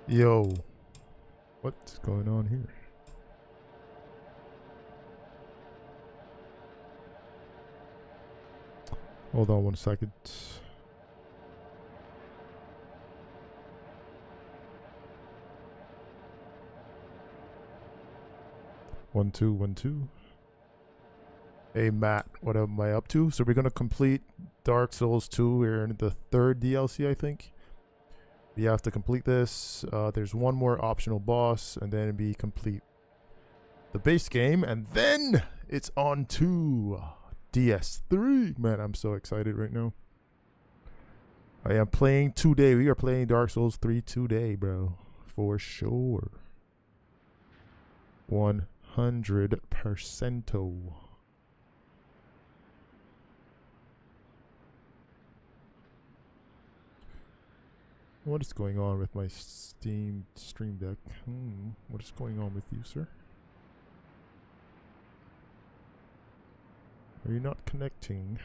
Yo, what's going on here? Hold on 1 second. One, two, 1, 2. Hey Matt, what am I up to? So we're gonna complete Dark Souls 2. We're in the 3rd DLC, I think. We have to complete this. There's one more optional boss, and then we complete the base game, and then it's on to DS3. Man, I'm so excited right now. I am playing today. We are playing Dark Souls 3 today, bro. For sure. 100%. What is going on with my Steam Stream Deck? What is going on with you, sir? Are you not connecting?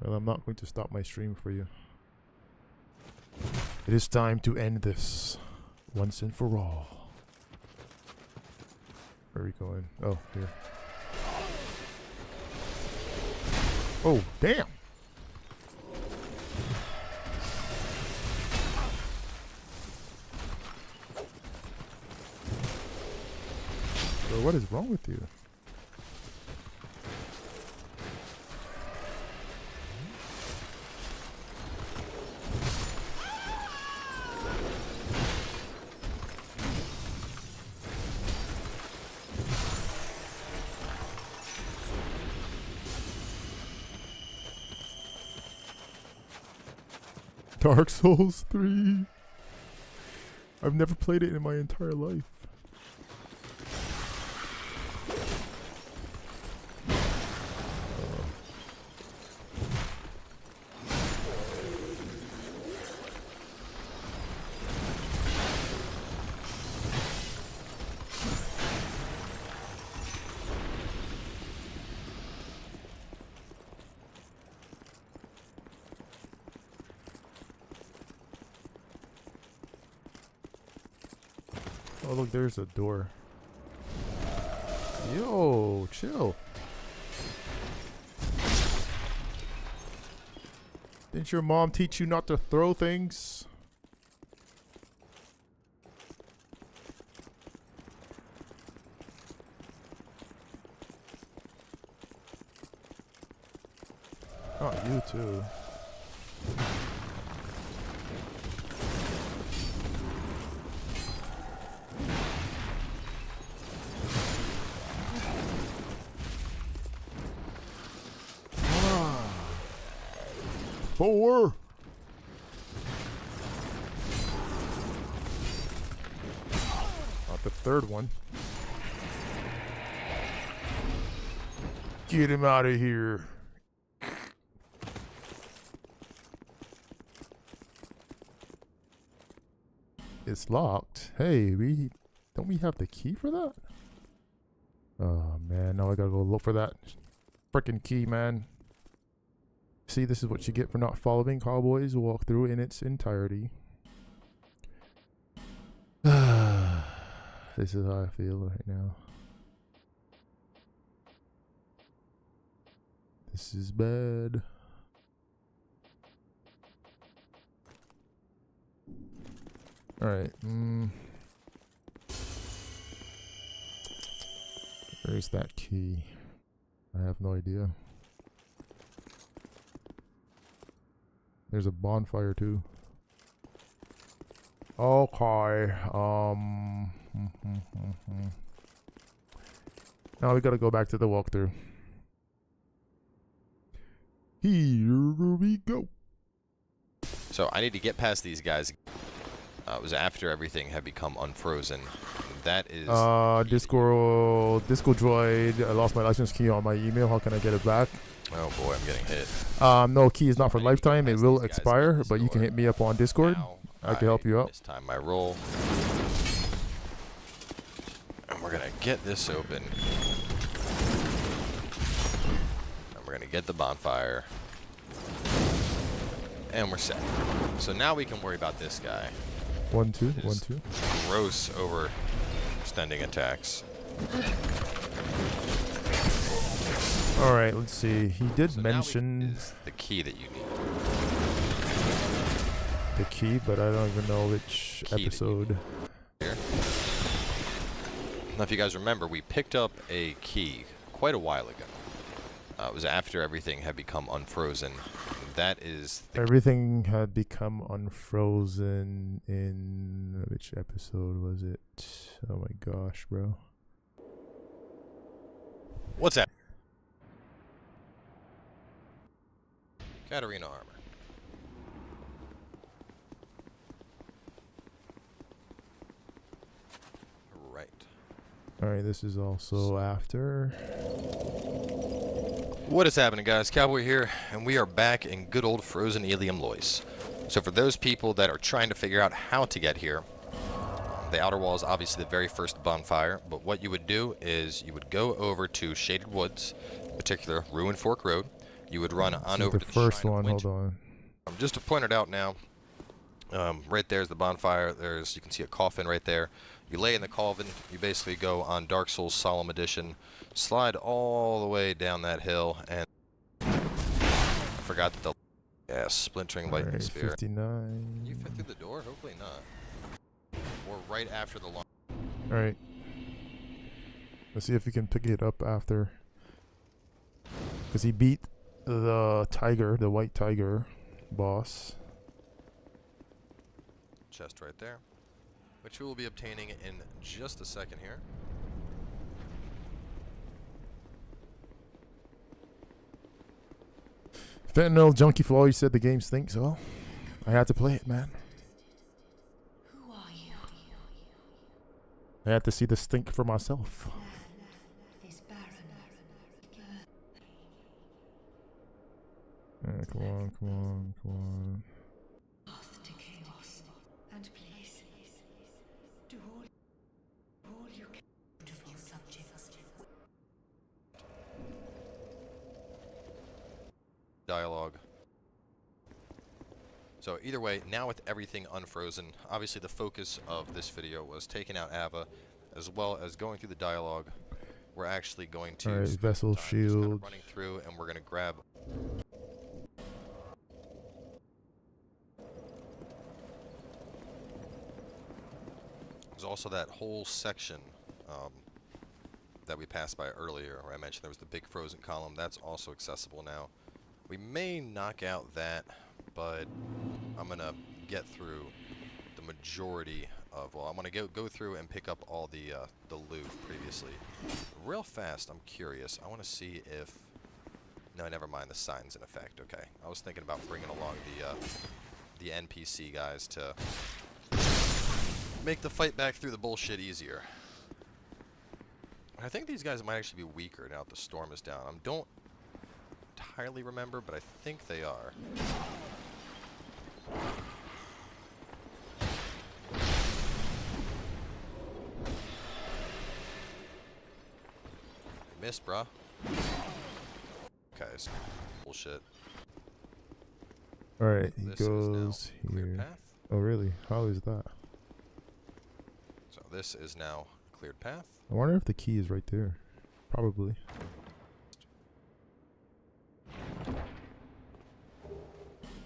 Well, I'm not going to stop my stream for you. It is time to end this once and for all. Where are we going? Oh, here. Oh, damn! Bro, what is wrong with you? Dark Souls 3. I've never played it in my entire life. Oh look, there's a door. Yo, chill. Didn't your mom teach you not to throw things? Oh, you too. Four. Not the third one. Get him out of here. It's locked. Hey, don't we have the key for that? Oh man, now I gotta go look for that freaking key, man. See, this is what you get for not following Cowboy's walkthrough in its entirety. This is how I feel right now. This is bad. Alright, where's that key? I have no idea. There's a bonfire too. Okay. Now we gotta go back to the walkthrough. Here we go. So I need to get past these guys. It was after everything had become unfrozen. That is... Disco droid. I lost my license key on my email. How can I get it back? Oh boy, I'm getting hit. No, key is not for lifetime. It will expire, but you can hit me up on Discord. I can help you out. This time my roll. And we're gonna get this open. And we're gonna get the bonfire. And we're set. So now we can worry about this guy. 1-2, His 1-2. gross overextending attacks. All right, let's see. He did So mention now is the key that you need. the key, but I don't even know which Key that you episode. Here. Now, if you guys remember, we picked up a key quite a while ago. It was after everything had become unfrozen. That is the Everything had become unfrozen in which episode was it? Oh my gosh, bro. What's that? Katarina armor. Right. All right, this is also after. What is happening, guys? Cowboy here, and we are back in good old frozen Ilium Lois. So for those people that are trying to figure out how to get here, the outer wall is obviously the very first bonfire, but what you would do is you would go over to Shaded Woods, in particular Ruin Fork Road. You would run on This is over the to first Shrine of one. Winter. Hold on. Just to point it out now, right there's the bonfire. You can see a coffin right there. You lay in the coffin. You basically go on Dark Souls Solemn Edition, slide all the way down that hill, and I forgot that the splintering All lightning right, spear. 59. Can you fit through the door? Hopefully not. Or right after the launch. All right. Let's see if we can pick it up after. Because he beat the tiger, the white tiger boss. Chest right there, which we will be obtaining in just a second here. Fentanyl Junkie Flaw, you said the game stinks. Well, I had to play it, man. Who are you? I had to see the stink for myself. Is barren. Come on, come on, come on. Path to chaos. And please, do all you can, beautiful subjects. Dialogue. So either way, now with everything unfrozen, obviously the focus of this video was taking out Ava, as well as going through the dialogue. We're actually going to Alright, spend vessel time just kind of shield. running through, and we're going to grab. There's also that whole section that we passed by earlier, where I mentioned there was the big frozen column. That's also accessible now. We may knock out that, but I'm going to get through the majority of, well, I'm going to go through and pick up all the loot previously. Real fast, I'm curious. I want to see if, no, never mind, the sign's in effect. Okay, I was thinking about bringing along the NPC guys to make the fight back through the bullshit easier. I think these guys might actually be weaker now that the storm is down. I don't entirely remember, but I think they are. Missed, bruh. Okay, so bullshit. Alright, he This is goes now clear here. path. Oh, really? How is that? So this is now a cleared path. I wonder if the key is right there. Probably.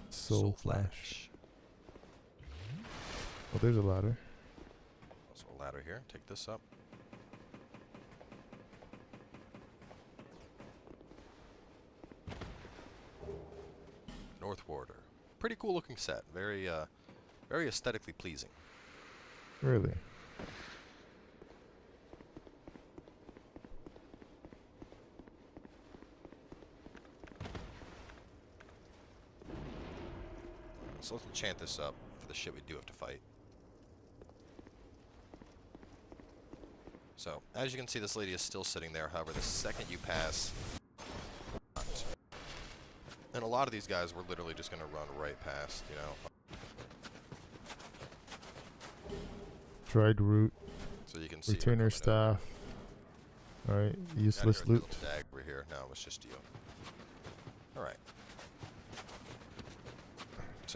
Soul Flash. Oh, there's a ladder. Also a ladder here. Take this up. North Warder. Pretty cool looking set. Very very aesthetically pleasing. Really? So let's enchant this up for the shit we do have to fight. So, as you can see, this lady is still sitting there. However, the second you pass, and a lot of these guys were literally just going to run right past, you know. Tried root. So you can see. her Retainer coming staff. Alright, over. useless Got here, loot. a little dagger here. No, it's just you. Alright.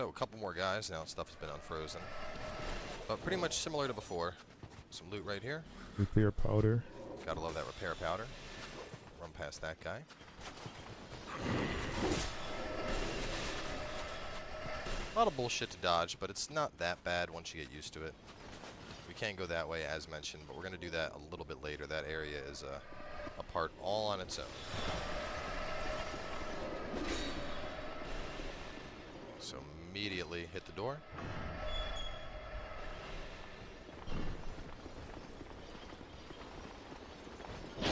So a couple more guys now. Stuff has been unfrozen, but pretty much similar to before. Some loot right here. Repair powder. Gotta love that repair powder. Run past that guy. A lot of bullshit to dodge, but it's not that bad once you get used to it. We can't go that way as mentioned, but we're going to do that a little bit later. That area is a part all on its own. So immediately hit the door. I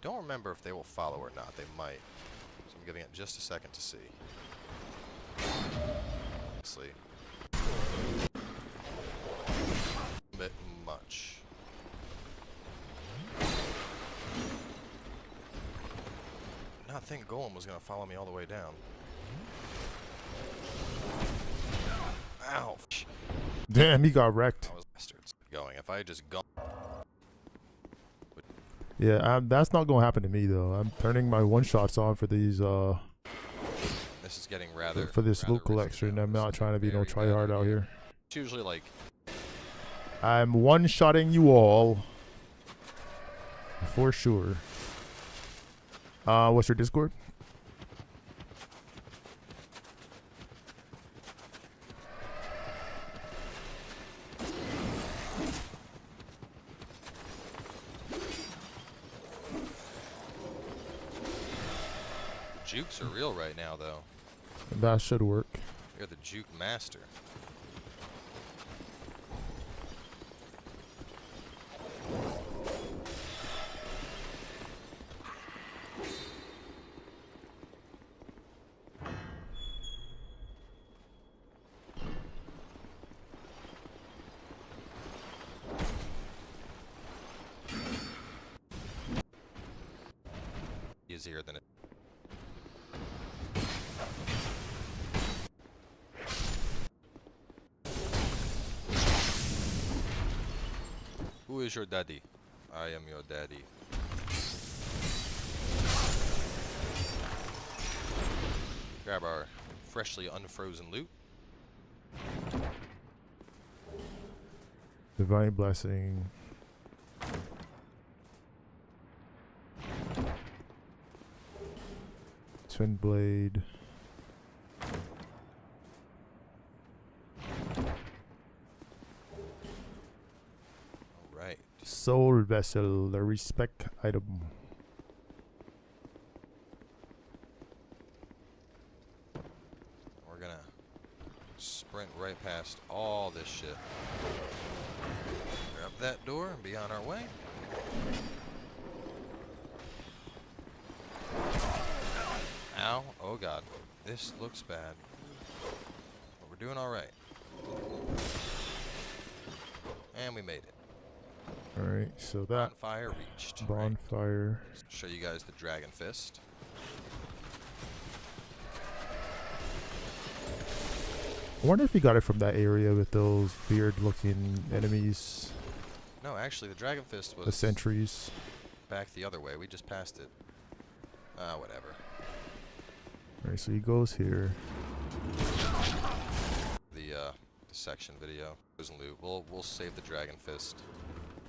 don't remember if they will follow or not. They might. So I'm giving it just a second to see. Honestly. A bit much. Not think Golem was going to follow me all the way down. Ouch. Damn, he got wrecked. I was bastards going. If I had just gone. Yeah, that's not gonna happen to me though. I'm turning my one shots on for these This is getting rather for this rather loot collection. risky. I'm not trying to be no Very bad tryhard out idea. here. It's usually like I'm one shotting you all for sure. What's your Discord? jukes are real right now, though. That should work. You're the juke master. Easier than it. Who is your daddy? I am your daddy. Grab our freshly unfrozen loot. Divine blessing. Twin blade. Alright. Soul vessel, the respect item. We're gonna sprint right past all this shit. Grab that door and be on our way. Ow. Oh god. This looks bad. But we're doing alright. And we made it. Alright, so that Bonfire reached. Right. bonfire. Show you guys the Dragon Fist. I wonder if he got it from that area with those weird looking enemies. No, actually the Dragon Fist was The sentries. back the other way. We just passed it. Whatever. Alright, so he goes here. The section video. Frozen loot. We'll save the Dragon Fist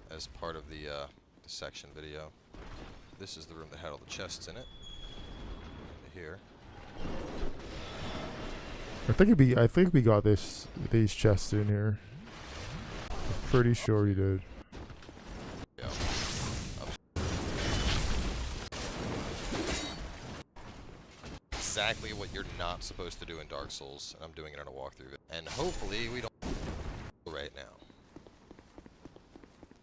as part of the section video. This is the room that had all the chests in it. Here. I think we got these chests in here. I'm pretty sure we did. Yeah. Exactly what you're not supposed to do in Dark Souls, and I'm doing it in a walkthrough. And hopefully we don't right now.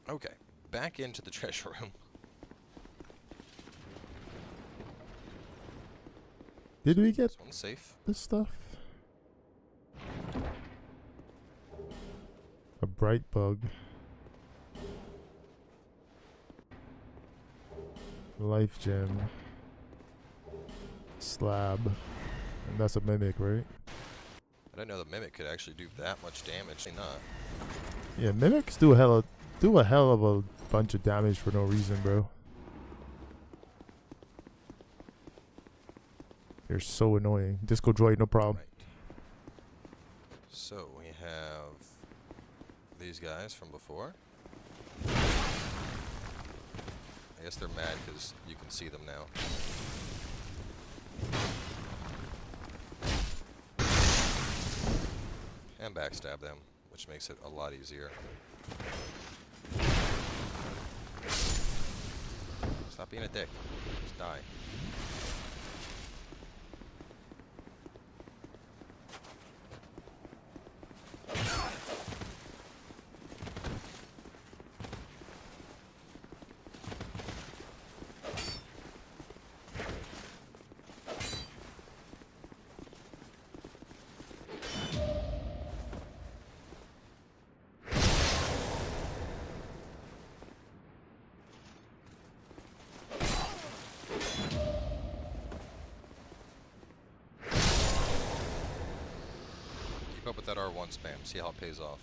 Okay, back into the treasure room. Did we get This one's safe. this stuff? A bright bug. Life gem. Slab. And that's a mimic, right? I didn't know the Mimic could actually do that much damage. Maybe not. Yeah, mimics do a hell of a bunch of damage for no reason, bro. You're so annoying. Disco droid, no problem. Right. So we have these guys from before. I guess they're mad because you can see them now. And backstab them, which makes it a lot easier. Stop being a dick. Just die. Keep up with that R1 spam. See how it pays off.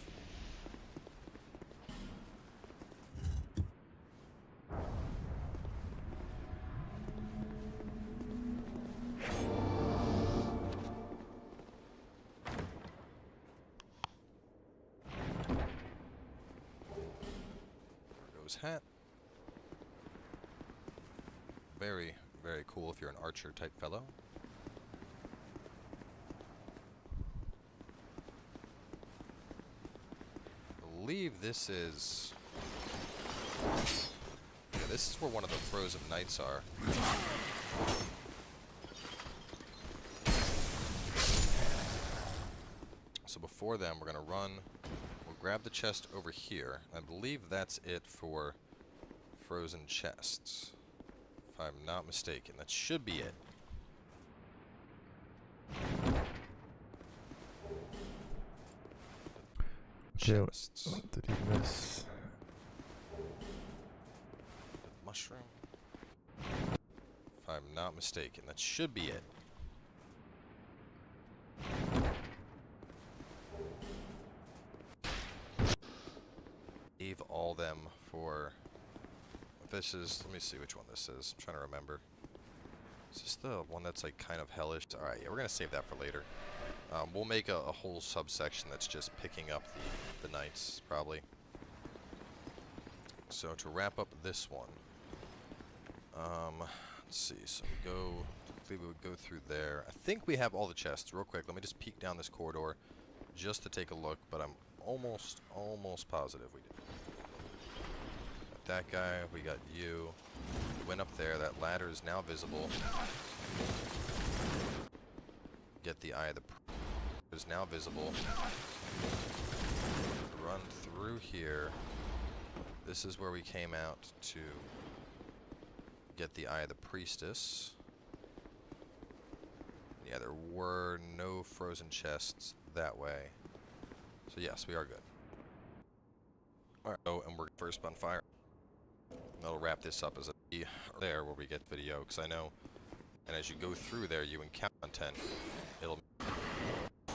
There goes Hat. Very, very cool if you're an archer type fellow. I believe this is... Yeah, this is where one of the frozen knights are. So before them, we're going to run. We'll grab the chest over here. I believe that's it for frozen chests. If I'm not mistaken. That should be it. Okay, Chests. what did he miss? Mushroom. If I'm not mistaken, that should be it. Leave all them for... This is... Let me see which one this is. I'm trying to remember. Is this the one that's like kind of hellish? Alright, yeah, we're going to save that for later. We'll make a whole subsection that's just picking up the knights, probably. So to wrap up this one, let's see. So we would go through there. I think we have all the chests. Real quick, let me just peek down this corridor just to take a look. But I'm almost positive we did. Got that guy. We got you. We went up there. That ladder is now visible. Get the eye of the is now visible. Run through here. This is where we came out to get the eye of the priestess. Yeah, there were no frozen chests that way. So yes, we are good. Alright, oh, and we're first on fire. That'll wrap this up as a there where we get video, because I know, and as you go through there, you encounter content. It'll...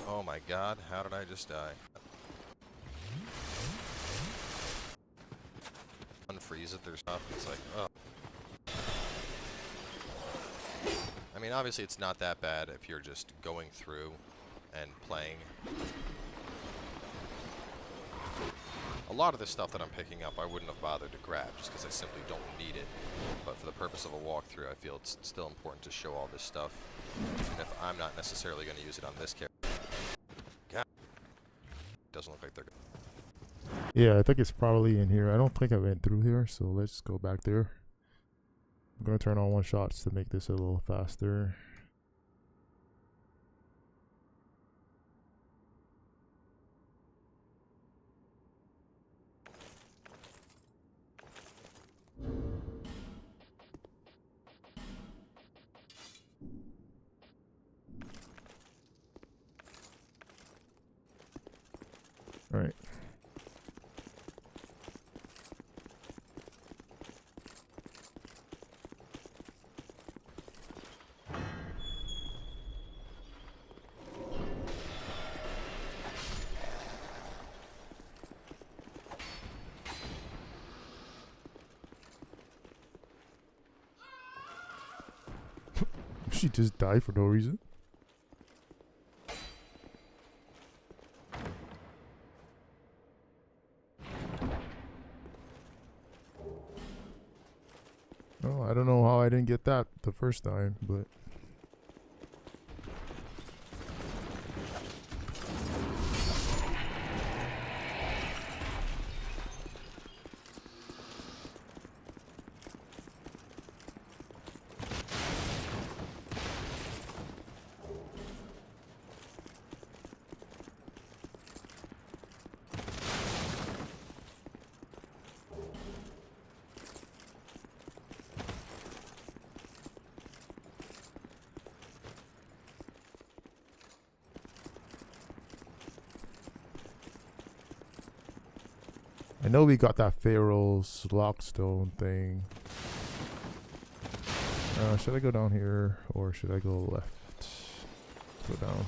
Oh my god, how did I just die? Unfreeze it, there's stuff, it's like, oh. I mean, obviously it's not that bad if you're just going through and playing. A lot of the stuff that I'm picking up I wouldn't have bothered to grab just because I simply don't need it. But for the purpose of a walkthrough, I feel it's still important to show all this stuff. And if I'm not necessarily going to use it on this character. God. Doesn't look like they're good. Yeah, I think it's probably in here. I don't think I went through here, so let's go back there. I'm going to turn on one shots to make this a little faster. All right. She just died for no reason. Oh, I don't know how I didn't get that the first time, but I know we got that Pharaoh's lockstone thing. Should I go down here or should I go left? Let's go down.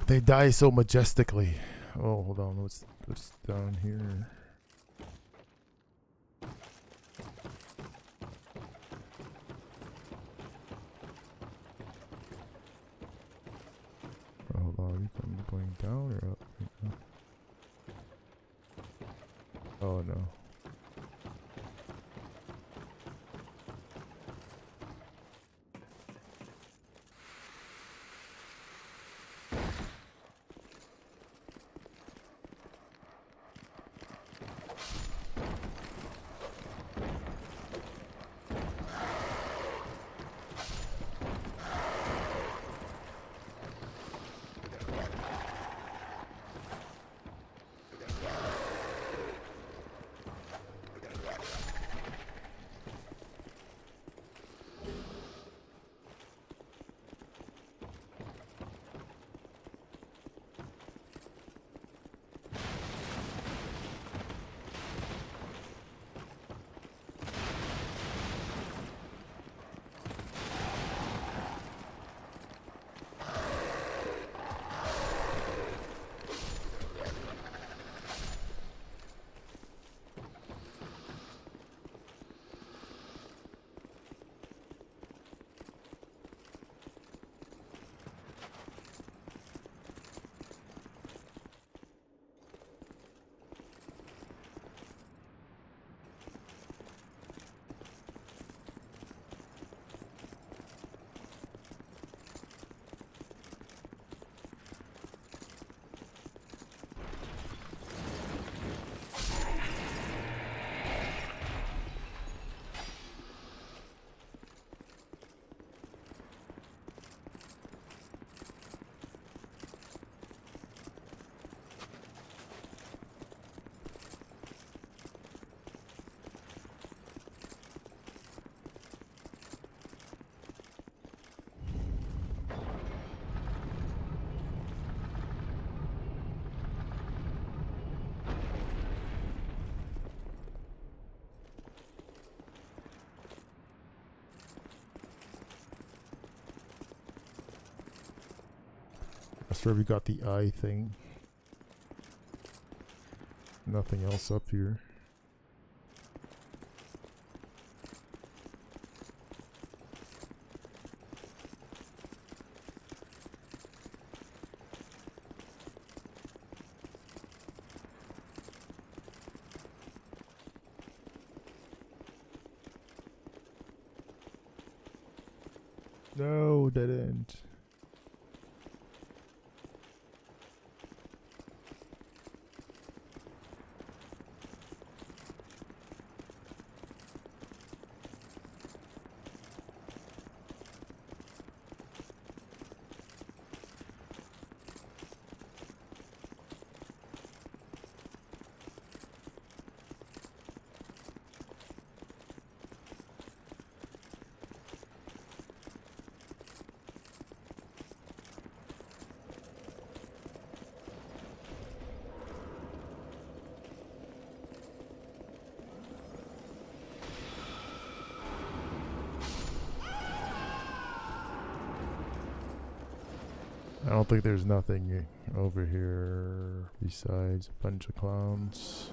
They die so majestically. Oh, hold on. What's down here? Oh, hold on. Are we going down or up right now? Oh, no. That's where we got the eye thing. Nothing else up here. No, dead end. I don't think there's nothing over here besides a bunch of clowns.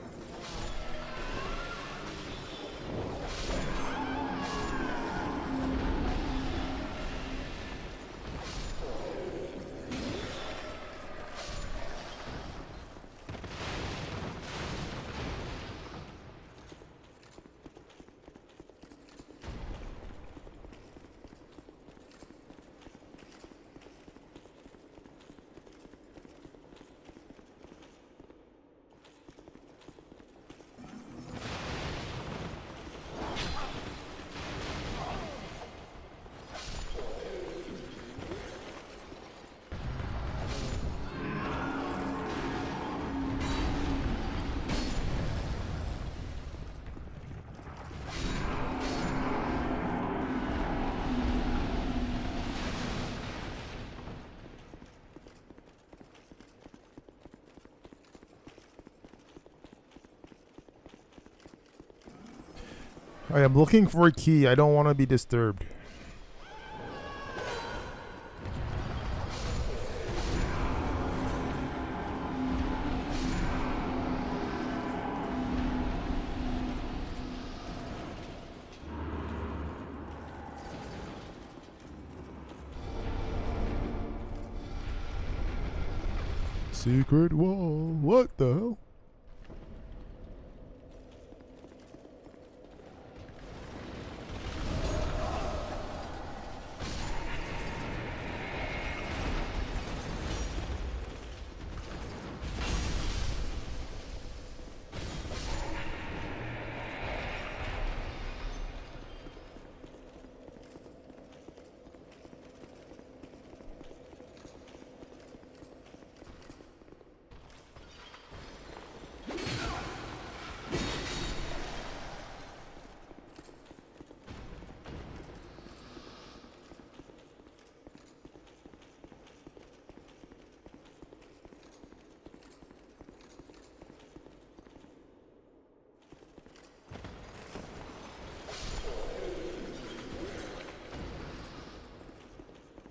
I am looking for a key. I don't want to be disturbed. Secret wall. What the hell?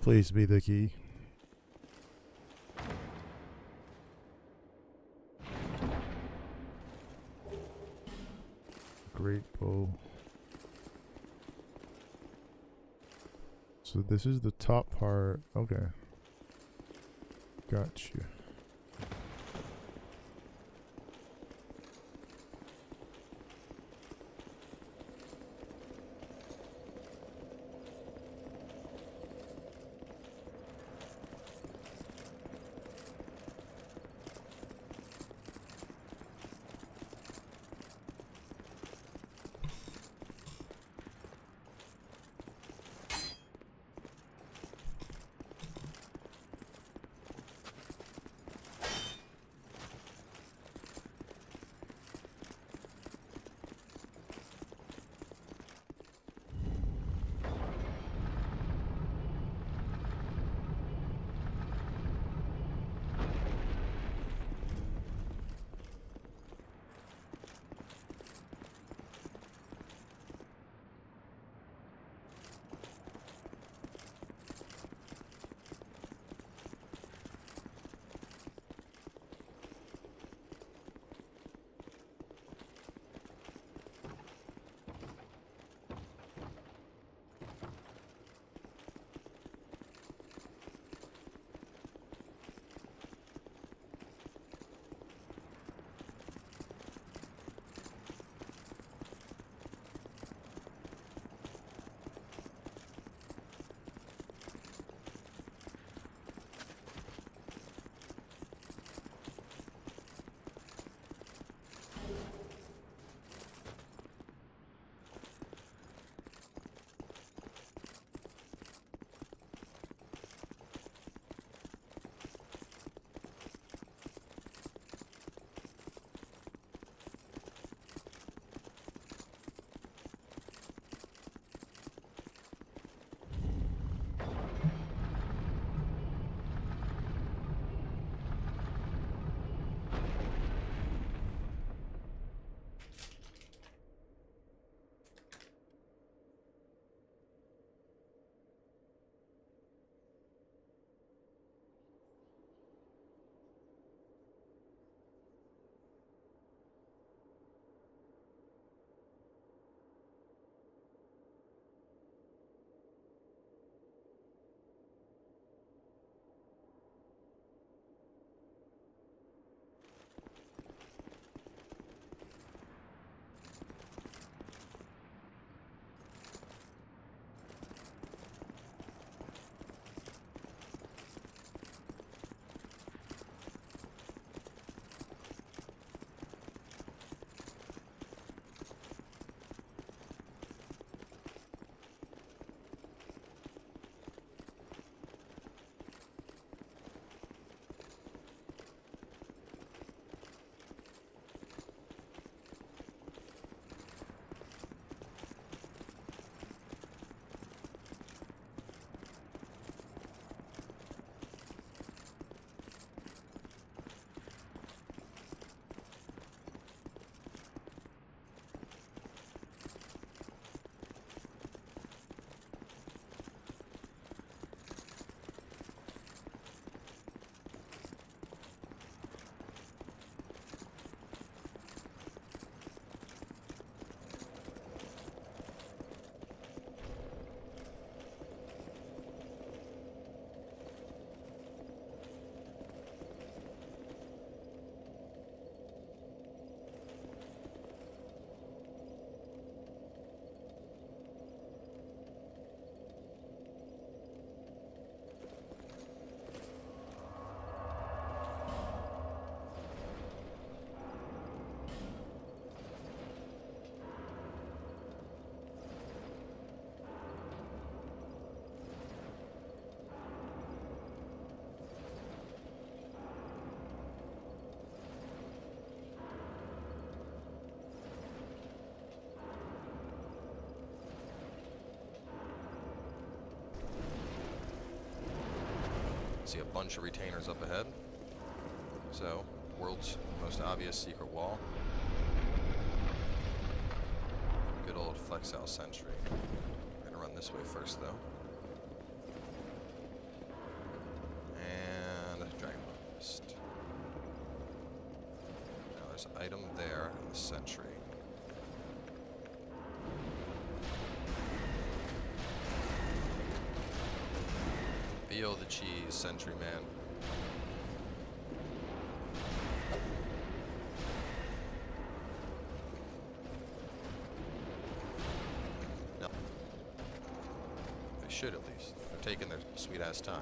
Please be the key. Great bow. So this is the top part. Okay. Got you. See a bunch of retainers up ahead. So, world's most obvious secret wall. Good old Flexile Sentry. We're gonna run this way first, though. And Dragon Fist. Now there's an item there in the Sentry. Feel the cheese, Sentry Man. No. They should at least. They're taking their sweet ass time.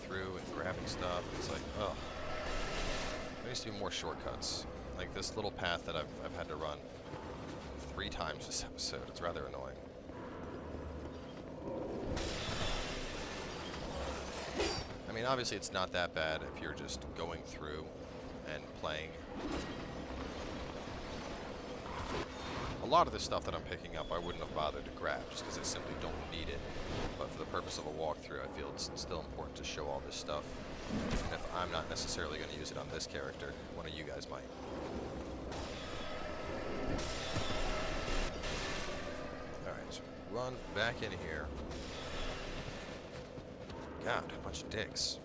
Through and grabbing stuff. It's like, oh. There needs to be more shortcuts. Like this little path that I've had to run 3 times this episode. It's rather annoying. I mean, obviously it's not that bad if you're just going through and playing. A lot of the stuff that I'm picking up I wouldn't have bothered to grab just because I simply don't need it. But for the purpose of a walkthrough, I feel it's still important to show all this stuff. And if I'm not necessarily going to use it on this character, one of you guys might. Alright, so run back in here. God, a bunch of dicks.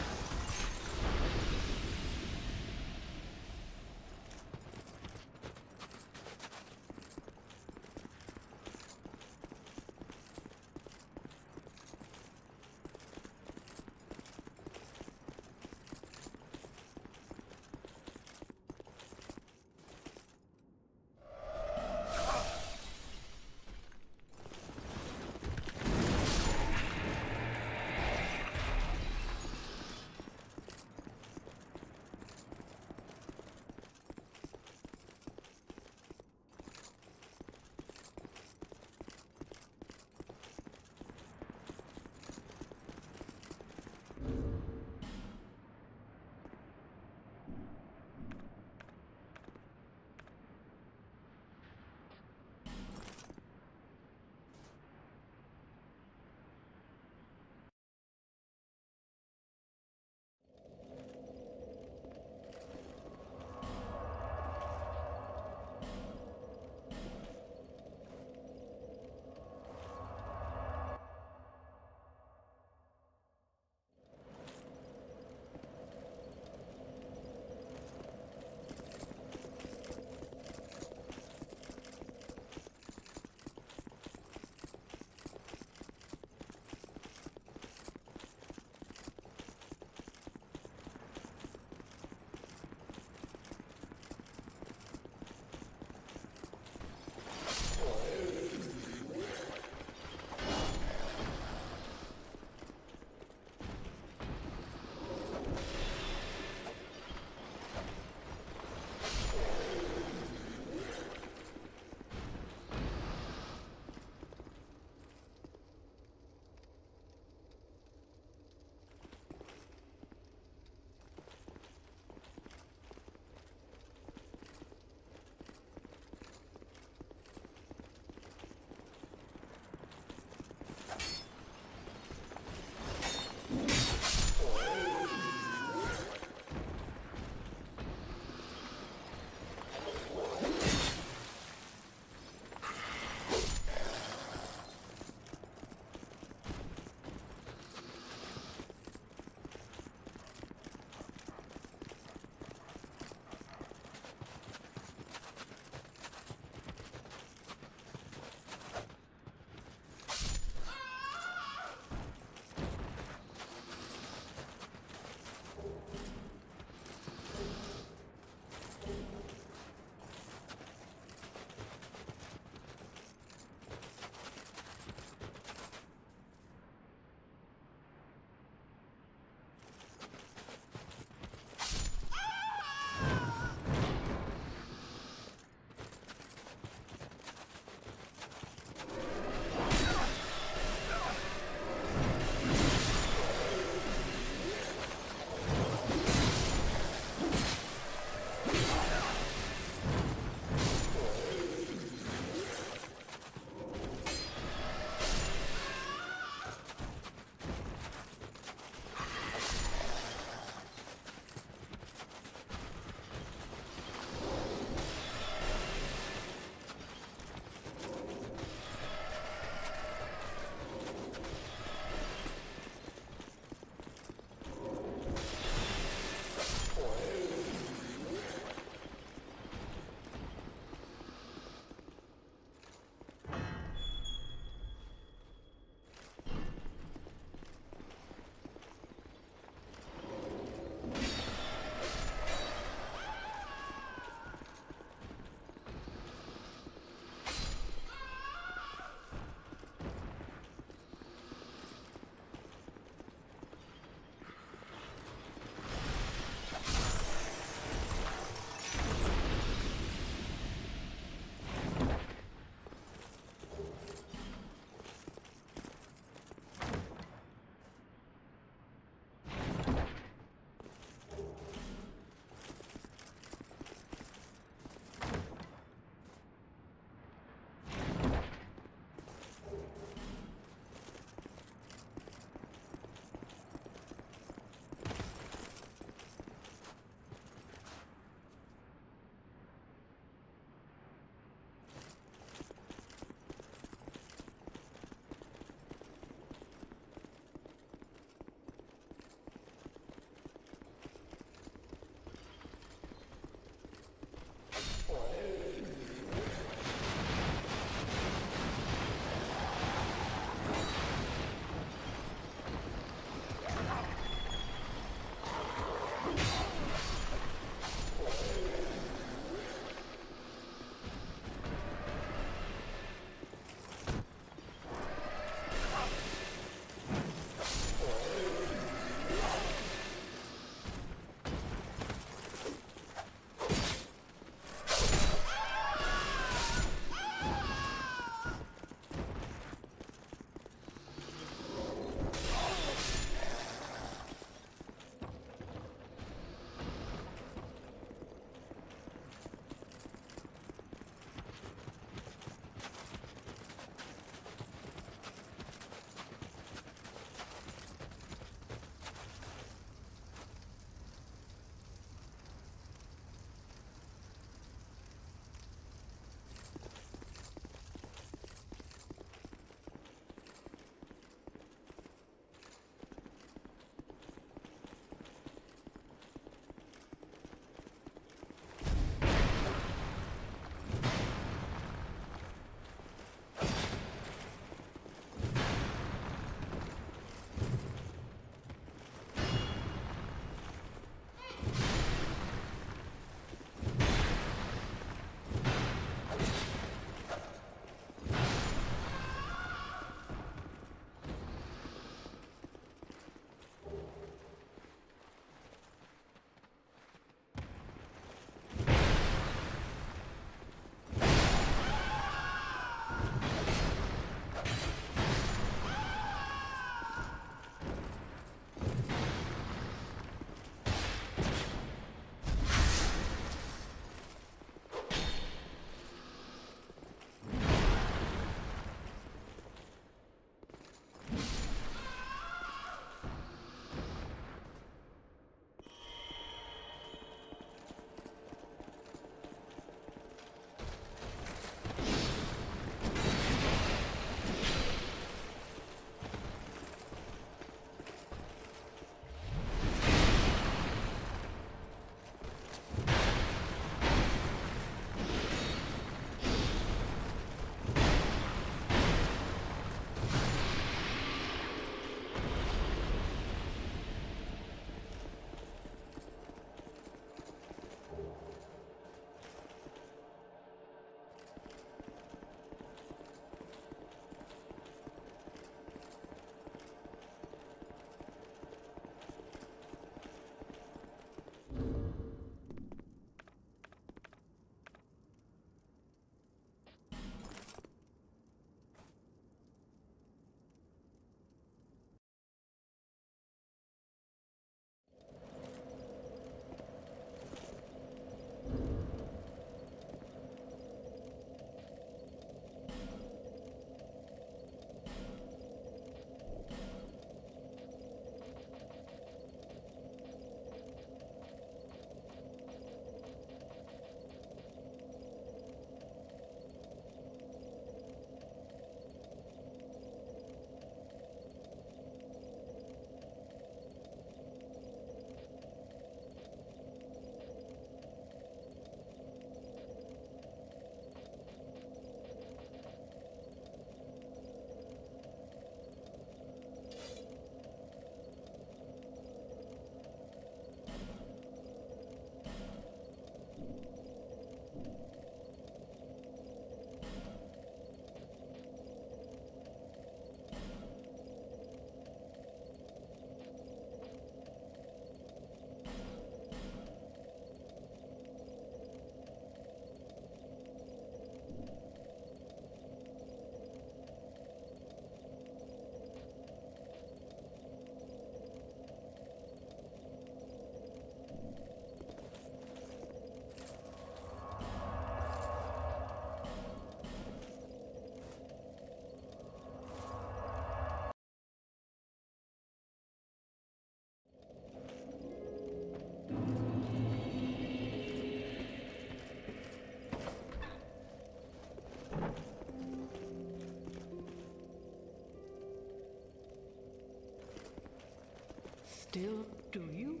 still, do you?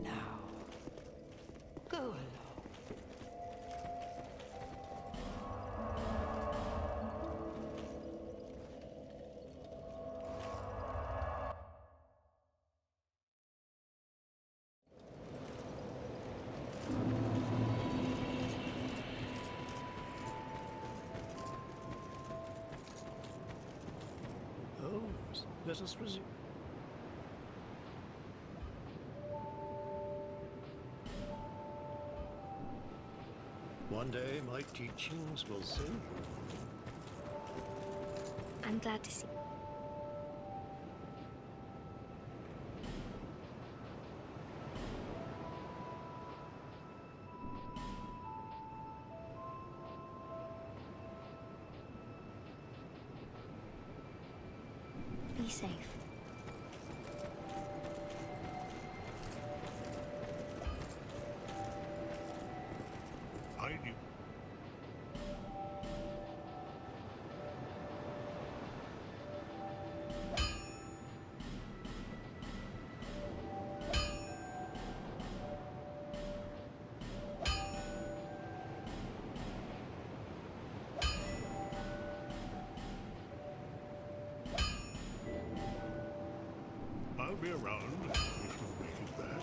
Now, go along. Holmes, let us resume. One day my teachings will save you. I'm glad to see. Be safe. I knew. I'll be around if you make it back.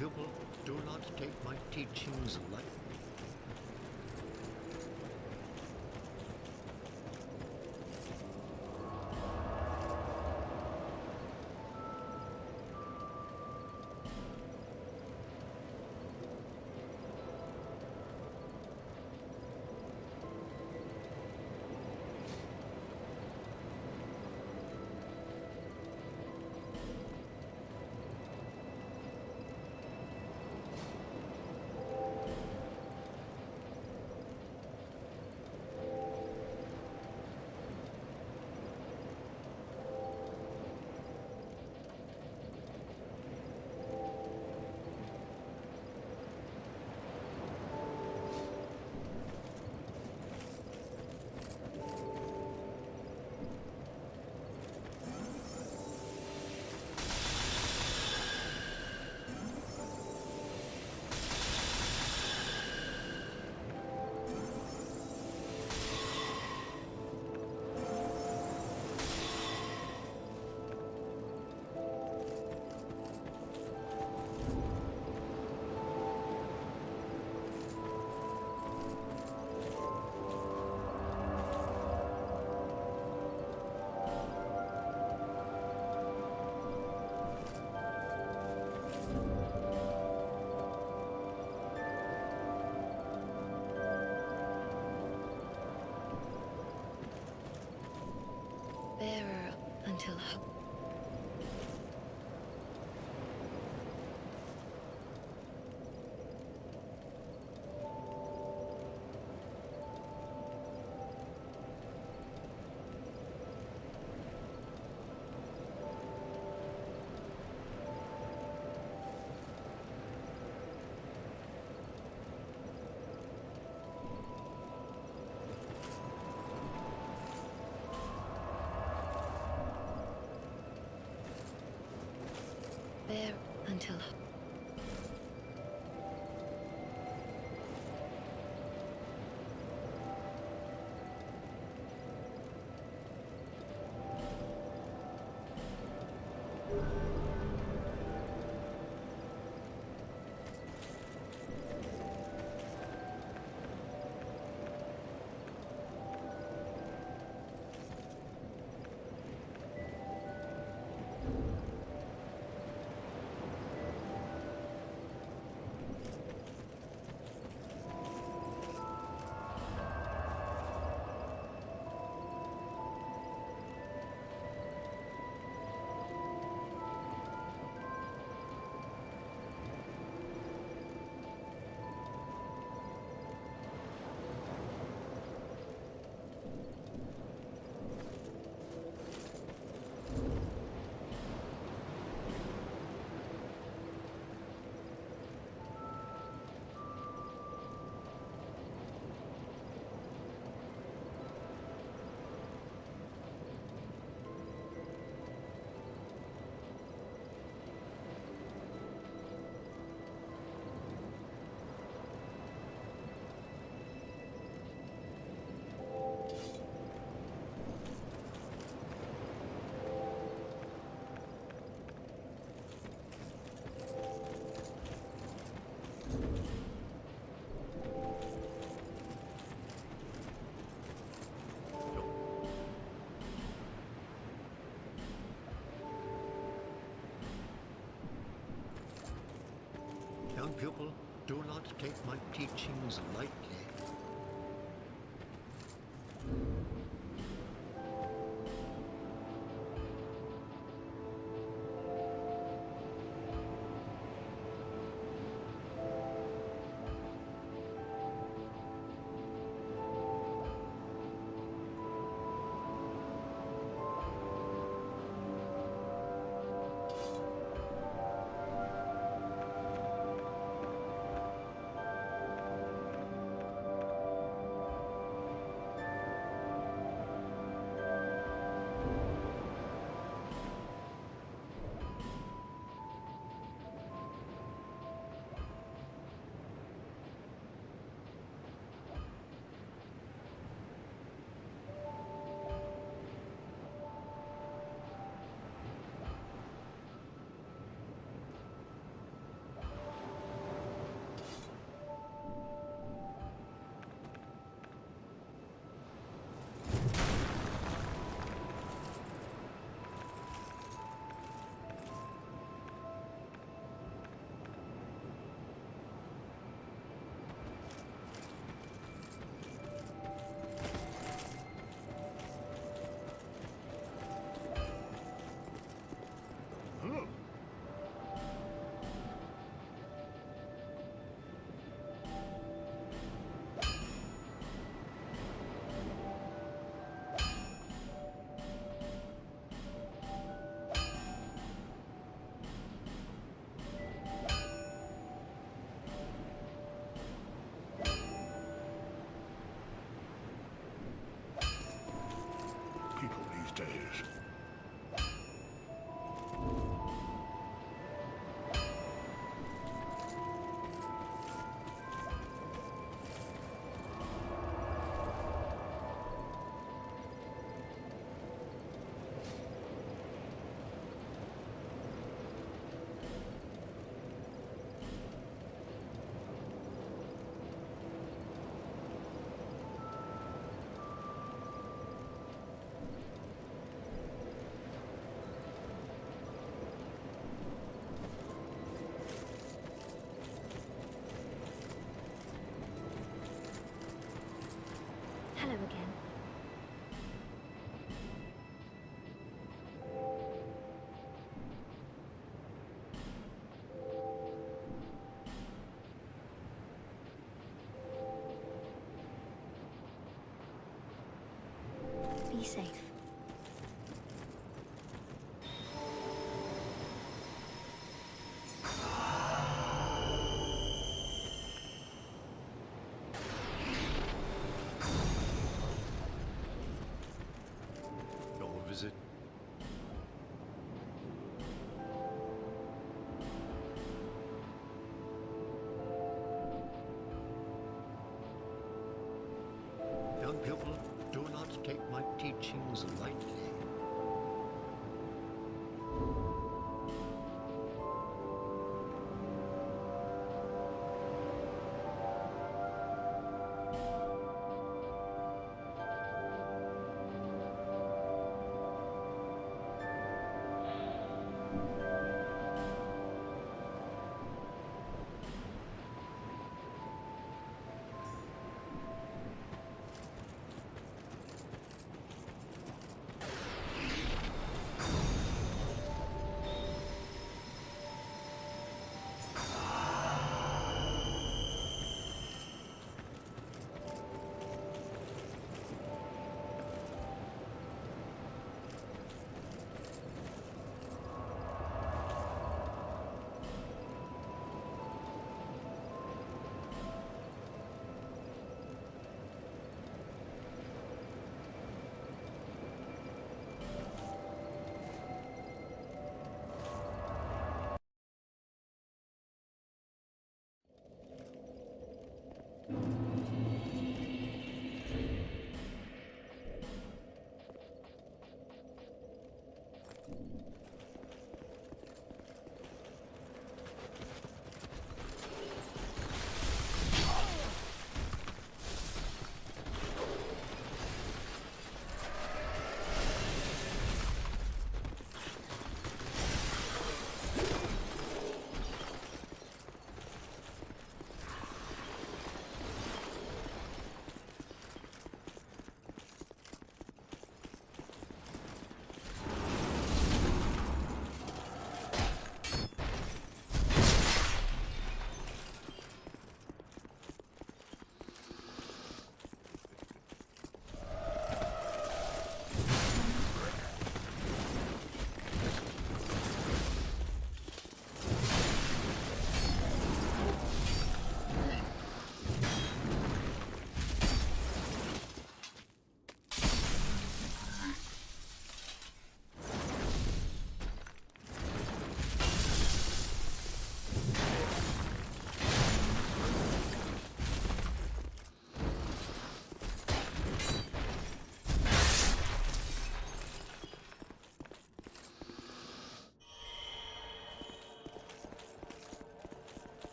pupil, do not take my teachings lightly. Bearer until hope. Bear until Young pupil, do not take my teachings lightly. these days. Hello again. Be safe. Your visit. Young people, do not take my teachings lightly.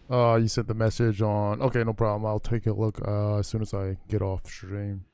You sent the message on. Okay, no problem. I'll take a look as soon as I get off stream.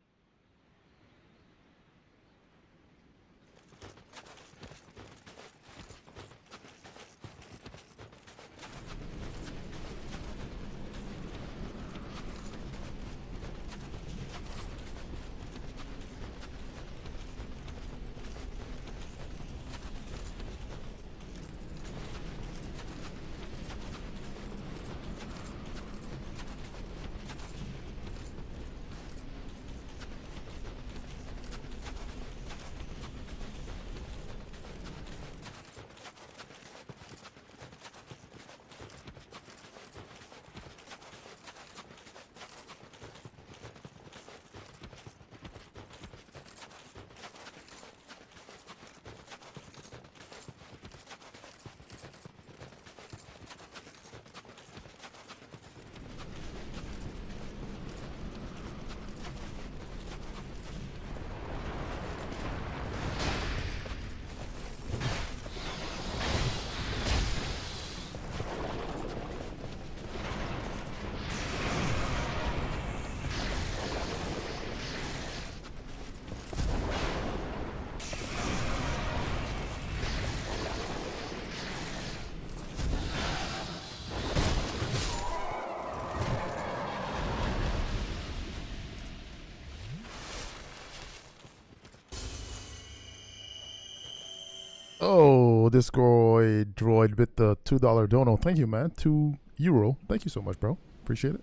Oh, this droid with the $2 dono. Thank you, man. €2. Thank you so much, bro. Appreciate it.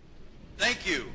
Thank you.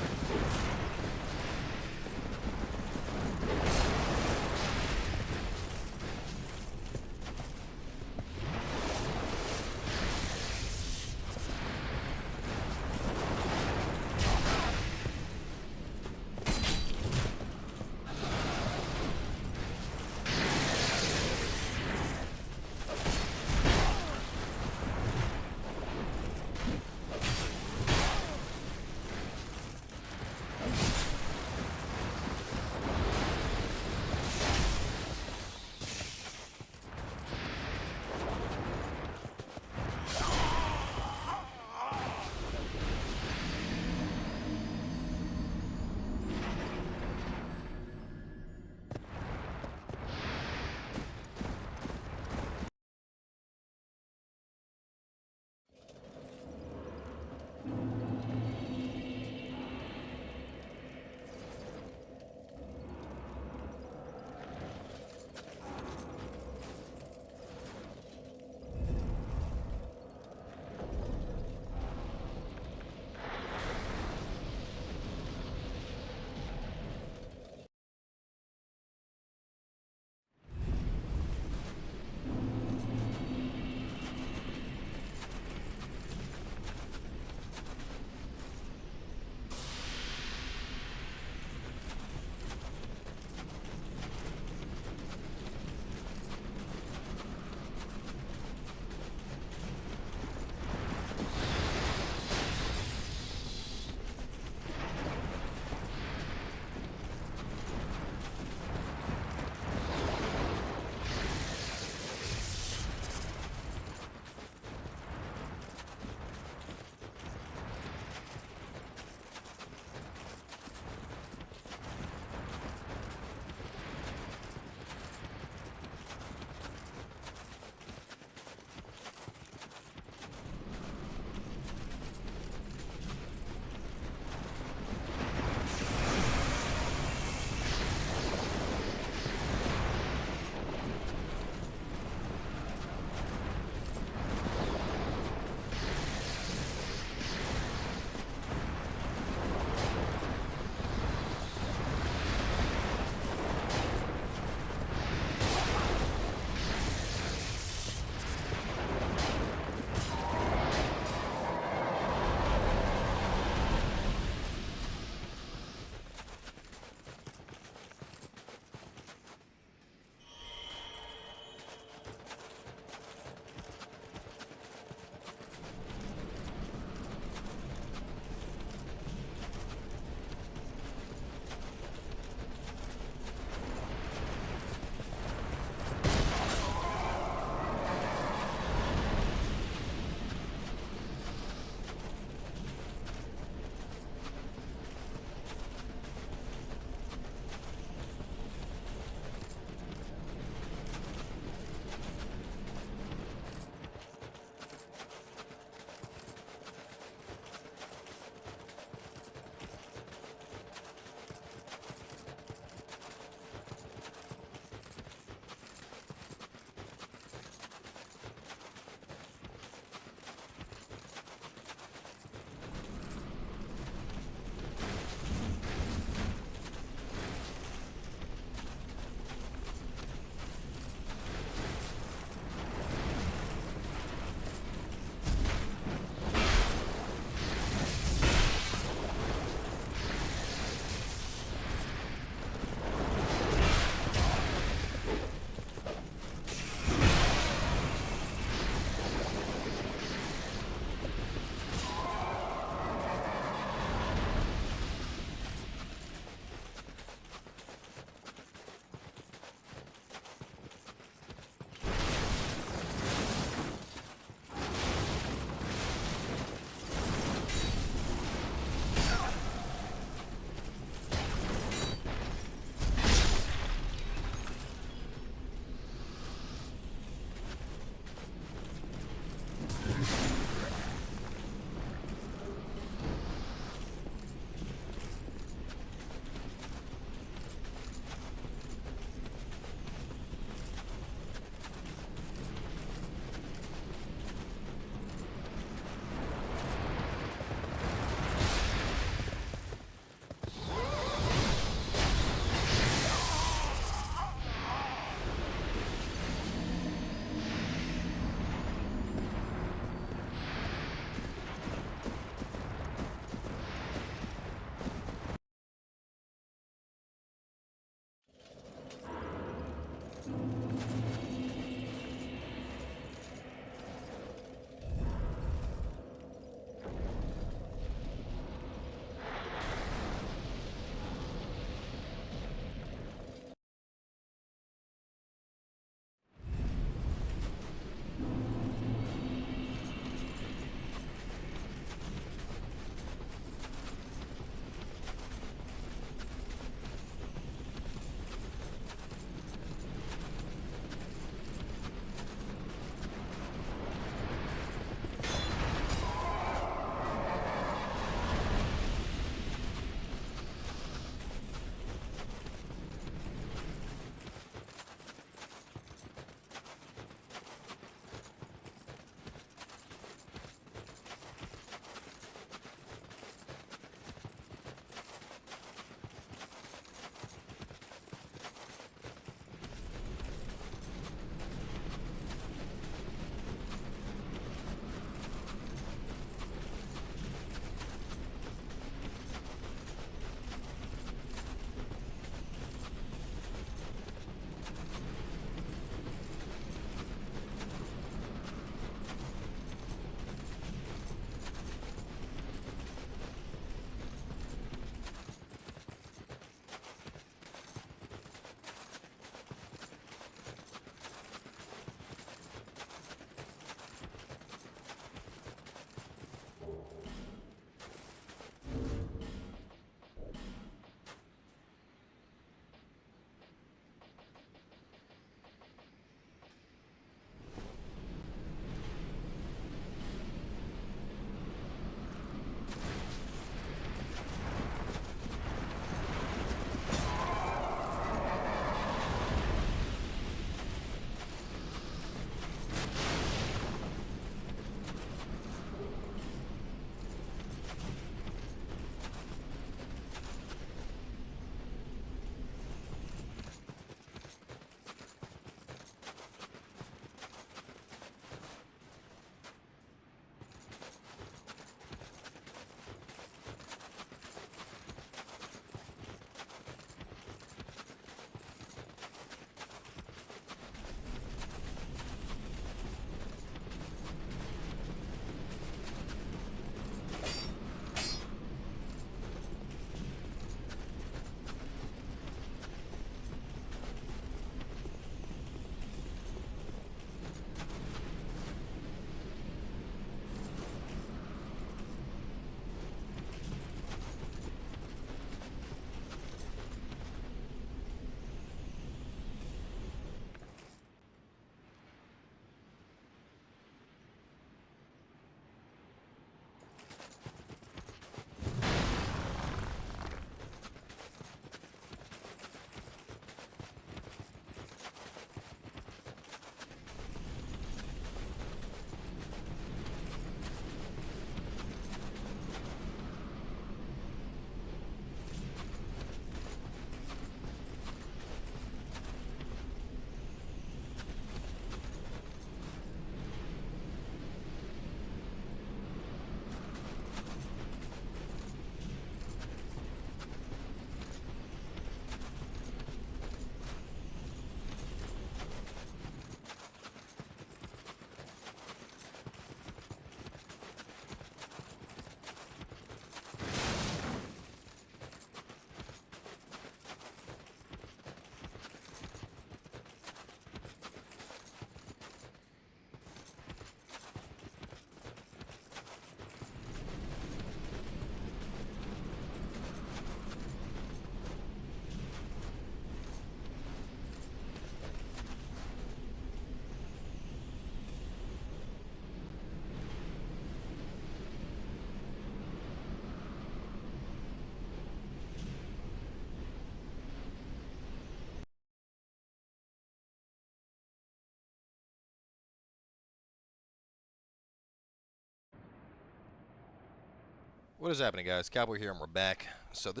What is happening, guys? Cowboy here, and we're back. So this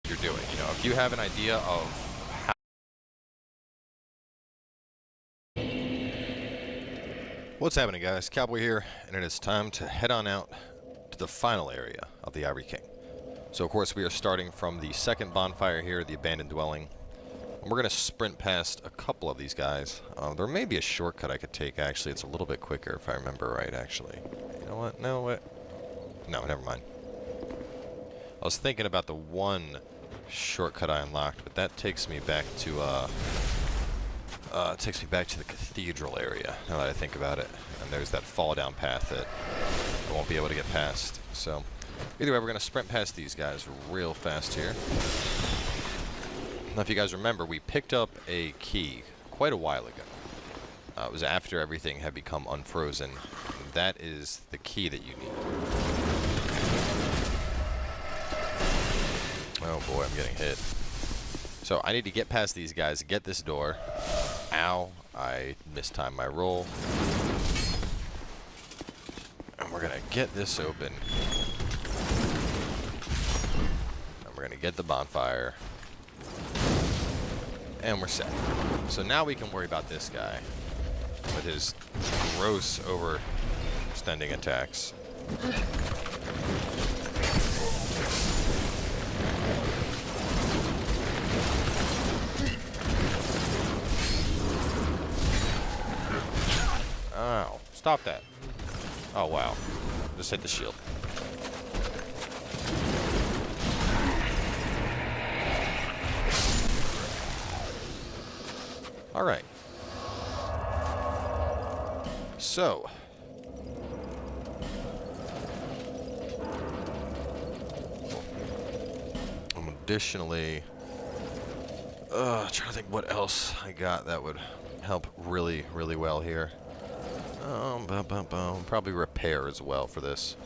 you're doing. You know, if you have an idea of how what's happening, guys? Cowboy here, and it is time to head on out to the final area of the Ivory King. So, of course, we are starting from the second bonfire here, the abandoned dwelling. And we're going to sprint past a couple of these guys. There may be a shortcut I could take, actually. It's a little bit quicker, if I remember right, actually. You know what? No, what? No, never mind. I was thinking about the one shortcut I unlocked, but that takes me back to, the cathedral area, now that I think about it. And there's that fall-down path that I won't be able to get past. So, either way, we're going to sprint past these guys real fast here. Now, if you guys remember, we picked up a key quite a while ago. It was after everything had become unfrozen. That is the key that you need. Oh boy, I'm getting hit. So I need to get past these guys, get this door. Ow, I mistimed my roll. And we're gonna get this open. And we're gonna get the bonfire. And we're set. So now we can worry about this guy with his gross overextending attacks. Ow. Stop that. Oh, wow. Just hit the shield. Alright. So. Additionally, trying to think what else I got that would help really, really well here. Probably repair as well for this.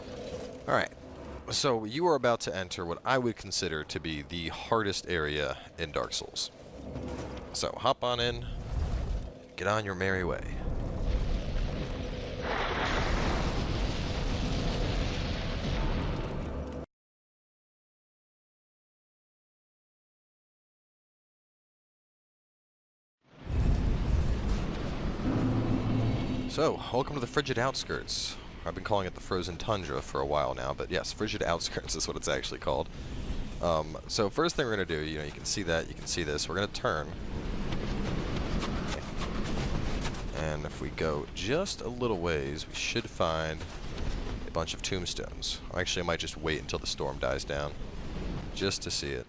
Alright. So you are about to enter what I would consider to be the hardest area in Dark Souls. So hop on in. Get on your merry way. So, welcome to the Frigid Outskirts. I've been calling it the Frozen Tundra for a while now, but yes, Frigid Outskirts is what it's actually called. So first thing we're going to do, you know, you can see that, you can see this, we're going to turn. And if we go just a little ways, we should find a bunch of tombstones. Actually, I might just wait until the storm dies down, just to see it.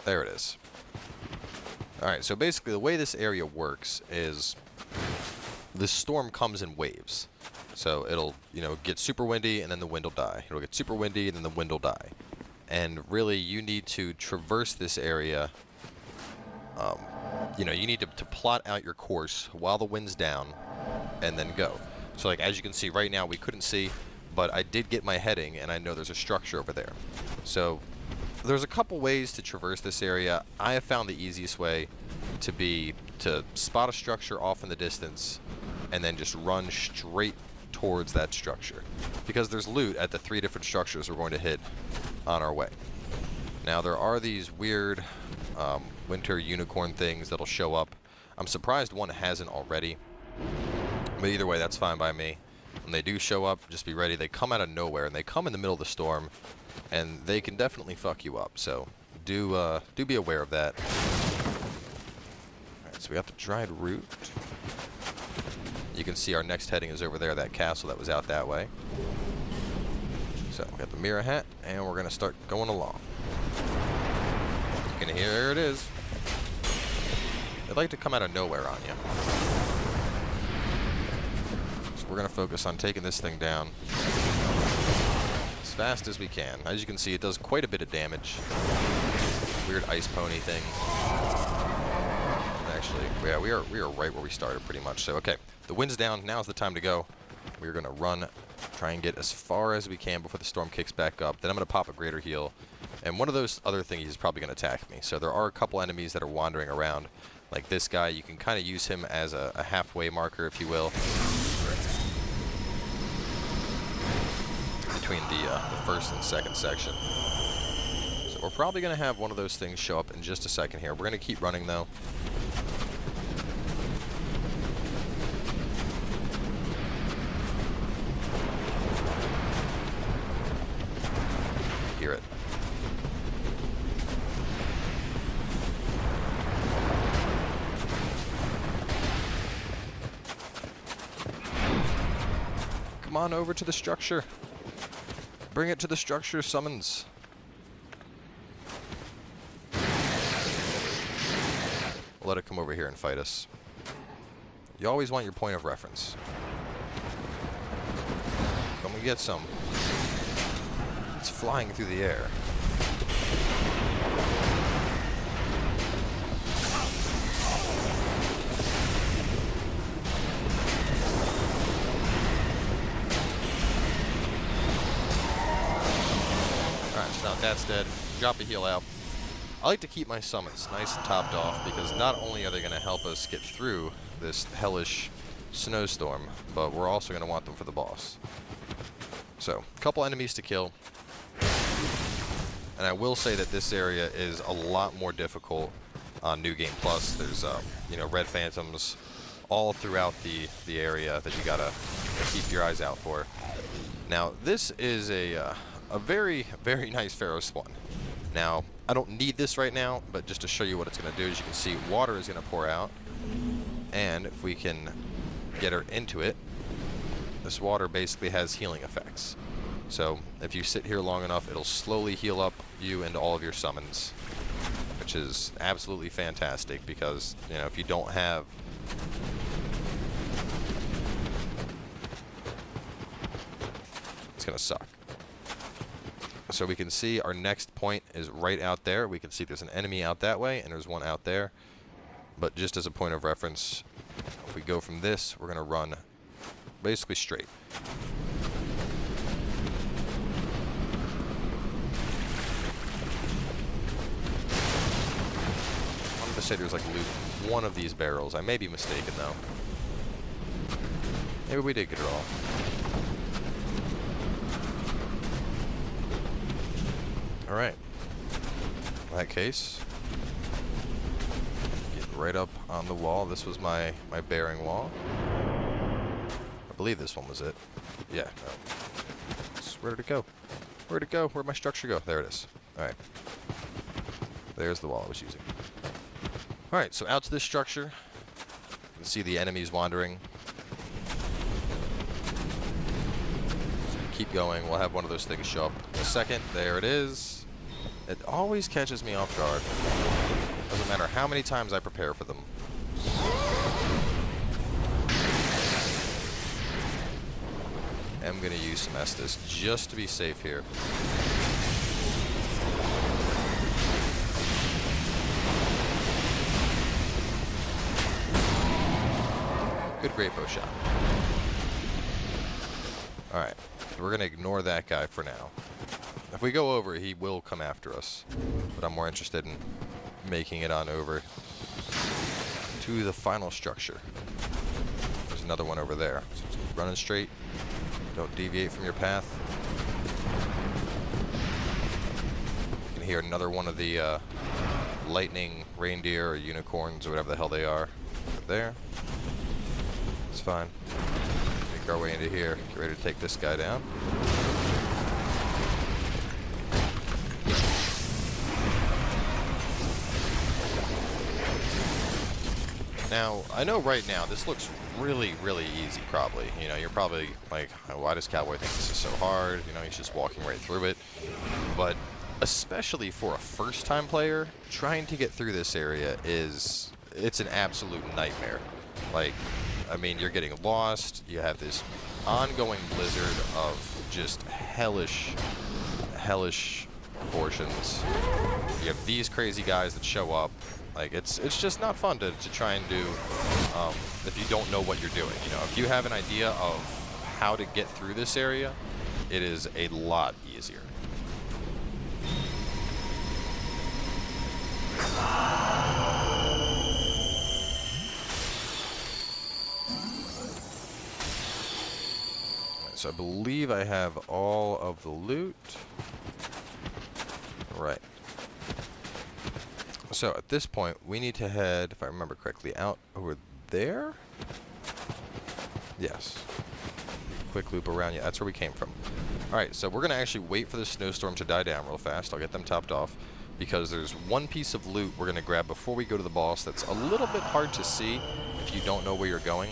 There it is. Alright, so basically the way this area works is the storm comes in waves. So it'll, you know, get super windy and then the wind will die. It'll get super windy and then the wind will die. And really, you need to traverse this area. You know, you need to plot out your course while the wind's down and then go. So like, as you can see right now, we couldn't see, but I did get my heading and I know there's a structure over there. So there's a couple ways to traverse this area. I have found the easiest way to be to spot a structure off in the distance and then just run straight towards that structure, because there's loot at the 3 different structures we're going to hit on our way. Now there are these weird winter unicorn things that'll show up. I'm surprised one hasn't already, but either way, that's fine by me. When they do show up, just be ready. They come out of nowhere and they come in the middle of the storm, and they can definitely fuck you up. So do be aware of that. All right, so we got the dried root. You can see our next heading is over there, that castle that was out that way. So we got the mirror hat, and we're gonna start going along. You can hear, there it is. They'd like to come out of nowhere on you. So we're gonna focus on taking this thing down as fast as we can. As you can see, it does quite a bit of damage. Weird ice pony thing. Actually, yeah, we are right where we started pretty much. So okay, the wind's down. Now's the time to go. We're going to run, try and get as far as we can before the storm kicks back up. Then I'm going to pop a greater heal. And one of those other things is probably going to attack me. So there are a couple enemies that are wandering around. Like this guy, you can kind of use him as a halfway marker, if you will, between the first and second section. So we're probably going to have one of those things show up in just a second here. We're going to keep running, though. Hear it. Come on over to the structure. Bring it to the structure, summons. We'll let it come over here and fight us. You always want your point of reference. Come and get some. It's flying through the air. Now that's dead. Drop a heal out. I like to keep my summons nice and topped off because not only are they going to help us get through this hellish snowstorm, but we're also going to want them for the boss. So, a couple enemies to kill. And I will say that this area is a lot more difficult on New Game Plus. There's, you know, red phantoms all throughout the area that you gotta keep your eyes out for. Now, this is a very, very nice Pharaoh spawn. Now, I don't need this right now, but just to show you what it's going to do, as you can see, water is going to pour out. And if we can get her into it, this water basically has healing effects. So, if you sit here long enough, it'll slowly heal up you and all of your summons, which is absolutely fantastic because, you know, if you don't have... it's going to suck. So we can see our next point is right out there. We can see there's an enemy out that way, and there's one out there. But just as a point of reference, if we go from this, we're going to run basically straight. I wanted to say there's like loot in one of these barrels. I may be mistaken, though. Maybe we did get it all. Alright, in that case, get right up on the wall. This was my bearing wall. I believe this one was it. Yeah, no. Where did it go? Where'd it go? Where'd my structure go? There it is. Alright. There's the wall I was using. Alright, so out to this structure. You can see the enemies wandering. Keep going. We'll have one of those things show up in a second. There it is. It always catches me off guard. Doesn't matter how many times I prepare for them. I'm going to use some Estus just to be safe here. Good great bow shot. Alright, we're going to ignore that guy for now. If we go over, he will come after us. But I'm more interested in making it on over to the final structure. There's another one over there. So just keep running straight. Don't deviate from your path. You can hear another one of the lightning reindeer or unicorns or whatever the hell they are. Right there. It's fine. Make our way into here. Get ready to take this guy down. Now, I know right now this looks really, really easy, probably. You know, you're probably like, why does Cowboy think this is so hard? You know, he's just walking right through it. But especially for a first-time player, trying to get through this area it's an absolute nightmare. Like, I mean, you're getting lost. You have this ongoing blizzard of just hellish proportions. You have these crazy guys that show up. Like, it's just not fun to try and do if you don't know what you're doing. You know, if you have an idea of how to get through this area, it is a lot easier. Alright, so I believe I have all of the loot. Right. So at this point, we need to head, if I remember correctly, out over there? Yes. Quick loop around. Yeah, that's where we came from. Alright, so we're going to actually wait for the snowstorm to die down real fast. I'll get them topped off. Because there's one piece of loot we're going to grab before we go to the boss that's a little bit hard to see if you don't know where you're going.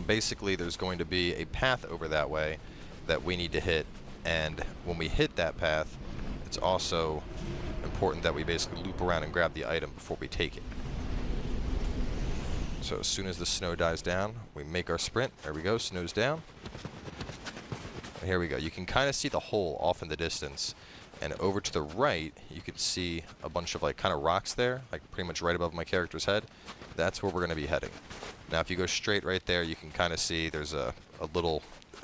Basically, there's going to be a path over that way that we need to hit. And when we hit that path, it's also important that we basically loop around and grab the item before we take it. So as soon as the snow dies down, we make our sprint. There we go, snow's down. And here we go. You can kind of see the hole off in the distance. And over to the right, you can see a bunch of like kind of rocks there, like pretty much right above my character's head. That's where we're going to be heading. Now if you go straight right there, you can kind of see there's a little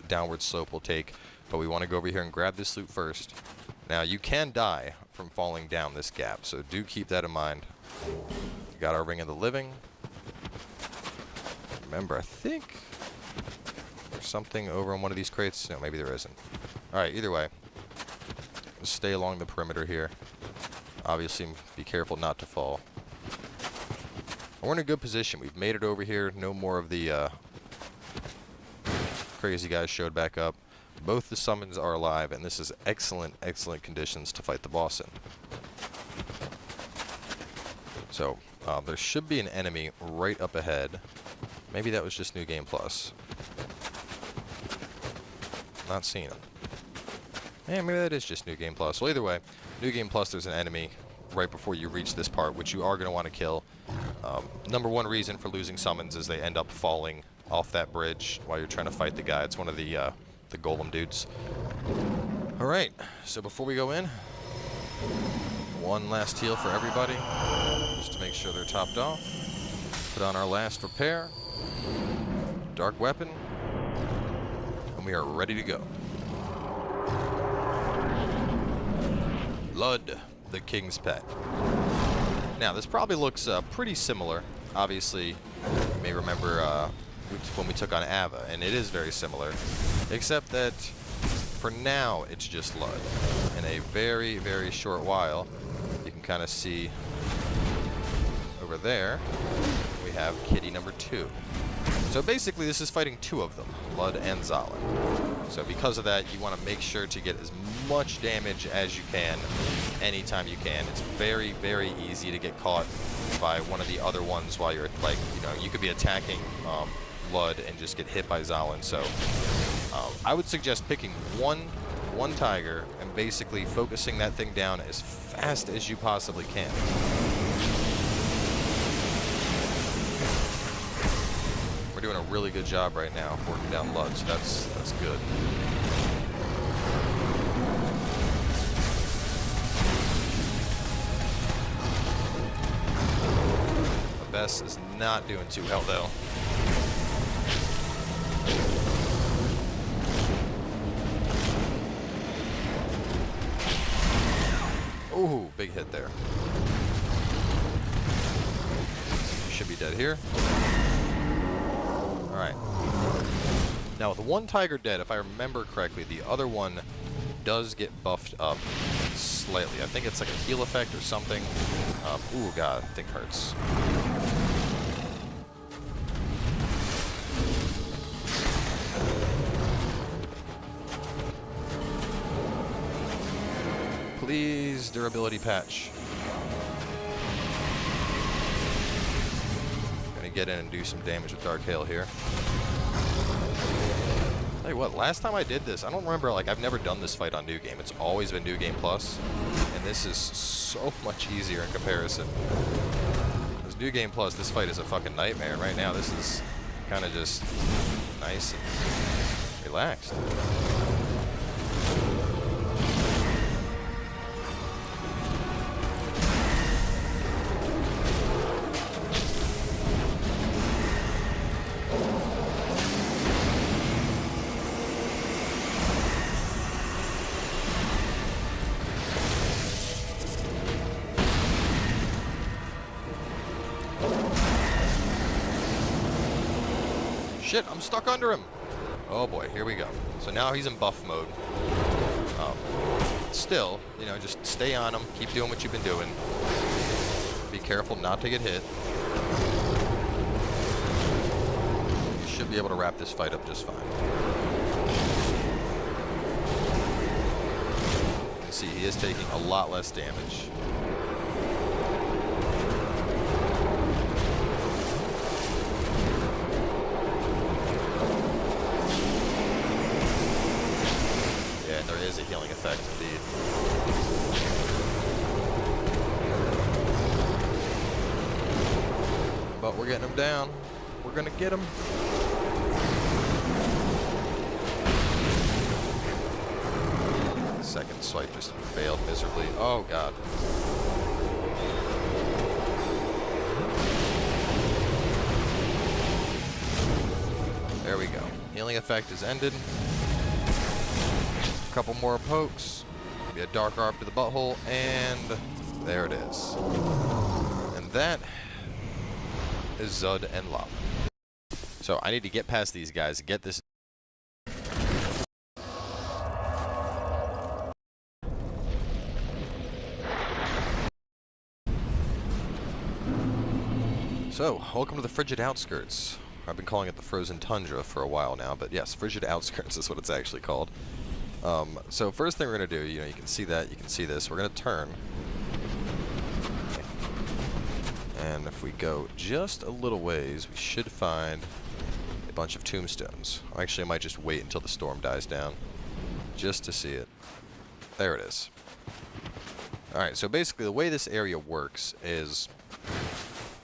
downward slope we'll take. But we want to go over here and grab this loot first. Now you can die from falling down this gap, so do keep that in mind. We got our Ring of the Living. Remember, I think there's something over on one of these crates. No, maybe there isn't. Alright, either way. Just stay along the perimeter here. Obviously, be careful not to fall. We're in a good position. We've made it over here. No more of the crazy guys showed back up. Both the summons are alive, and this is excellent, excellent conditions to fight the boss in. So, there should be an enemy right up ahead. Maybe that was just New Game Plus. Not seeing him. Yeah, maybe that is just New Game Plus. Well, either way, New Game Plus, there's an enemy right before you reach this part, which you are going to want to kill. Number one reason for losing summons is they end up falling off that bridge while you're trying to fight the guy. It's one of the golem dudes. Alright, so before we go in, one last heal for everybody, just to make sure they're topped off. Put on our last repair, dark weapon, and we are ready to go. Lud, the king's pet. Now, this probably looks pretty similar. Obviously, you may remember when we took on Ava, and it is very similar, except that for now it's just Lud. In a very, very short while, you can kind of see over there, we have kitty number 2. So basically this is fighting 2 of them, Lud and Zalin. So because of that, you want to make sure to get as much damage as you can anytime you can. It's very, very easy to get caught by one of the other ones while you're, like, you know, you could be attacking Lud and just get hit by Zalin. So I would suggest picking one tiger and basically focusing that thing down as fast as you possibly can. We're doing a really good job right now working down Lud, so that's good. The best is not doing too well though. Ooh, big hit there. Should be dead here. Alright. Now with one tiger dead, if I remember correctly, the other one does get buffed up slightly. I think it's like a heal effect or something. Ooh, God, that thing hurts. Please, durability patch. Gonna get in and do some damage with Dark Hail here. Tell you what, last time I did this, I don't remember, like, I've never done this fight on New Game. It's always been New Game Plus, and this is so much easier in comparison. Because New Game Plus, this fight is a fucking nightmare. Right now, this is kind of just nice and relaxed. Shit, I'm stuck under him. Oh boy, here we go. So now he's in buff mode. Still, you know, just stay on him. Keep doing what you've been doing. Be careful not to get hit. You should be able to wrap this fight up just fine. You can see he is taking a lot less damage. There is a healing effect indeed. But we're getting him down. We're gonna get him. Second swipe just failed miserably. Oh god. There we go. Healing effect is ended. Couple more pokes, maybe a dark arc to the butthole, and there it is. And that is Zud and Lop. So I need to get past these guys, get this. So, welcome to the Frigid Outskirts. I've been calling it the Frozen Tundra for a while now, but yes, Frigid Outskirts is what it's actually called. So first thing we're going to do, you know, you can see that, you can see this. We're going to turn. And if we go just a little ways, we should find a bunch of tombstones. Actually, I might just wait until the storm dies down just to see it. There it is. Alright, so basically the way this area works is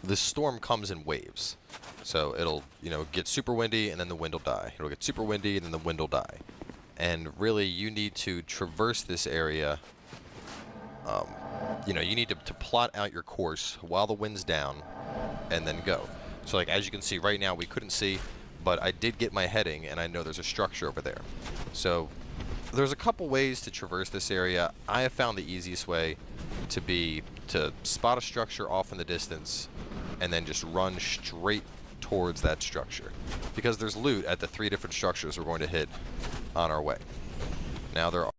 this storm comes in waves. So it'll, you know, get super windy and then the wind will die. It'll get super windy and then the wind will die. And really, you need to traverse this area. You know, you need to plot out your course while the wind's down, and then go. So, like, as you can see right now, we couldn't see, but I did get my heading, and I know there's a structure over there. So, there's a couple ways to traverse this area. I have found the easiest way to spot a structure off in the distance, and then just run straight towards that structure, because there's loot at the 3 different structures we're going to hit on our way. Now there are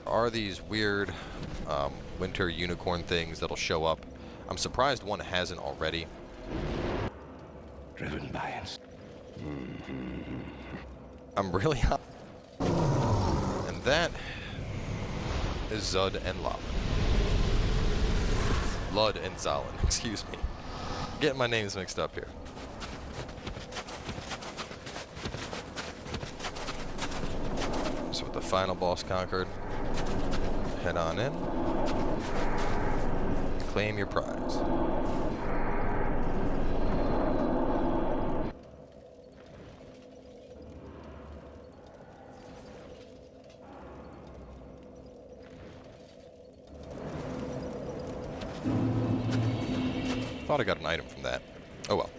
Are these weird winter unicorn things that'll show up. I'm surprised one hasn't already. Driven by us. I'm really hot. And that is Zud and Lod. Lud and Zalin, excuse me. Getting my names mixed up here. So with the final boss conquered, head on in. Claim your prize. Thought I got an item from that. Oh well.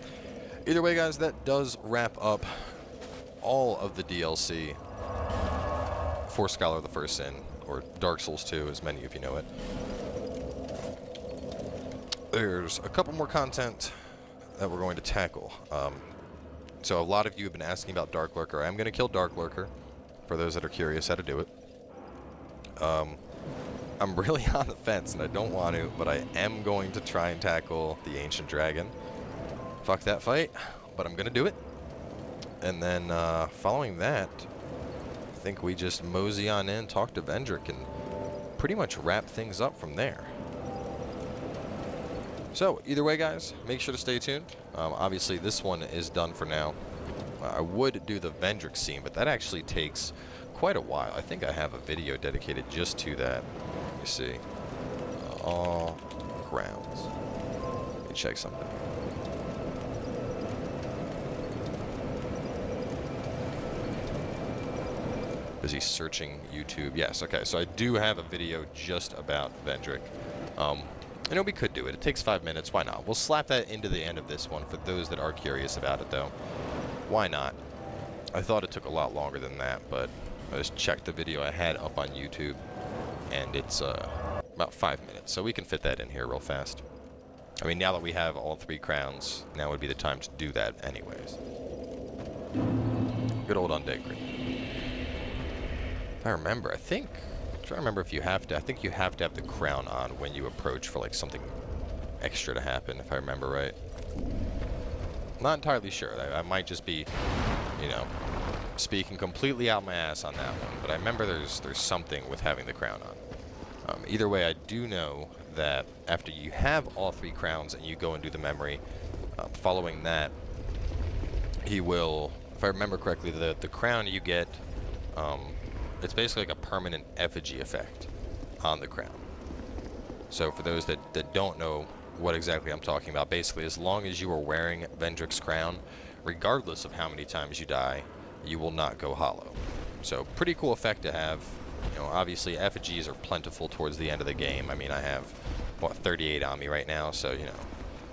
Either way, guys, that does wrap up all of the DLC for Scholar of the First Sin, or Dark Souls 2, as many of you know it. There's a couple more content that we're going to tackle. So a lot of you have been asking about Dark Lurker. I'm going to kill Dark Lurker, for those that are curious how to do it. I'm really on the fence, and I don't want to, but I am going to try and tackle the Ancient Dragon. Fuck that fight, but I'm going to do it. And then following that, I think we just mosey on in, talk to Vendrick, and pretty much wrap things up from there. So, either way, guys, make sure to stay tuned. Obviously, this one is done for now. I would do the Vendrick scene, but that actually takes quite a while. I think I have a video dedicated just to that. Let me see. All grounds. Let me check something. Busy searching YouTube. Yes, okay, so I do have a video just about Vendrick. I know we could do it. It takes 5 minutes. Why not? We'll slap that into the end of this one for those that are curious about it, though. Why not? I thought it took a lot longer than that, but I just checked the video I had up on YouTube, and it's about 5 minutes, so we can fit that in here real fast. I mean, now that we have all 3 crowns, now would be the time to do that anyways. Good old Undead Creek. If I remember, I'm trying to remember if you have to. I think you have to have the crown on when you approach for like something extra to happen, if I remember right. Not entirely sure. I might just be, you know, speaking completely out my ass on that one. But I remember there's something with having the crown on. Either way, I do know that after you have all 3 crowns and you go and do the memory, following that, he will, if I remember correctly, the crown you get. It's basically like a permanent effigy effect on the crown. So for those that don't know what exactly I'm talking about, basically as long as you are wearing Vendrick's crown, regardless of how many times you die, you will not go hollow. So pretty cool effect to have. You know, obviously effigies are plentiful towards the end of the game. I mean, I have, what, 38 on me right now, so, you know.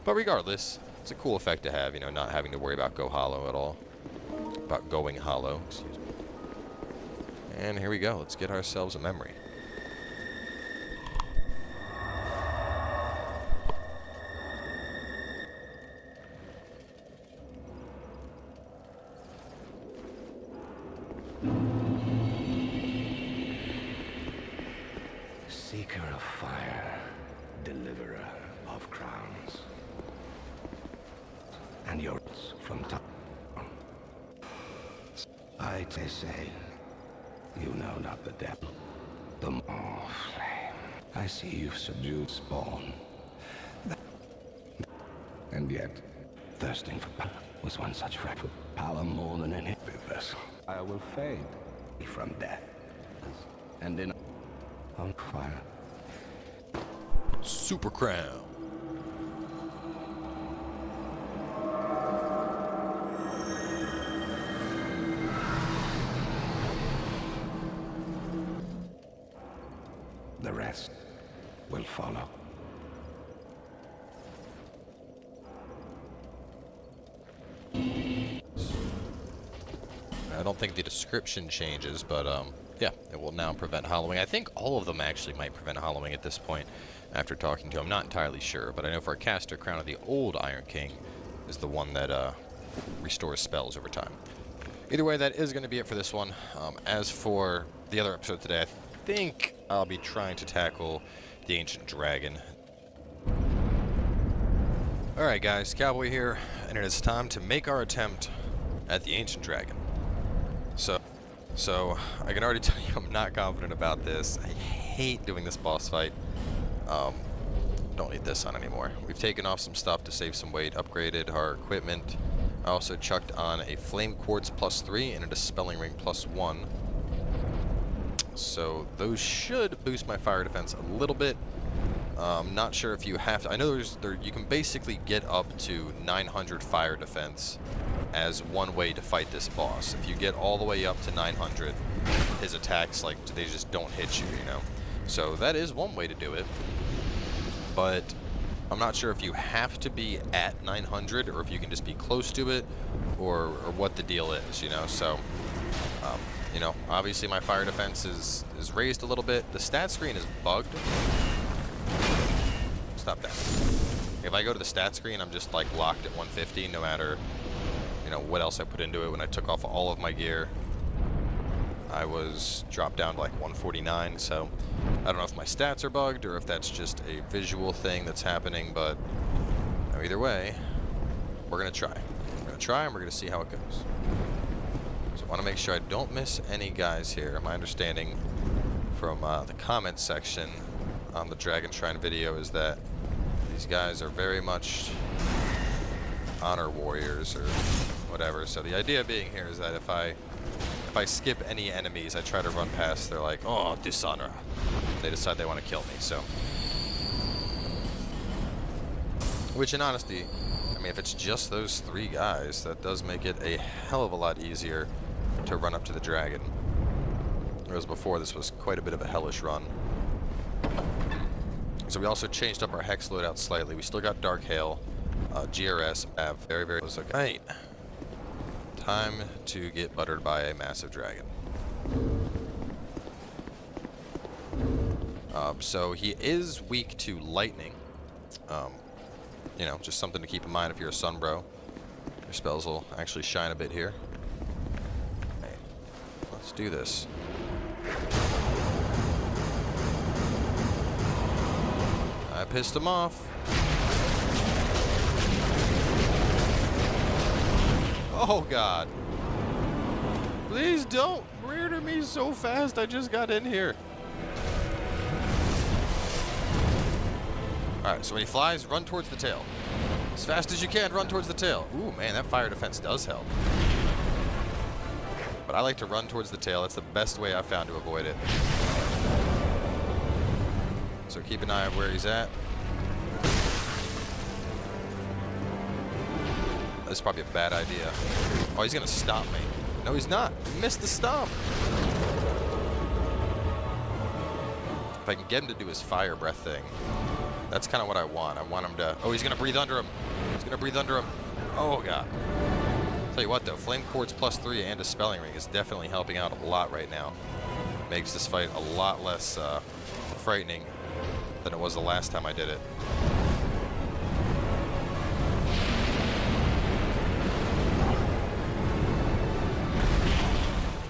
But regardless, it's a cool effect to have, you know, not having to worry about go hollow at all. About going hollow, excuse me. And here we go. Let's get ourselves a memory. Seeker of fire, deliverer of crowns. And yours from top. They say, you know not the depth. The more flame. I see you've subdued spawn. And yet, thirsting for power was one such right for power more than any vessel. I will fade from death. And in on fire. Super crown. The rest will follow. I don't think the description changes, but Yeah, it will now prevent hollowing. I think all of them actually might prevent hollowing at this point after talking to him. I'm not entirely sure, but I know for a caster, Crown of the Old Iron King is the one that restores spells over time. Either way, that is going to be it for this one. As for the other episode today, I think I'll be trying to tackle the Ancient Dragon. Alright guys, Cowboy here, and it is time to make our attempt at the Ancient Dragon. So I can already tell you I'm not confident about this. I hate doing this boss fight. Don't need this on anymore. We've taken off some stuff to save some weight, upgraded our equipment. I also chucked on a Flame Quartz +3 and a Dispelling Ring +1. So those should boost my fire defense a little bit. Not sure if you have to. I know you can basically get up to 900 fire defense as one way to fight this boss. If you get all the way up to 900, his attacks, like, they just don't hit you, you know? So that is one way to do it. But I'm not sure if you have to be at 900 or if you can just be close to it or what the deal is, you know? So, you know, obviously my fire defense is raised a little bit. The stat screen is bugged. Stop that. If I go to the stat screen, I'm just like locked at 150 no matter, you know, what else I put into it. When I took off all of my gear, I was dropped down to like 149, so I don't know if my stats are bugged or if that's just a visual thing that's happening, but you know, either way, we're gonna try. We're gonna try and we're gonna see how it goes. So I want to make sure I don't miss any guys here. My understanding from the comments section on the Dragon Shrine video is that these guys are very much honor warriors or whatever. So the idea being here is that if I skip any enemies, I try to run past, they're like, oh, dishonor. They decide they want to kill me, so. Which in honesty, I mean, if it's just those 3 guys, that does make it a hell of a lot easier to run up to the dragon. Whereas before, this was quite a bit of a hellish run. So we also changed up our hex loadout slightly. We still got Dark Hail, GRS, have very, very close. Right. Time to get buttered by a massive dragon. So he is weak to lightning. You know, just something to keep in mind if you're a sun bro. Your spells will actually shine a bit here. Okay. Let's do this. I pissed him off. Oh god. Please don't murder me so fast. I just got in here. Alright, so when he flies, run towards the tail. As fast as you can, run towards the tail. Ooh, man, that fire defense does help. But I like to run towards the tail. That's the best way I've found to avoid it. So keep an eye on where he's at. That's probably a bad idea. Oh, he's gonna stop me. No, he's not. He missed the stomp. If I can get him to do his fire breath thing, that's kind of what I want. I want him to... Oh, he's gonna breathe under him. He's gonna breathe under him. Oh, God. Tell you what, though, Flame Quartz +3 and a Dispelling Ring is definitely helping out a lot right now. Makes this fight a lot less frightening than it was the last time I did it.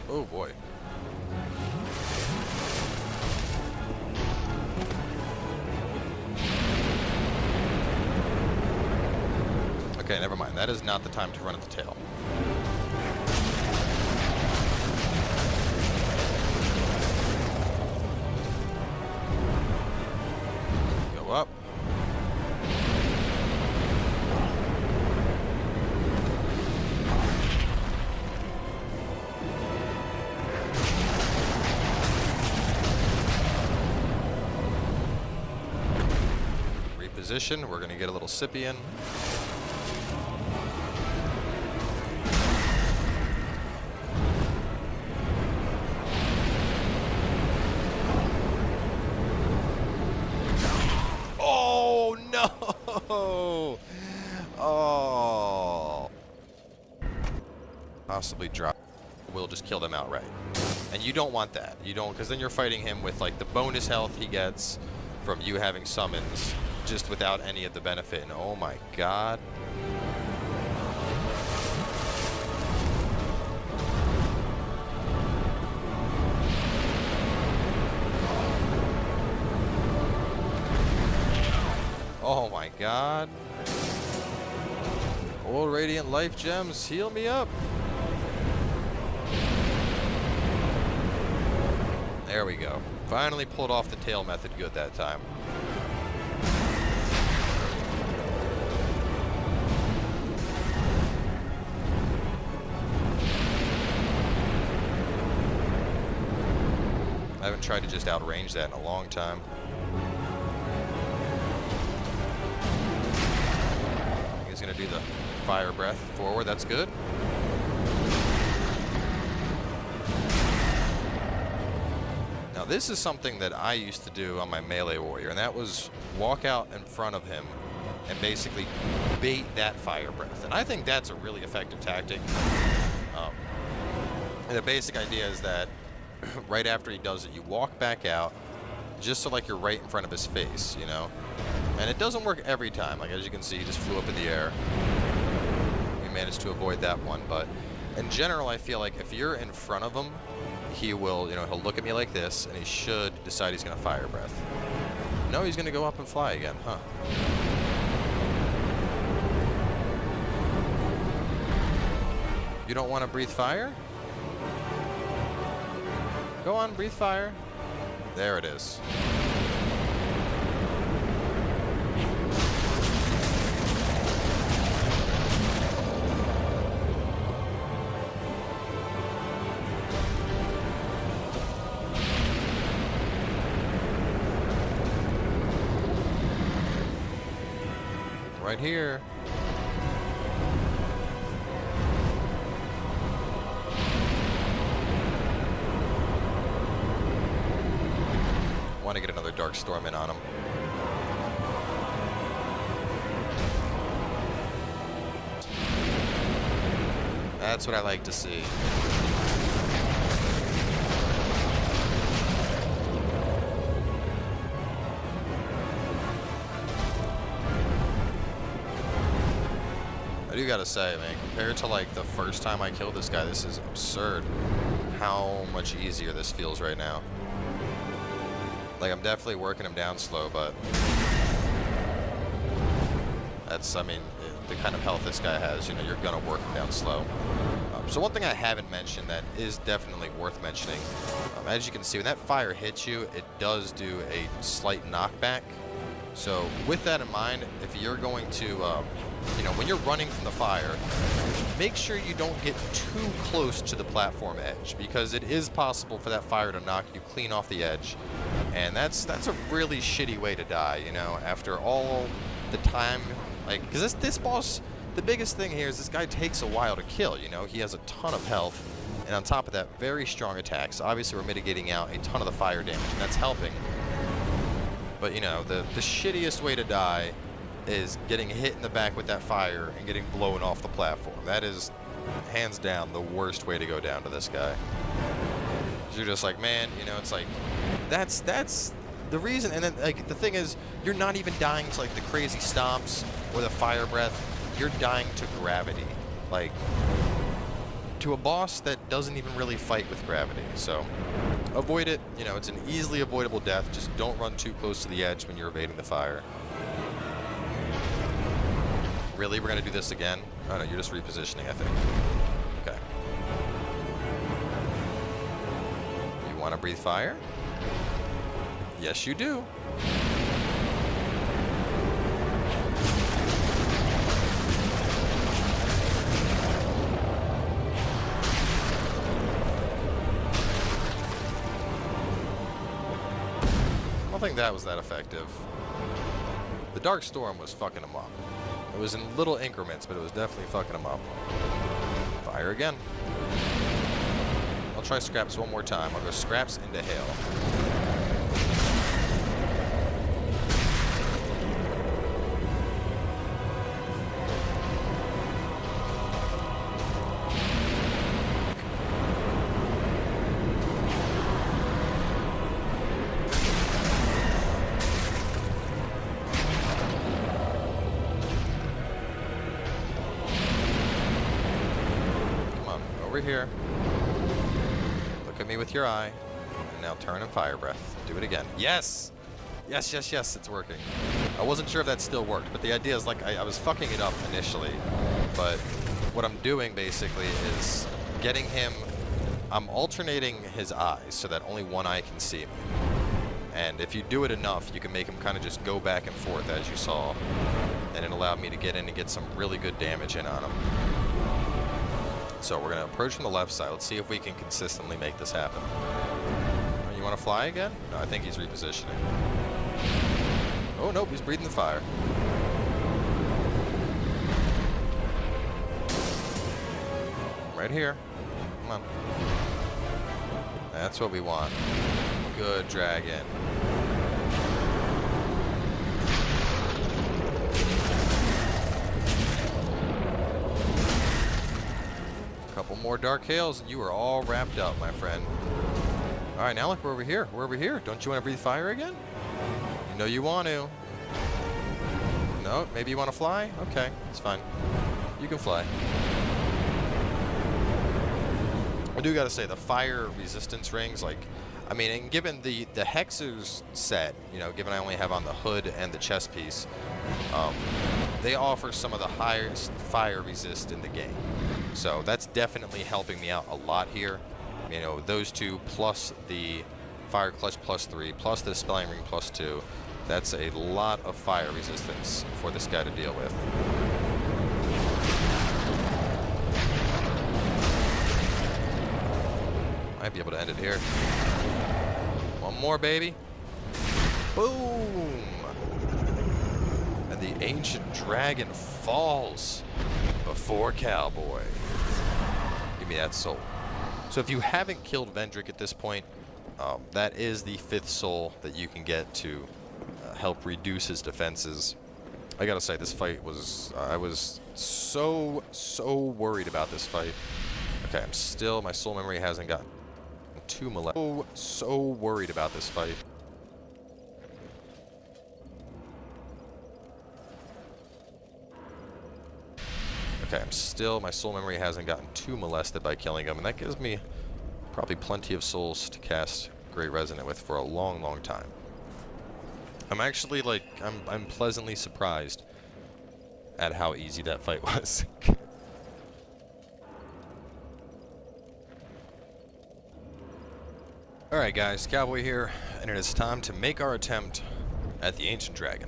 Oh boy. Okay, never mind. That is not the time to run at the tail. Go up. Reposition. We're going to get a little Scipion. Oh, no! Oh. Possibly drop. We'll just kill them outright. And you don't want that. You don't, because then you're fighting him with like the bonus health he gets from you having summons, just without any of the benefit. And oh my god. Oh my god. Old Radiant Life Gems, heal me up. There we go. Finally pulled off the tail method good that time. I haven't tried to just outrange that in a long time. He's gonna do the fire breath forward, that's good. Now this is something that I used to do on my melee warrior, and that was walk out in front of him and basically bait that fire breath. And I think that's a really effective tactic. And the basic idea is that right after he does it, you walk back out just so like you're right in front of his face, you know? And it doesn't work every time. Like as you can see, he just flew up in the air. We managed to avoid that one, but in general, I feel like if you're in front of him, he will, you know, he'll look at me like this, and he should decide he's gonna fire breath. No, he's gonna go up and fly again, huh? You don't want to breathe fire? Go on, breathe fire. There it is. Right here. Want to get another Dark Storm in on him. That's what I like to see. I do gotta say, man, compared to like the first time I killed this guy, this is absurd how much easier this feels right now. Like, I'm definitely working him down slow, but that's, I mean, the kind of health this guy has, you know, you're gonna work him down slow. So one thing I haven't mentioned that is definitely worth mentioning, as you can see, when that fire hits you, it does do a slight knockback. So with that in mind, if you're going to, you know, when you're running from the fire, make sure you don't get too close to the platform edge, because it is possible for that fire to knock you clean off the edge. And that's a really shitty way to die, you know, after all the time, like, because this boss, the biggest thing here is this guy takes a while to kill, you know, he has a ton of health, and on top of that, very strong attacks. Obviously, we're mitigating out a ton of the fire damage, and that's helping. But, you know, the shittiest way to die is getting hit in the back with that fire and getting blown off the platform. That is, hands down, the worst way to go down to this guy. You're just like, man, you know, it's like, that's the reason. And then, like, the thing is, you're not even dying to, like, the crazy stomps or the fire breath. You're dying to gravity. Like, to a boss that doesn't even really fight with gravity. So, avoid it. You know, it's an easily avoidable death. Just don't run too close to the edge when you're evading the fire. Really? We're going to do this again? Oh, no, you're just repositioning, I think. Okay. You want to breathe fire? Yes, you do. I don't think that was that effective. The Dark Storm was fucking him up. It was in little increments, but it was definitely fucking him up. Fire again. I'll try Scraps one more time. I'll go Scraps into Hail. Over here. Look at me with your eye. And now turn and fire breath. Do it again. Yes! Yes, yes, yes, it's working. I wasn't sure if that still worked, but the idea is like I was fucking it up initially. But what I'm doing basically is getting him... I'm alternating his eyes so that only one eye can see me. And if you do it enough, you can make him kind of just go back and forth as you saw. And it allowed me to get in and get some really good damage in on him. So we're going to approach from the left side. Let's see if we can consistently make this happen. Oh, you want to fly again? No, I think he's repositioning. Oh, nope, he's breathing the fire. Right here. Come on. That's what we want. Good dragon. Couple more dark hails and you are all wrapped up, my friend. Alright, now look, we're over here. We're over here. Don't you want to breathe fire again? You know you want to. No? Maybe you want to fly? Okay, it's fine. You can fly. I do gotta say, the fire resistance rings, like, I mean, and given the Hexer's set, you know, given I only have on the hood and the chest piece, they offer some of the highest fire resist in the game. So that's definitely helping me out a lot here. You know, those two plus the Fire Clutch +3 plus the Dispelling Ring +2. That's a lot of fire resistance for this guy to deal with. Might be able to end it here. One more, baby. Boom! And the ancient dragon falls before Cowboy. Give me that soul. So if you haven't killed Vendrick at this point, that is the 5th soul that you can get to help reduce his defenses. I gotta say, this fight was... I was so worried about this fight. Okay, I'm still... My soul memory hasn't gotten too molested. So worried about this fight. Okay, I'm still... My soul memory hasn't gotten too molested by killing him, and that gives me probably plenty of souls to cast Great Resonant with for a long, long time. I'm actually, like... I'm pleasantly surprised at how easy that fight was. Alright guys, Cowboy here, and it is time to make our attempt at the Ancient Dragon.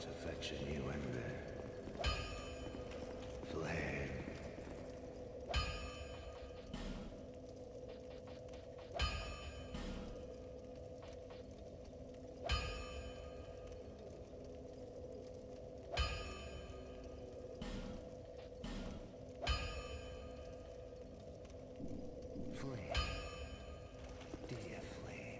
to fetch a new ember. Flame. Flame. Dear flame.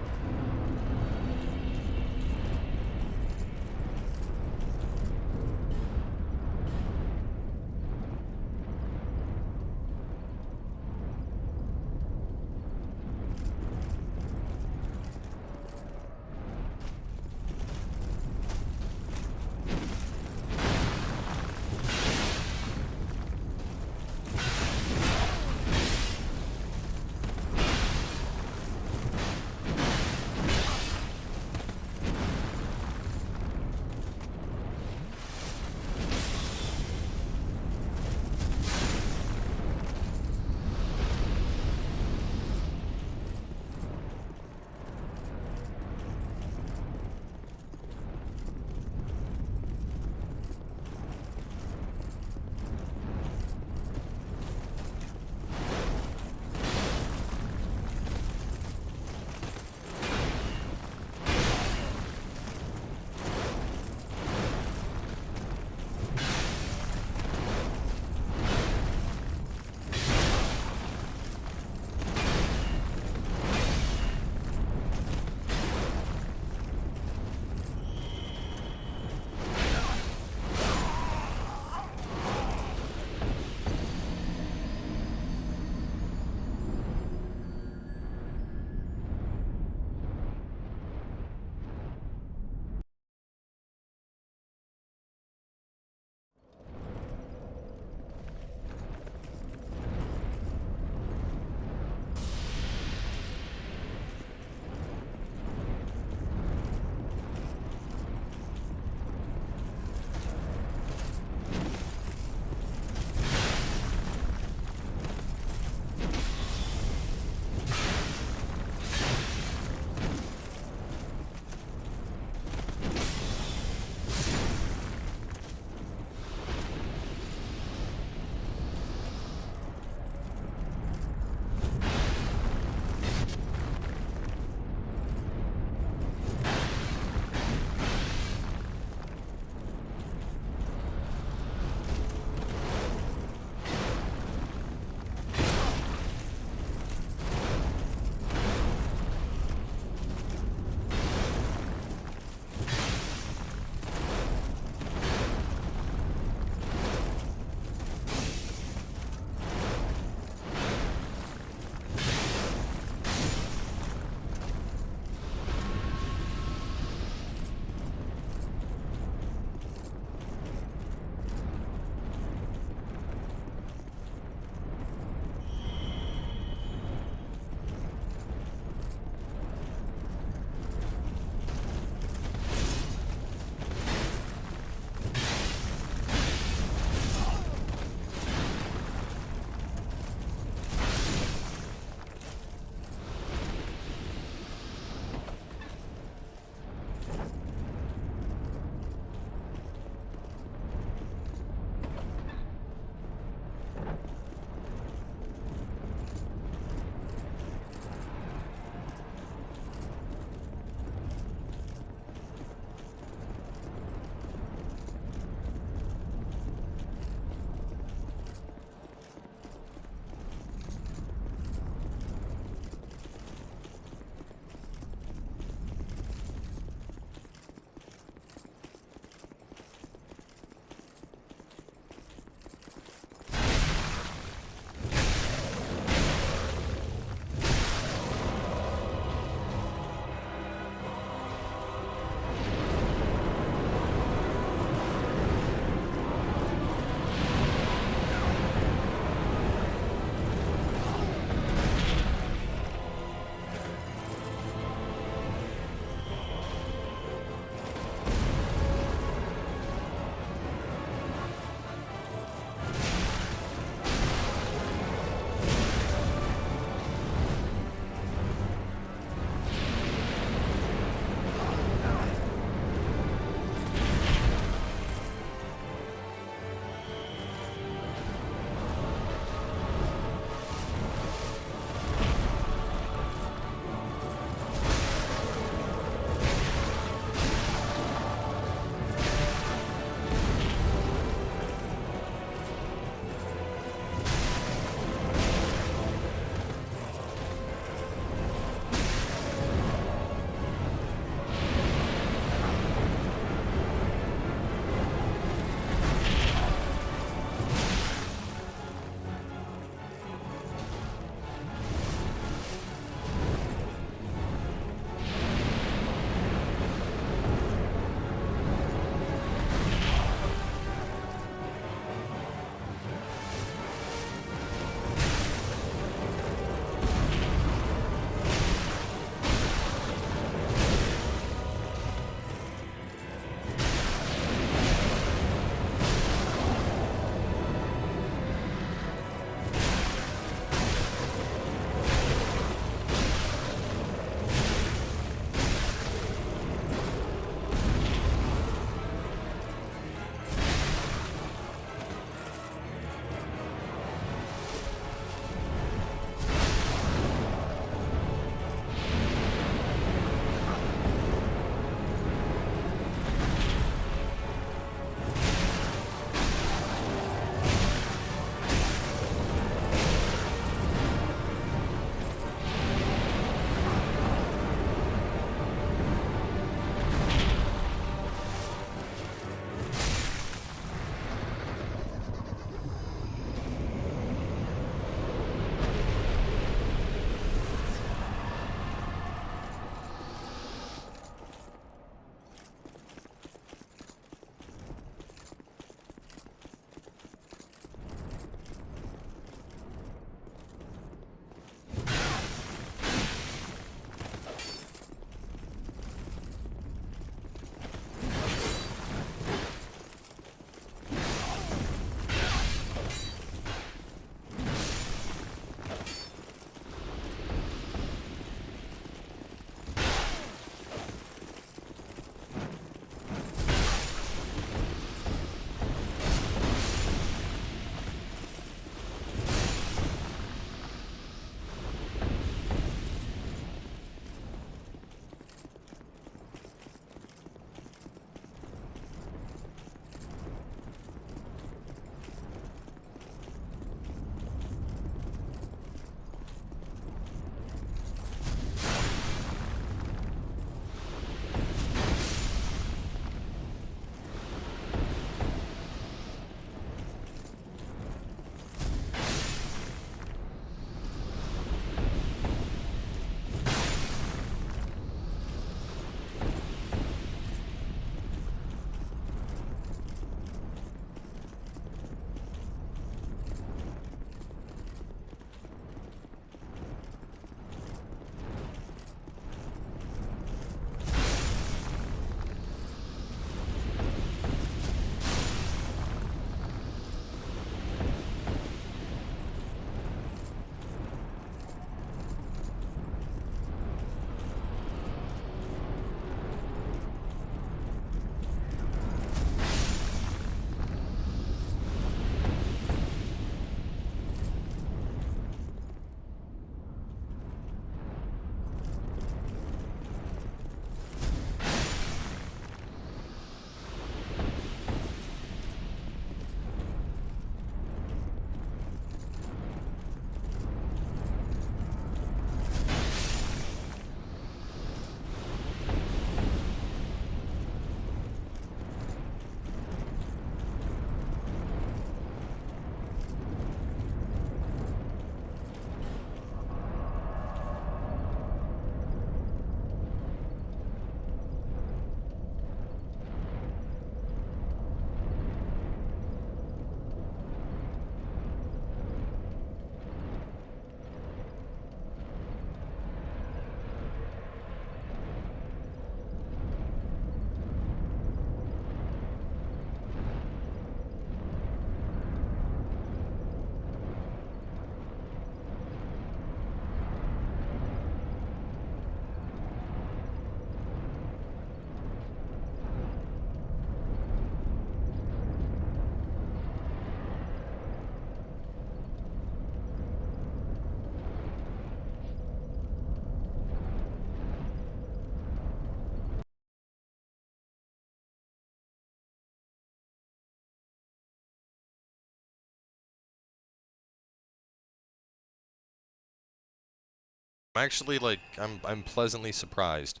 Actually, like, I'm pleasantly surprised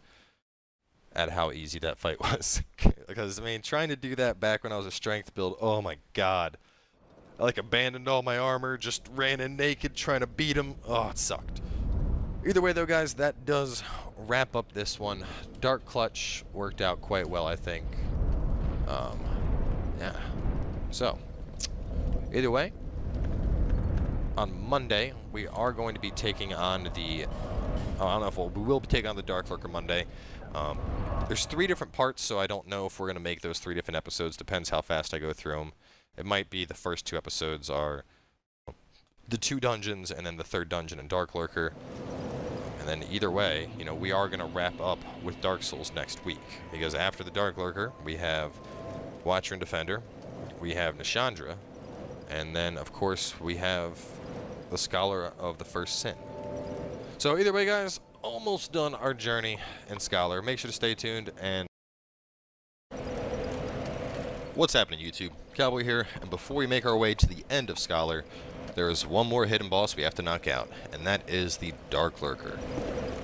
at how easy that fight was. Because, I mean, trying to do that back when I was a strength build, oh my god. I, like, abandoned all my armor, just ran in naked trying to beat him. Oh, it sucked. Either way, though, guys, that does wrap up this one. Dark Clutch worked out quite well, I think. Yeah. So, either way, on Monday, we are going to be taking on the... I don't know if we will be taking on the Dark Lurker Monday. There's 3 different parts, so I don't know if we're going to make those 3 different episodes. Depends how fast I go through them. It might be the first 2 episodes are the 2 dungeons, and then the 3rd dungeon and Dark Lurker. And then either way, you know, we are going to wrap up with Dark Souls next week. Because after the Dark Lurker, we have Watcher and Defender, we have Nishandra, and then, of course, we have the Scholar of the First Sin. So either way, guys, almost done our journey in Scholar. Make sure to stay tuned, and what's happening, YouTube? Cowboy here, and before we make our way to the end of Scholar, there is one more hidden boss we have to knock out, and that is the Dark Lurker.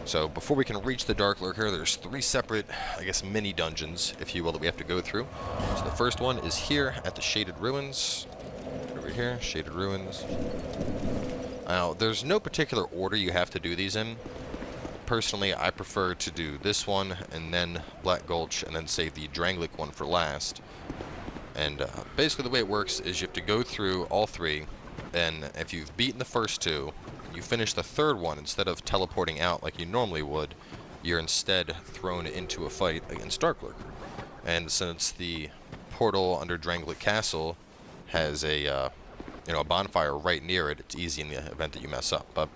So before we can reach the Dark Lurker, there's 3 separate, I guess, mini dungeons, if you will, that we have to go through. So the first one is here at the Shaded Ruins. Over here, Shaded Ruins. Now, there's no particular order you have to do these in. Personally, I prefer to do this one, and then Black Gulch, and then save the Drangleic one for last. And basically the way it works is you have to go through all 3, and if you've beaten the first 2, you finish the 3rd one, instead of teleporting out like you normally would, you're instead thrown into a fight against Dark Lurker. And since the portal under Drangleic Castle has a a bonfire right near it, it's easy in the event that you mess up. But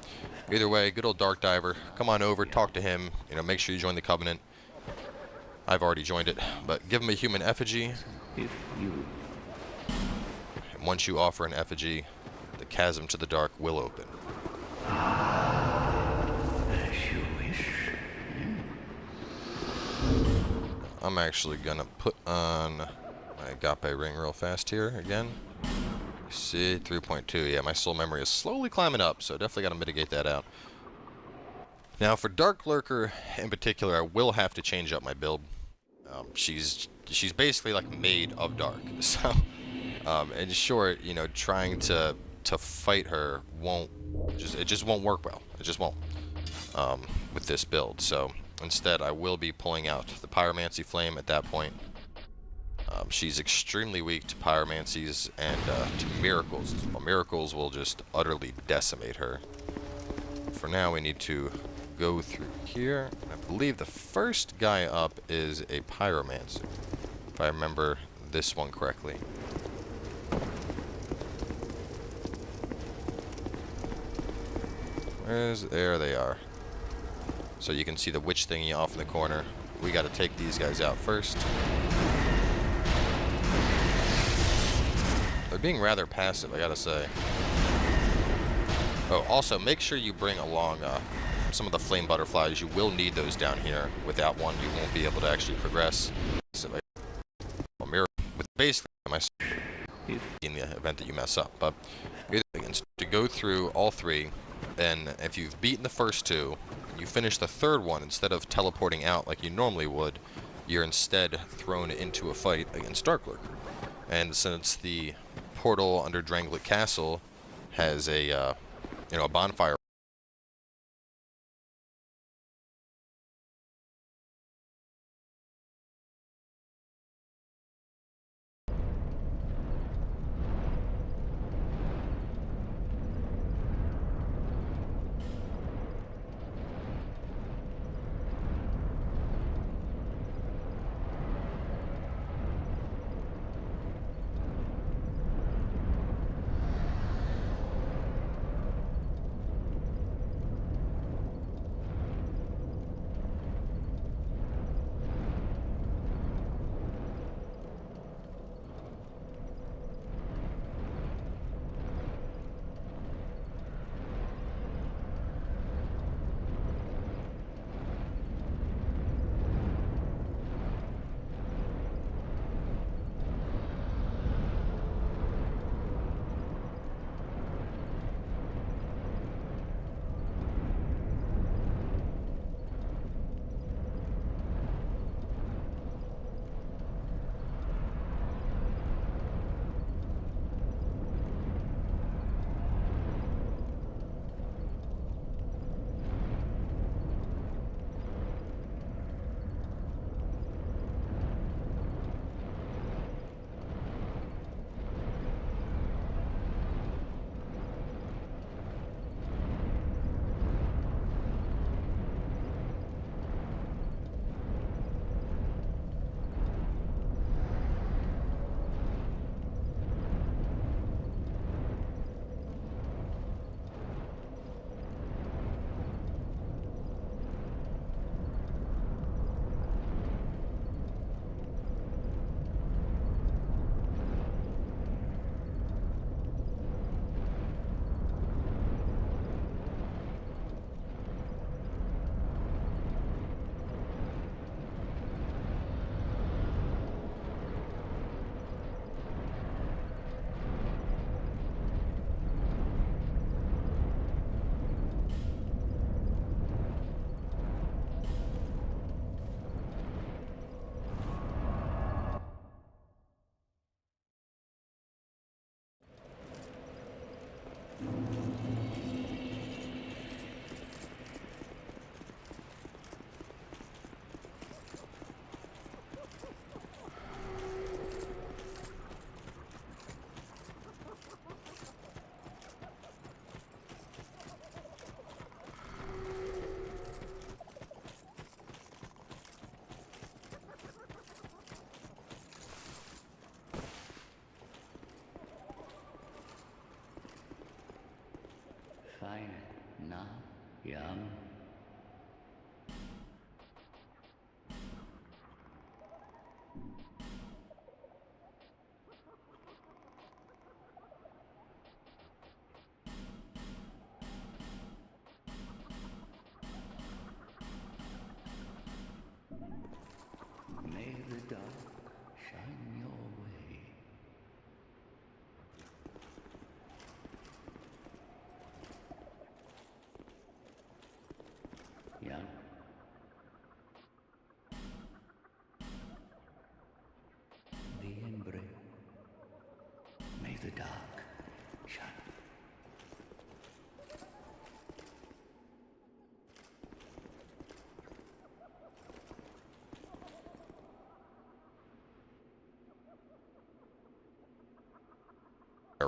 either way, good old Dark Diver, come on over, talk to him, make sure you join the Covenant. I've already joined it, but give him a human effigy. If you... And once you offer an effigy, the chasm to the dark will open. As you wish. I'm actually gonna put on my Agape ring real fast here again. See, 3.2. Yeah, my soul memory is slowly climbing up, so definitely got to mitigate that out. Now, for Dark Lurker in particular, I will have to change up my build. She's basically like made of dark. So, in short, trying to fight her it just won't work well. It just won't with this build. So instead, I will be pulling out the Pyromancy Flame at that point. She's extremely weak to pyromancies and to miracles. Well, miracles will just utterly decimate her. For now, we need to go through here. I believe the first guy up is a pyromancer, if I remember this one correctly. There they are. So you can see the witch thingy off in the corner. We got to take these guys out first. They're being rather passive, I gotta say. Oh, also, make sure you bring along some of the flame butterflies. You will need those down here. Without one, you won't be able to actually progress. So, basically, in the event that you mess up. But to go through all 3, and if you've beaten the first 2, you finish the 3rd one, instead of teleporting out like you normally would, you're instead thrown into a fight against Dark Lurker. And since the portal under Drangleic Castle has a bonfire.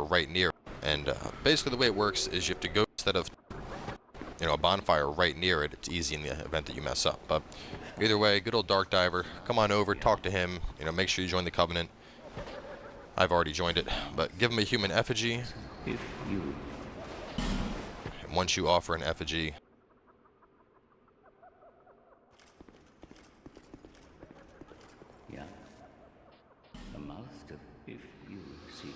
right near. And basically the way it works is you have to go, instead of, you know, a bonfire right near it, it's easy in the event that you mess up. But either way, good old Dark Diver, come on over, talk to him, you know, make sure you join the Covenant. I've already joined it, but give him a human effigy. If you... And once you offer an effigy, Yeah. The master, if you seek.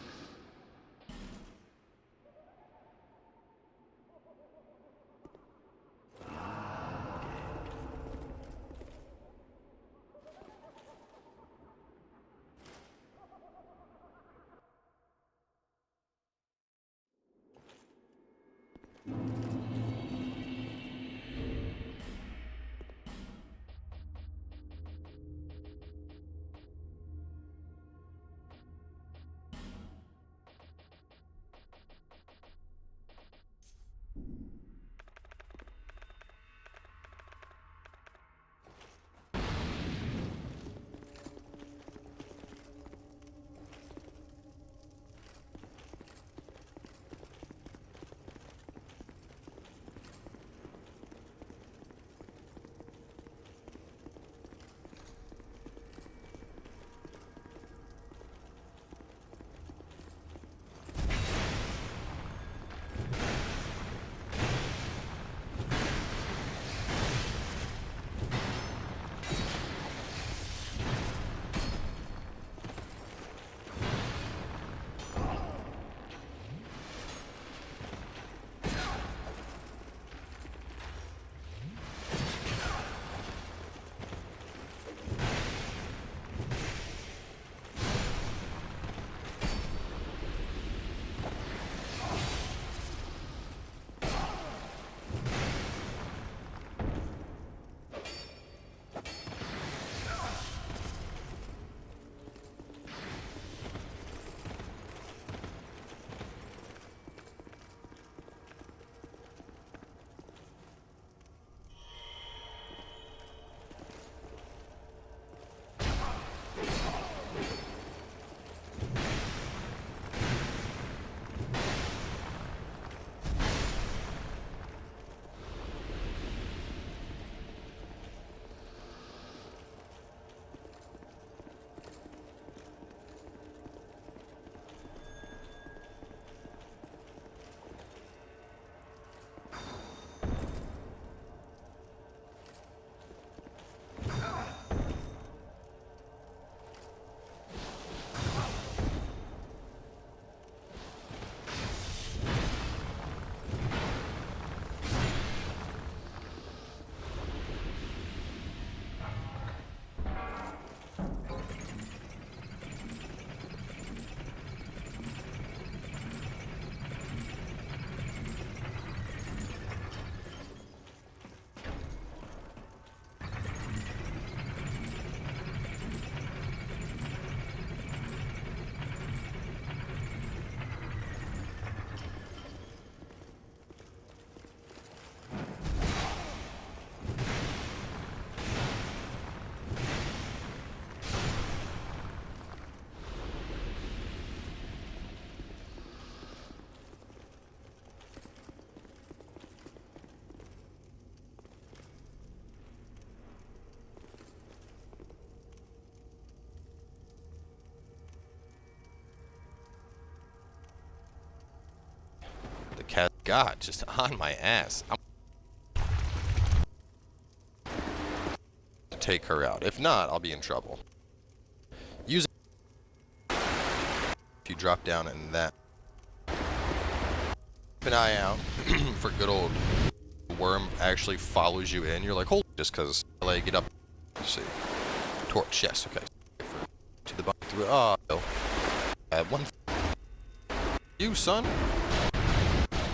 the cat, God, just on my ass. I'm take her out. If not, I'll be in trouble. Use it. If you drop down in that. Keep an eye out for good old worm actually follows you in. You're like, hold, just because LA get up. Let's see. Torch, yes, okay. To the button through. Oh, no. One. You, son.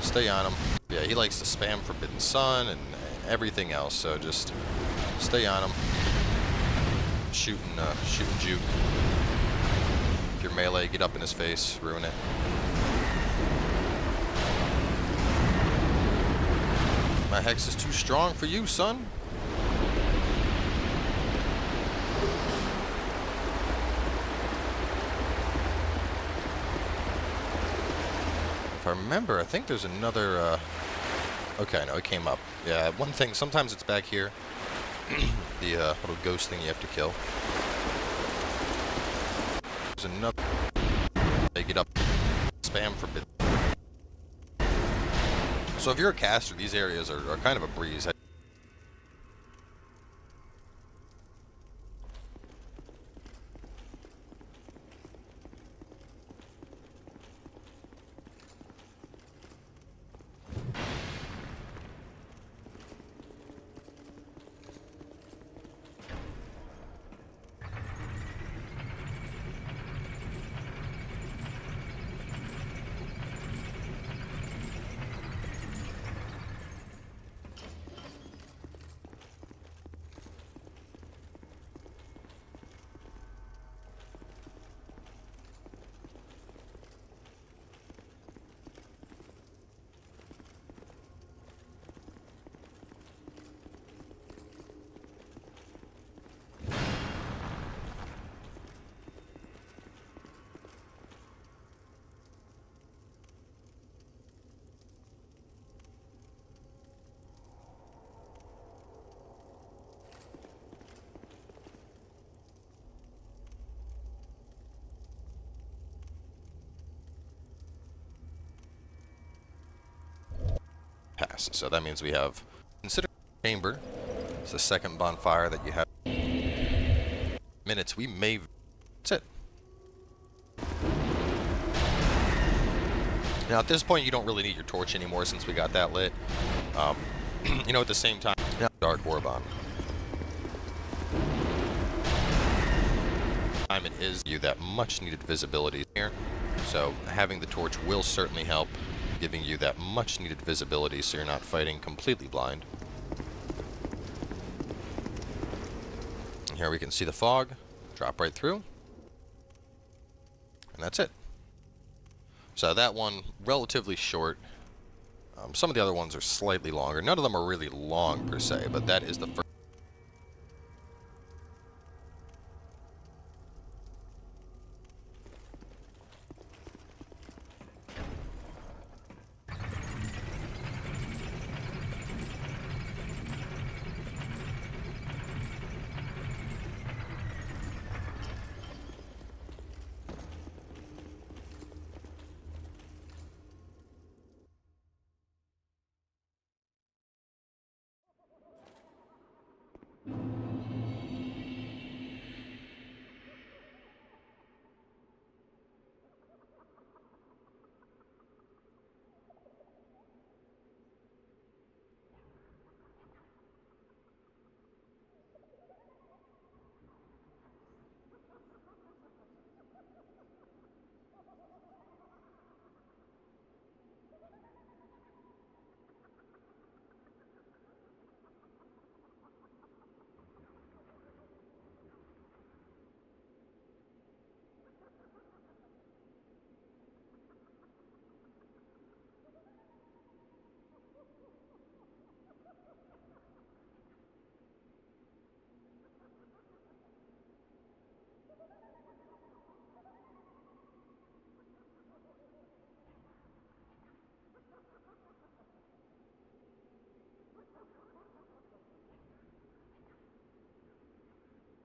Stay on him. Yeah, he likes to spam Forbidden Sun and everything else, so just stay on him. Shooting juke. If you're melee, get up in his face, ruin it. My hex is too strong for you, son. If I remember, I think there's another, okay, no, it came up. Yeah, one thing, sometimes it's back here. The little ghost thing you have to kill. There's another. They get up. Spam forbidden. So if you're a caster, these areas are kind of a breeze. Pass. So that means we have consider chamber. It's the second bonfire that you have. Minutes. We may. That's it. Now at this point, you don't really need your torch anymore since we got that lit. You know, at the same time, Dark Warbond. It is you that much needed visibility here. So having the torch will certainly help, giving you that much needed visibility so you're not fighting completely blind. And here we can see the fog drop right through. And that's it. So that one, relatively short. Some of the other ones are slightly longer. None of them are really long per se, but that is the first.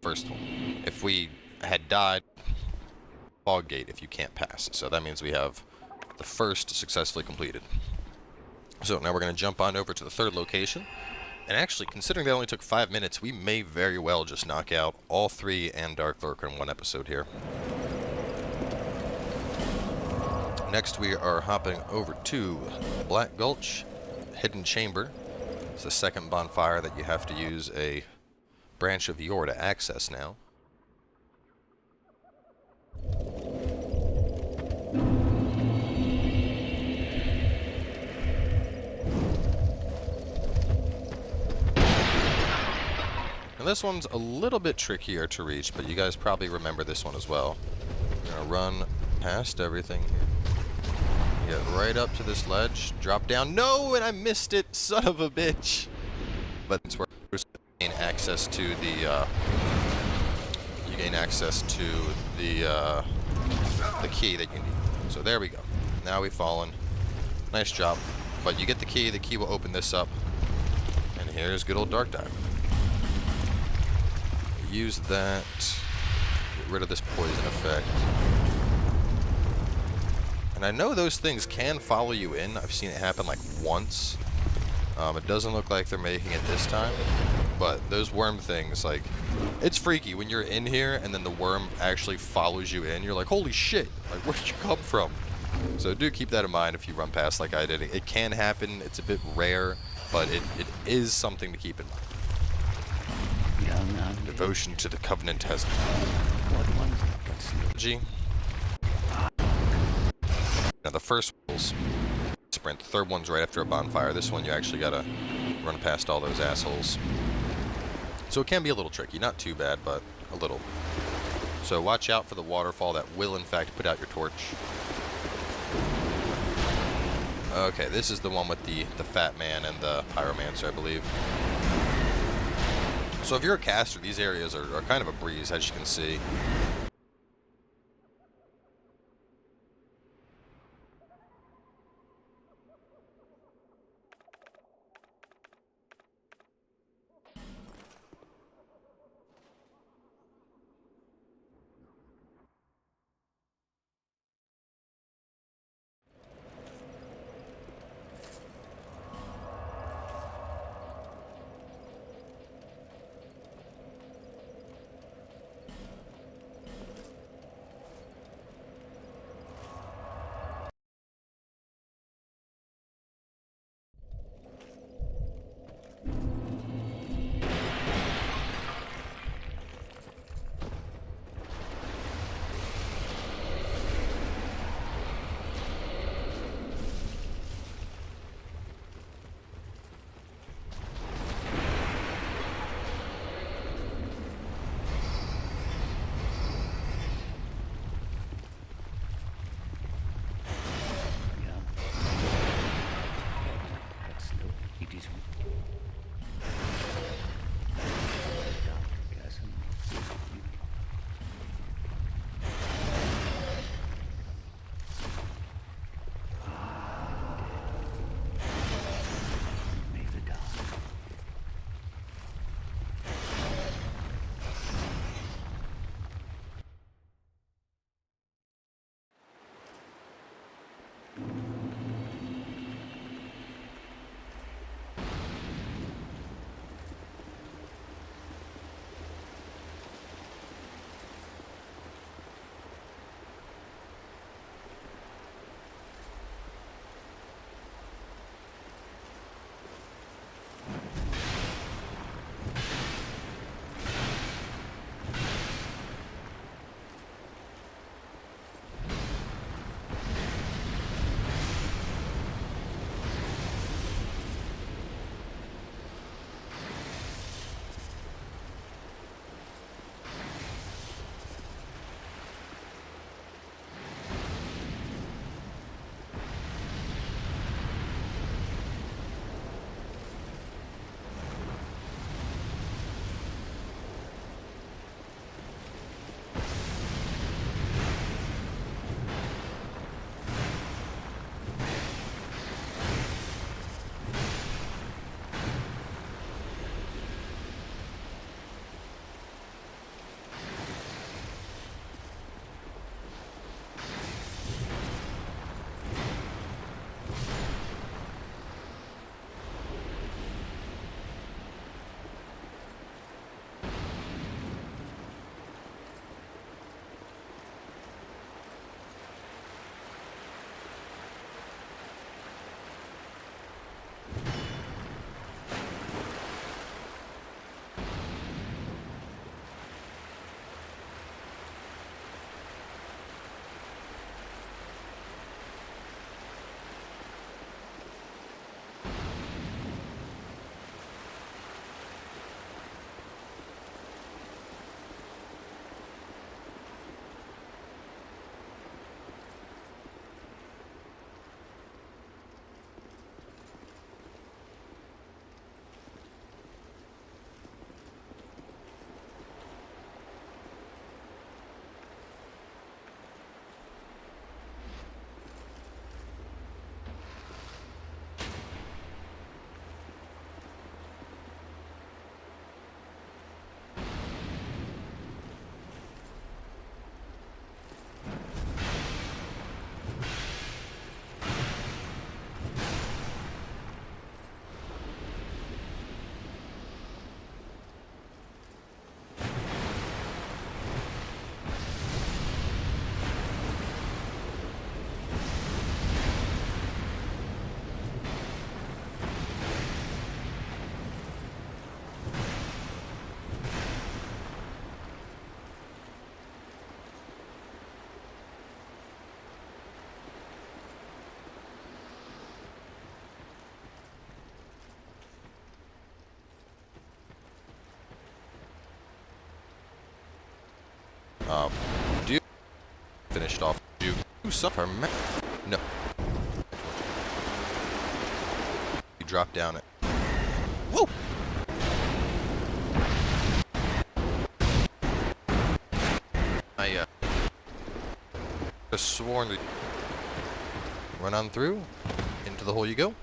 First one. If we had died, fog gate if you can't pass. So that means we have the first successfully completed. So now we're going to jump on over to the third location. And actually, considering that only took 5 minutes, we may very well just knock out all 3 and Dark Lurker in one episode here. Next we are hopping over to Black Gulch, Hidden Chamber. It's the second bonfire that you have to use a branch of Aurora to access now. Now this one's a little bit trickier to reach, but you guys probably remember this one as well. We're gonna run past everything here. Get right up to this ledge, drop down. No, and I missed it, son of a bitch. But it's where you gain access to the the key that you need. So there we go. Now we've fallen. Nice job. But you get the key will open this up. And here's good old Dark Dive. Use that. Get rid of this poison effect. And I know those things can follow you in. I've seen it happen like once. It doesn't look like they're making it this time. But those worm things, like, it's freaky when you're in here and then the worm actually follows you in. You're like, holy shit, like, where'd you come from? So do keep that in mind if you run past like I did. It can happen. It's a bit rare, but it is something to keep in mind. Devotion to the Covenant has G. Now the first one's sprint. The third one's right after a bonfire. This one you actually gotta run past all those assholes. So it can be a little tricky. Not too bad, but a little. So watch out for the waterfall that will in fact put out your torch. Okay, this is the one with the fat man and the pyromancer, I believe. So if you're a caster, these areas are kind of a breeze, as you can see. Do you finished off? Do you suffer? No. You drop down it. Whoa! I just sworn to run on through. Into the hole you go.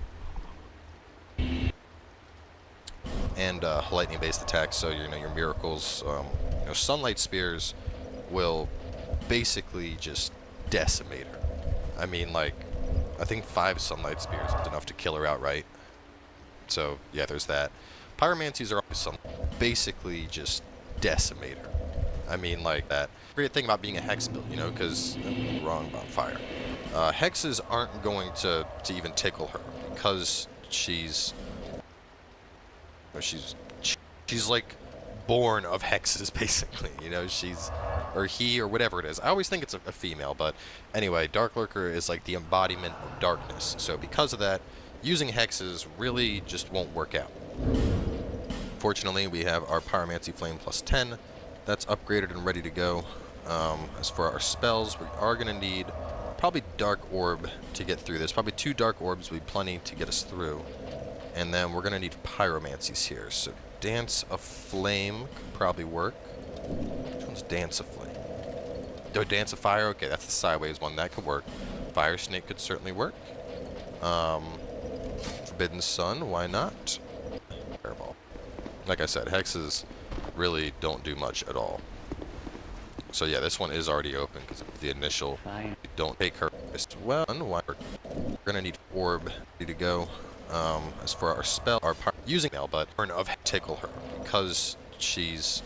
And lightning-based attacks, so you know your miracles. You know, sunlight spears will basically just decimate her. I mean, like, I think 5 sunlight spears is enough to kill her outright. So yeah, there's that. Pyromancies are always basically just decimate her. I mean, like that. Great thing about being a hex build, you know, because wrong about fire. Hexes aren't going to even tickle her because she's like born of hexes, basically. You know, or he or whatever it is. I always think it's a female, but anyway, Dark Lurker is like the embodiment of darkness. So because of that, using hexes really just won't work out. Fortunately, we have our Pyromancy Flame plus 10. That's upgraded and ready to go. As for our spells, we are going to need probably Dark Orb to get through this. Probably 2 Dark Orbs would be plenty to get us through. And then we're going to need Pyromancies here. So Dance of Flame could probably work. Which one's Dance of Flame? Oh, Dance of Fire? Okay, that's the sideways one. That could work. Fire Snake could certainly work. Forbidden Sun, why not? Fireball. Like I said, hexes really don't do much at all. So yeah, this one is already open because of the initial. Don't take her as well. We're gonna need Orb ready to go. As for our spell, our using now, but of tickle her because she's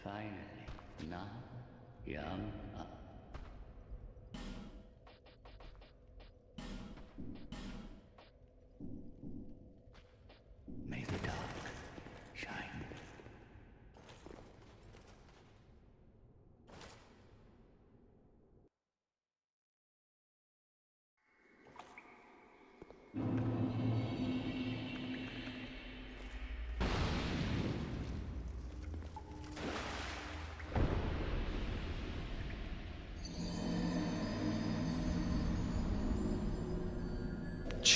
Finally, now, young up. May the dark shine.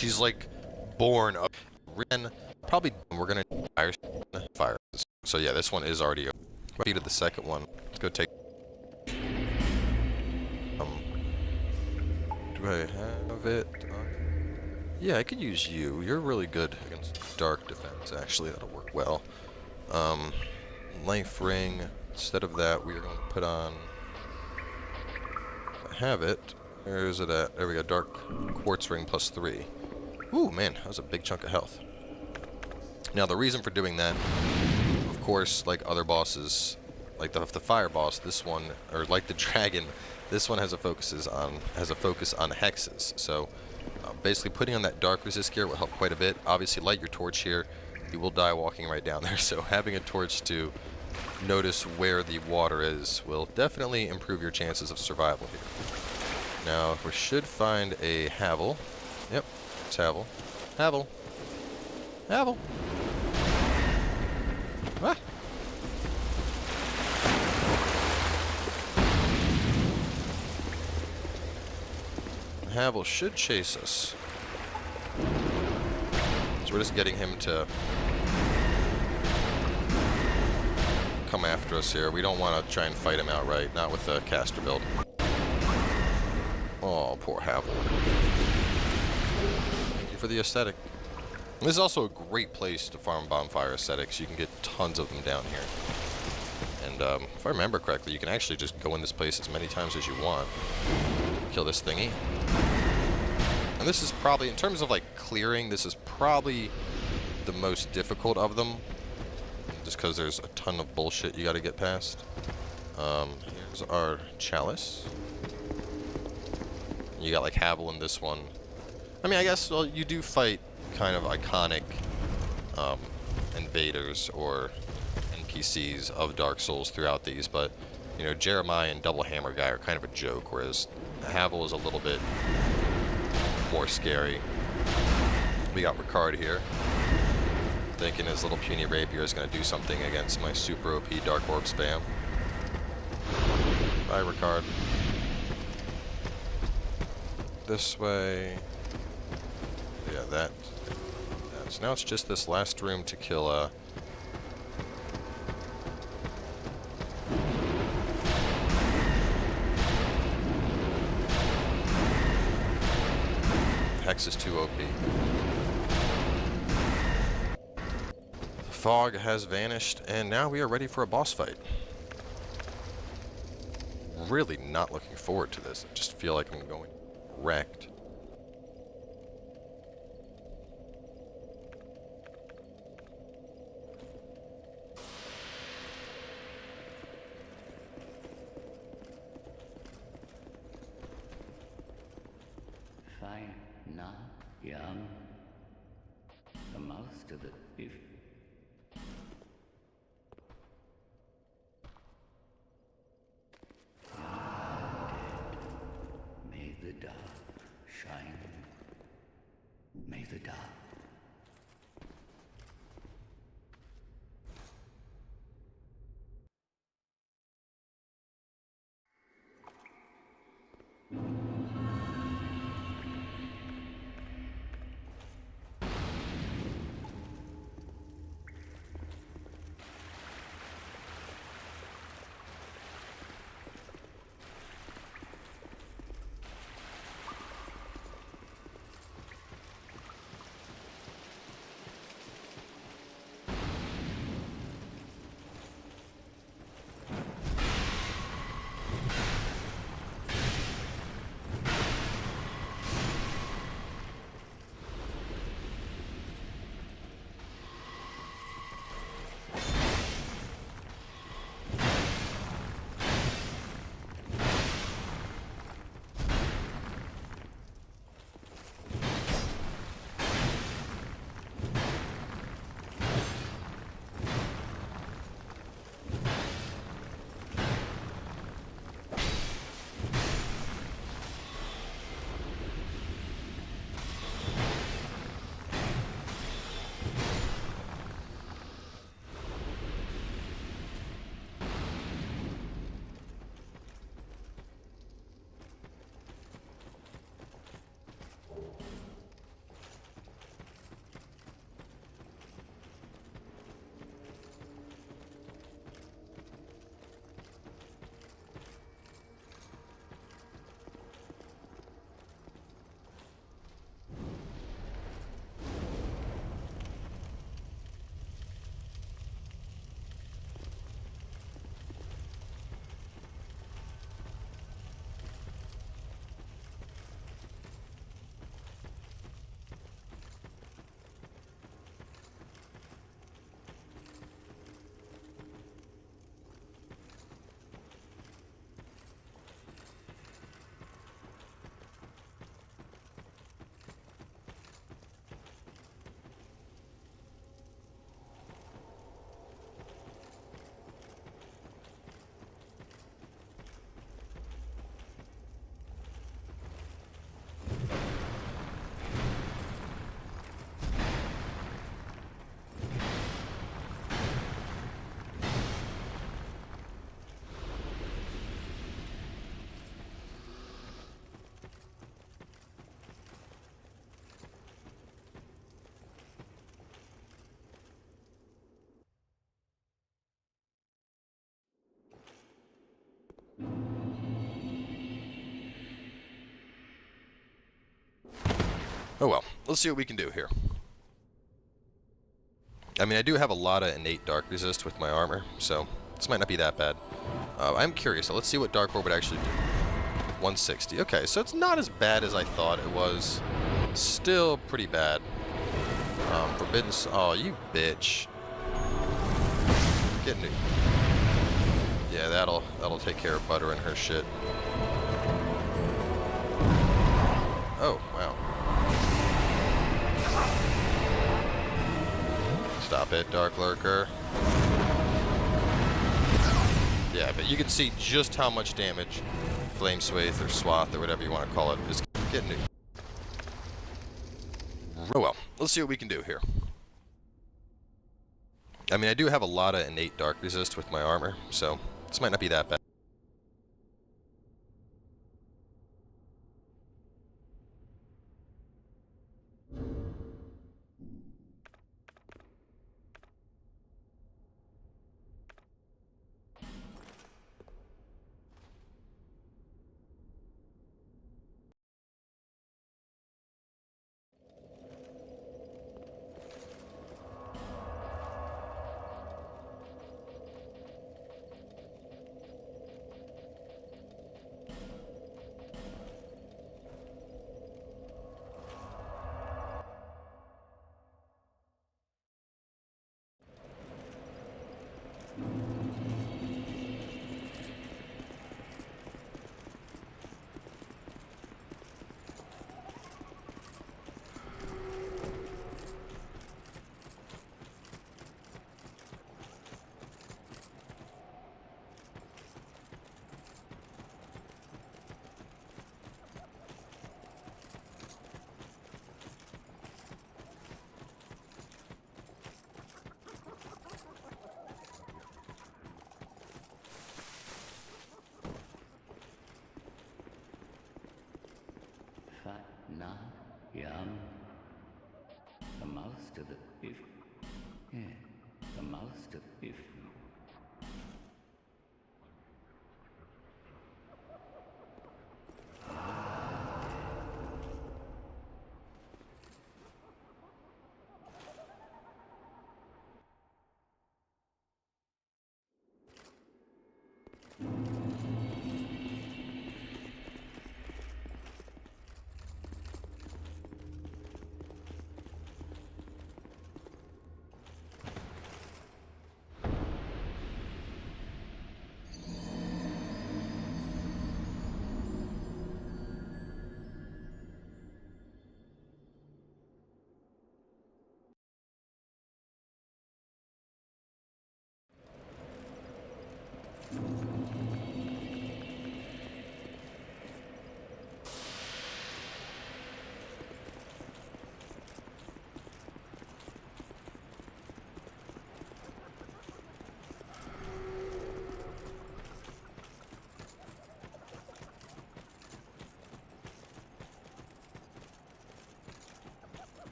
she's like born of probably we're gonna fire. So yeah, this one is already ready to the second one. Let's go take. Do I have it? Yeah, I could use you. You're really good against dark defense. Actually, that'll work well. Life ring. Instead of that, we are going to put on. I have it. Where is it at? There we go. Dark quartz ring plus 3. Ooh, man, that was a big chunk of health. Now, the reason for doing that, of course, like other bosses, like the fire boss, this one, or like the dragon, this one has a focus on hexes. So, basically, putting on that dark resist gear will help quite a bit. Obviously, light your torch here. You will die walking right down there. So, having a torch to notice where the water is will definitely improve your chances of survival here. Now, we should find a Havel. Yep, it's Havel. Havel. Havel. Ah. Havel should chase us. So we're just getting him to come after us here. We don't want to try and fight him outright, not with the caster build. Oh, poor Havel. Thank you for the aesthetic. And this is also a great place to farm bonfire aesthetics. You can get tons of them down here. And if I remember correctly, you can actually just go in this place as many times as you want. Kill this thingy. And this is probably, in terms of like clearing, this is probably the most difficult of them. Just because there's a ton of bullshit you got to get past. Here's our chalice. You got like Havel in this one. I mean, I guess, well, you do fight kind of iconic invaders or NPCs of Dark Souls throughout these, but, you know, Jeremiah and Double Hammer Guy are kind of a joke, whereas Havel is a little bit more scary. We got Ricard here, thinking his little puny rapier is going to do something against my super OP Dark Orb spam. Bye, Ricard. This way. Yeah, that. So now it's just this last room to kill, Hex is too OP. The fog has vanished, and now we are ready for a boss fight. Really not looking forward to this. I just feel like I'm going wrecked. Fine, now, young. The mouth to the beef. May the dark shine. May the dark. Oh well, let's see what we can do here. I mean, I do have a lot of innate dark resist with my armor, so this might not be that bad. I'm curious, so let's see what Dark Orb would actually do. 160. Okay, so it's not as bad as I thought it was. Still pretty bad. Forbidden... Oh, you bitch. Get new. Yeah, that'll take care of Butter and her shit. Oh, wow. Stop it, Dark Lurker. Yeah, but you can see just how much damage Flame Swathe or Swath or whatever you want to call it is getting new. Oh well, let's see what we can do here. I mean, I do have a lot of innate dark resist with my armor, so this might not be that bad. Fat na yum. The mouse to the beef. Yeah, the mouse to beef.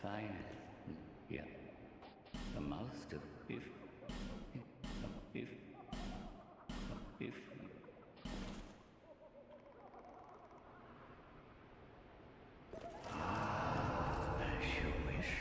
Fine. Yeah. The mouse to beef. The beef. The beef. As you wish.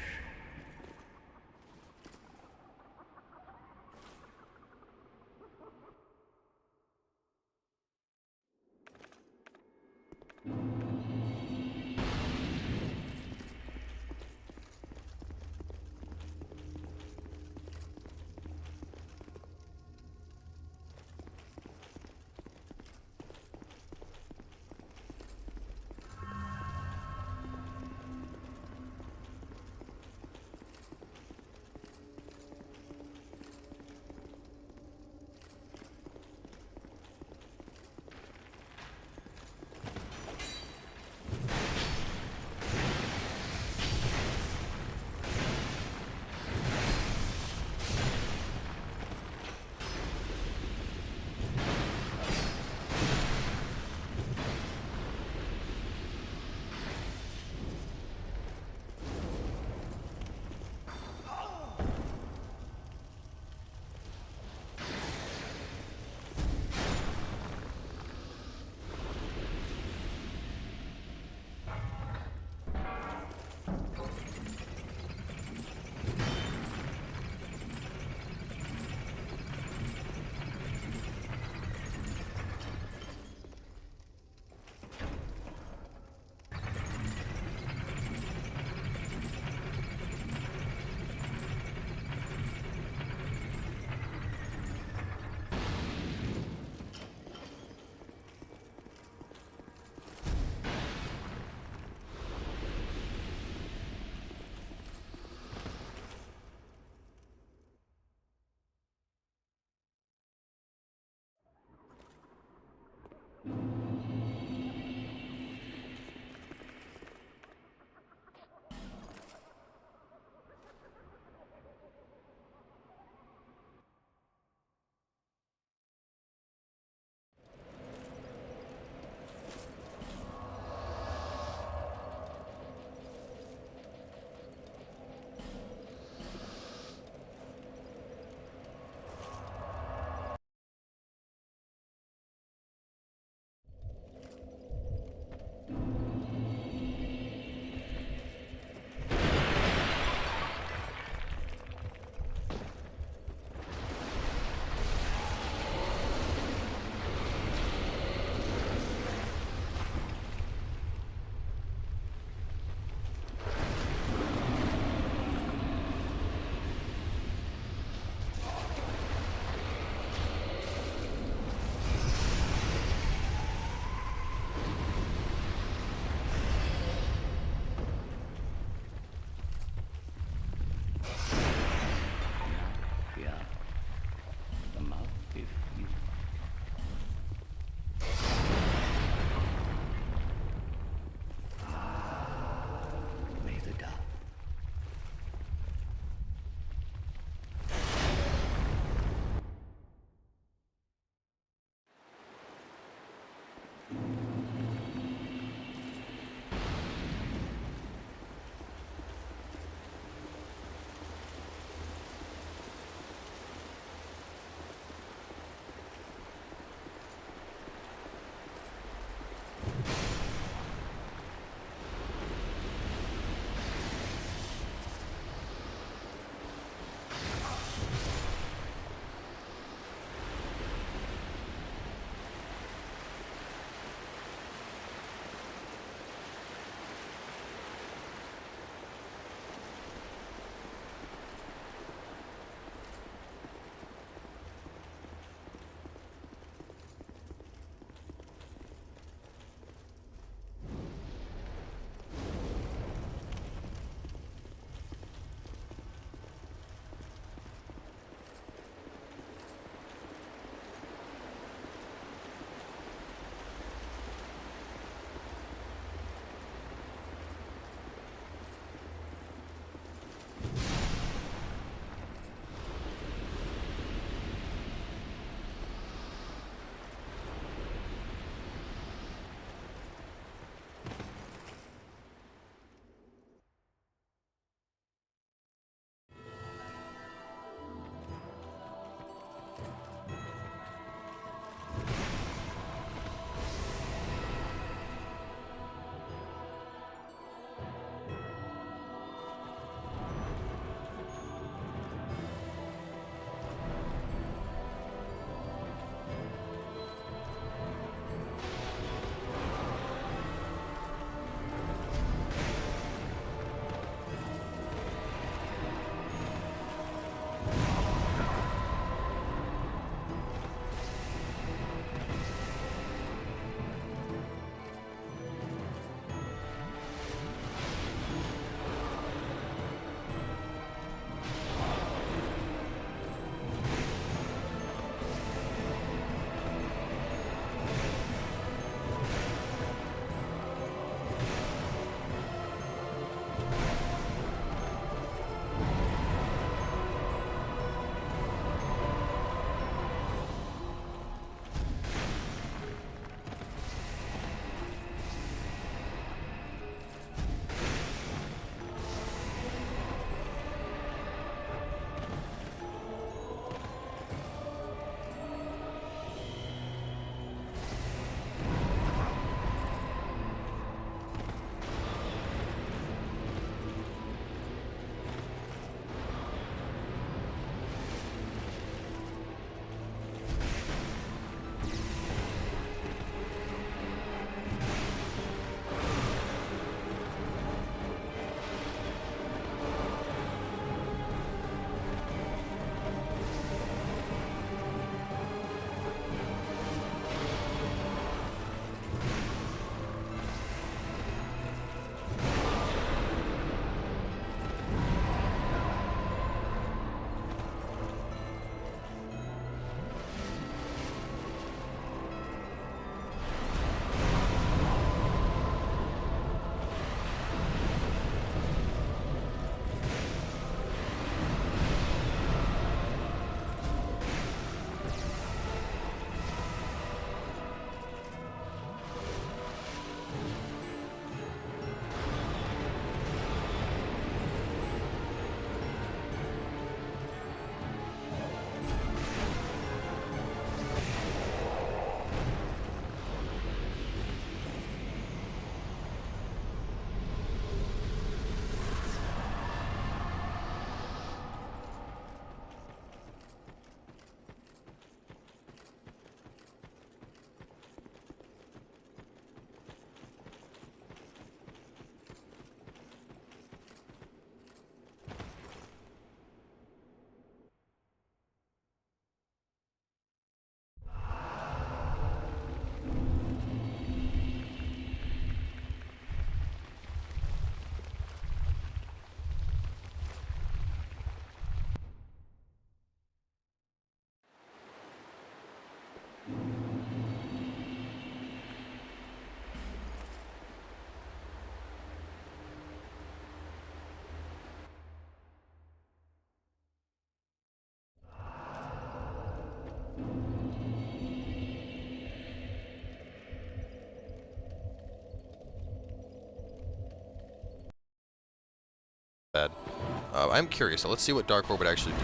I'm curious. So let's see what Dark Orb would actually do.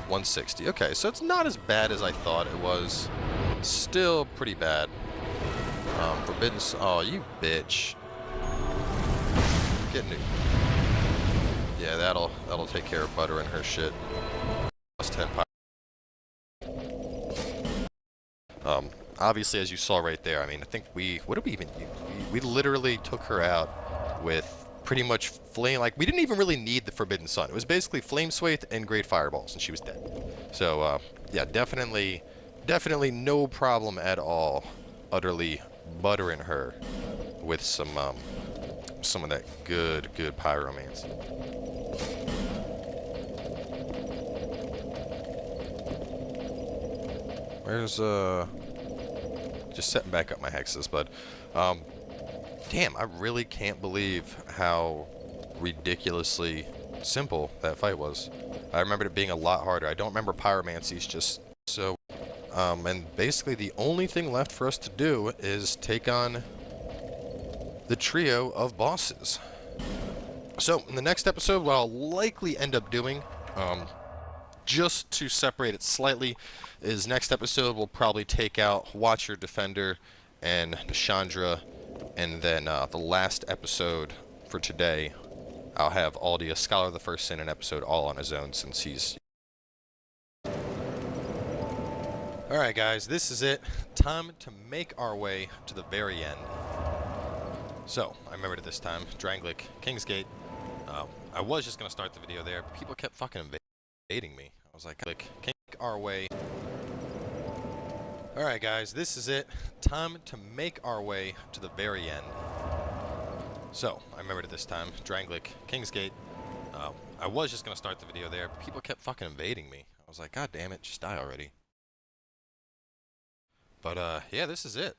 160. Okay, so it's not as bad as I thought it was. Still pretty bad. Forbidden... Oh, you bitch. Get new. Yeah, that'll take care of Butter and her shit. Plus 10 power. Obviously, as you saw right there, I mean, I think what did we even use? We literally took her out with pretty much flame, like, we didn't even really need the Forbidden Sun. It was basically Flame Swathe and Great Fireballs, and she was dead. So, yeah, definitely no problem at all utterly buttering her with some of that good pyromancy. Where's, just setting back up my hexes, but, damn, I really can't believe how ridiculously simple that fight was. I remembered it being a lot harder. I don't remember pyromancies just so, and basically the only thing left for us to do is take on the trio of bosses. So, in the next episode, what I'll likely end up doing, just to separate it slightly, is next episode we'll probably take out Watcher, Defender, and Chandra, and then the last episode for today, I'll have Aldia, Scholar of the First Sin, an episode all on his own since he's... Alright guys, this is it. Time to make our way to the very end. So, I remembered it this time. Drangleic, Kingsgate. I was just going to start the video there, but people kept fucking invading me. I was like, make our way... Alright guys, this is it. Time to make our way to the very end. So, I remembered it this time. Drangleic, Kingsgate. I was just going to start the video there, but people kept fucking invading me. I was like, god damn it, just die already. But, yeah, this is it.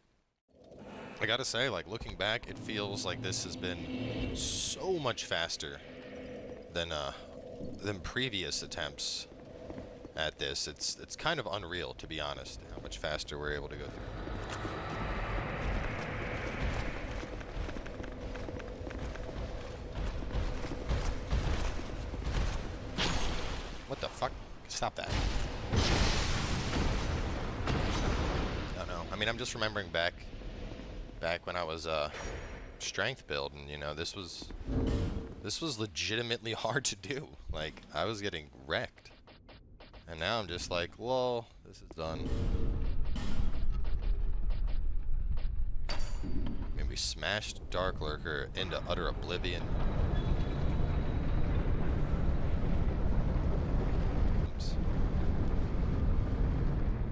I gotta say, like, looking back, it feels like this has been so much faster than previous attempts at this. It's kind of unreal, to be honest, how much faster we're able to go through. What the fuck? Stop that. No. I mean, I'm just remembering back when I was strength build, and you know, this was legitimately hard to do. Like, I was getting wrecked. And now I'm just like, well, this is done. I mean, we smashed Dark Lurker into utter oblivion. Oops.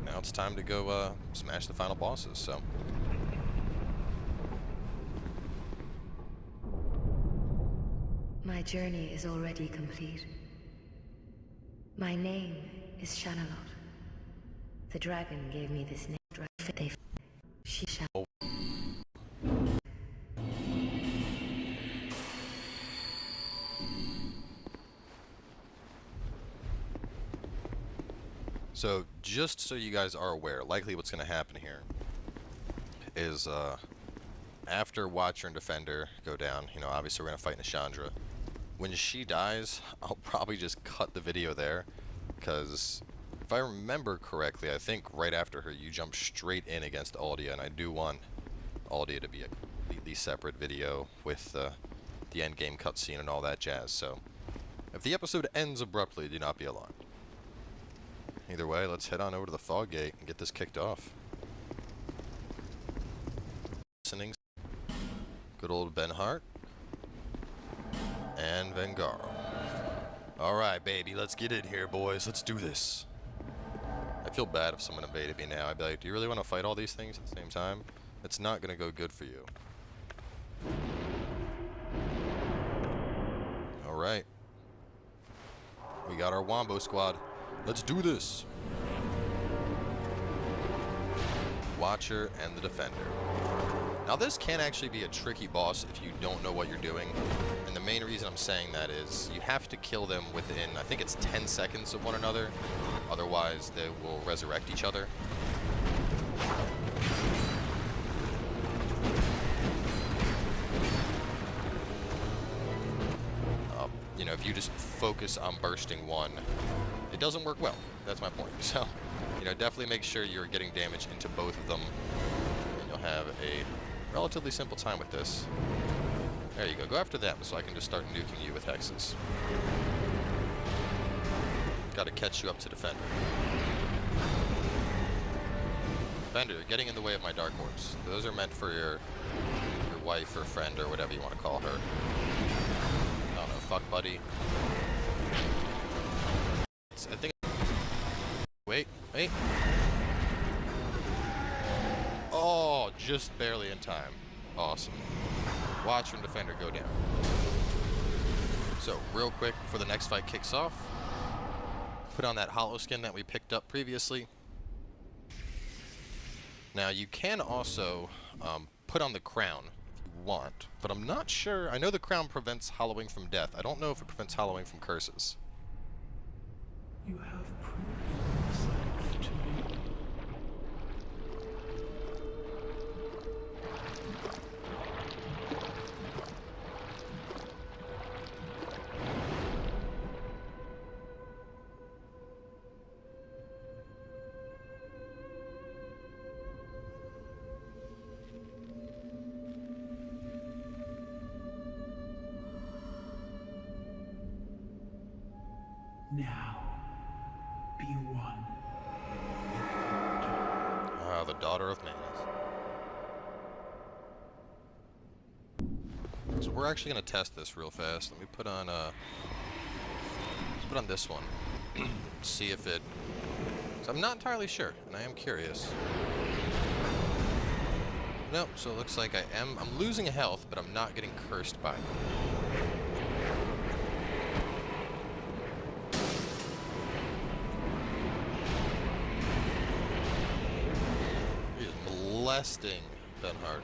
Now it's time to go smash the final bosses, so. My journey is already complete. My name is Shanalot. The dragon gave me this name. She shall. So, just so you guys are aware, likely what's going to happen here is, after Watcher and Defender go down, you know, obviously we're going to fight Chandra. When she dies, I'll probably just cut the video there, because if I remember correctly, I think right after her you jump straight in against Aldia, and I do want Aldia to be a completely separate video with the endgame cutscene and all that jazz, so if the episode ends abruptly, do not be alarmed. Either way, let's head on over to the Fog Gate and get this kicked off. Listening. Good old Ben Hart. And Vengaro. Alright, baby, let's get in here, boys. Let's do this. I feel bad if someone invaded me now. I'd be like, do you really want to fight all these things at the same time? It's not going to go good for you. Alright. We got our Wombo squad. Let's do this. Watcher and the Defender. Now this can actually be a tricky boss if you don't know what you're doing. And the main reason I'm saying that is you have to kill them within, I think it's 10 seconds of one another. Otherwise they will resurrect each other. You know, if you just focus on bursting one, it doesn't work well. That's my point. So, you know, definitely make sure you're getting damage into both of them, and you'll have a relatively simple time with this. There you go. Go after them so I can just start nuking you with hexes. Gotta catch you up to Defender. Defender, you're getting in the way of my Dark Orbs. Those are meant for your wife or friend or whatever you want to call her. I don't know, fuck buddy. I think... Wait. Oh, just barely in time. Awesome. Watch from Defender go down. So, real quick before the next fight kicks off, put on that hollow skin that we picked up previously. Now, you can also put on the crown if you want, but I'm not sure. I know the crown prevents hollowing from death. I don't know if it prevents hollowing from curses. You have proven yourself to me. Now, be one. Ah, the daughter of Manas. So we're actually gonna test this real fast. Let me put on let's put on this one. See if it. So I'm not entirely sure, and I am curious. Nope. So it looks like I'm losing health, but I'm not getting cursed by it. Molesting Benhart.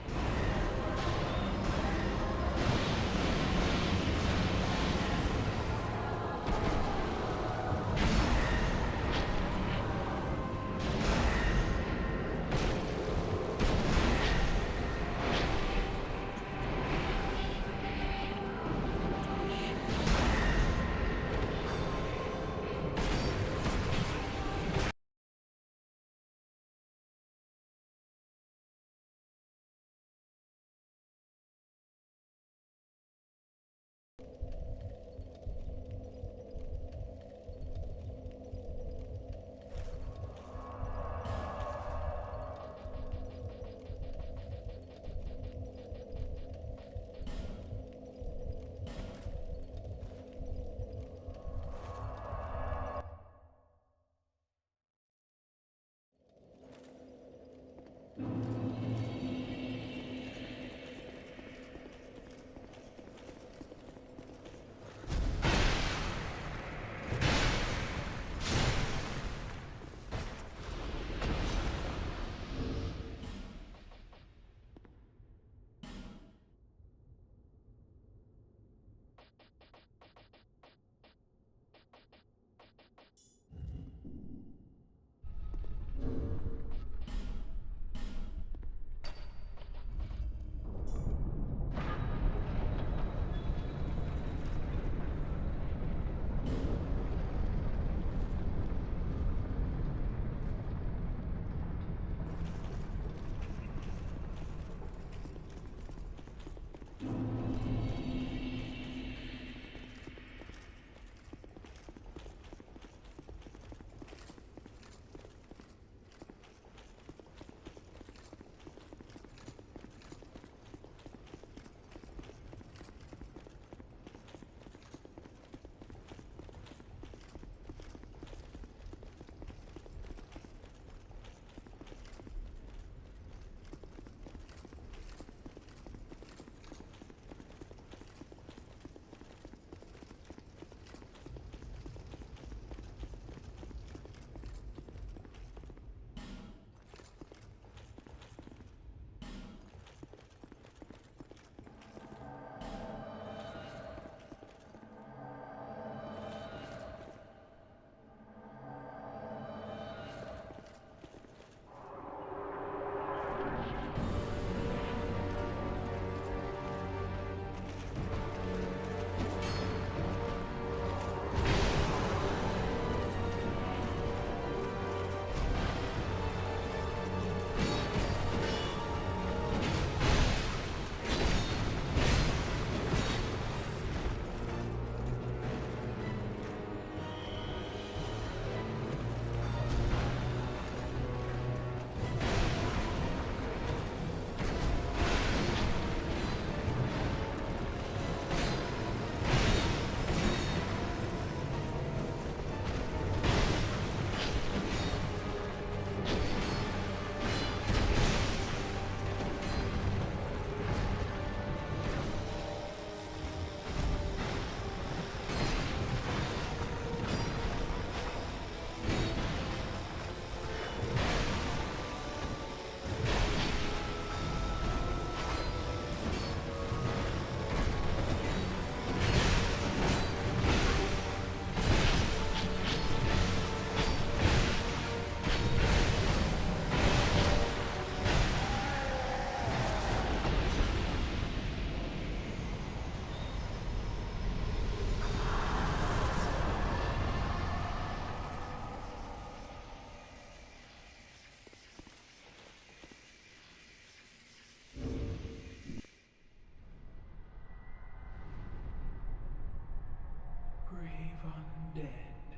brave undead.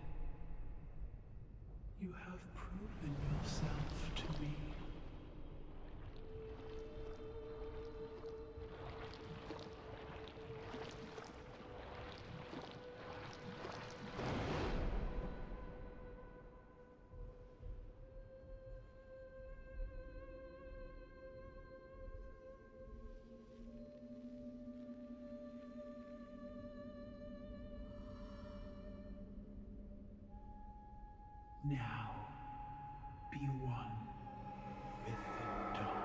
You have proven yourself to me. Now, be one with the dark.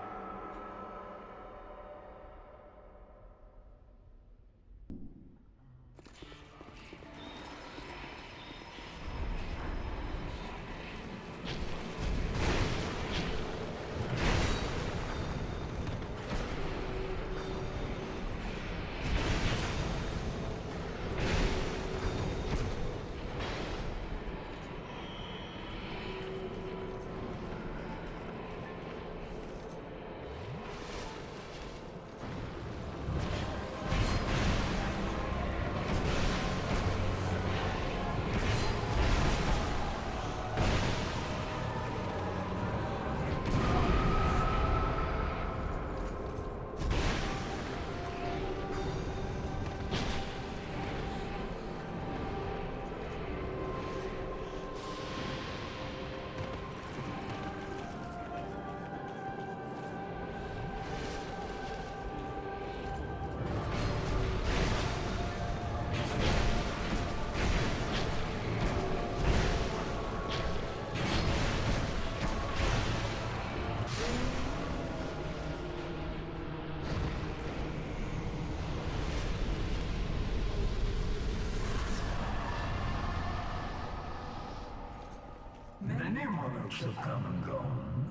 Many monarchs have come and gone.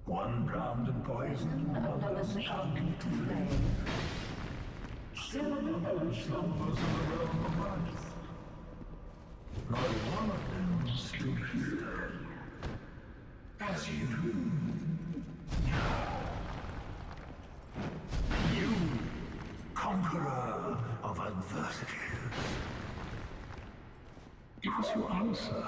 One drowned in poison, another succumbed to flame. Still another slumbers in the realm of life. Not one of them stood here. As you do. You, conqueror of adversities. Give us your answer.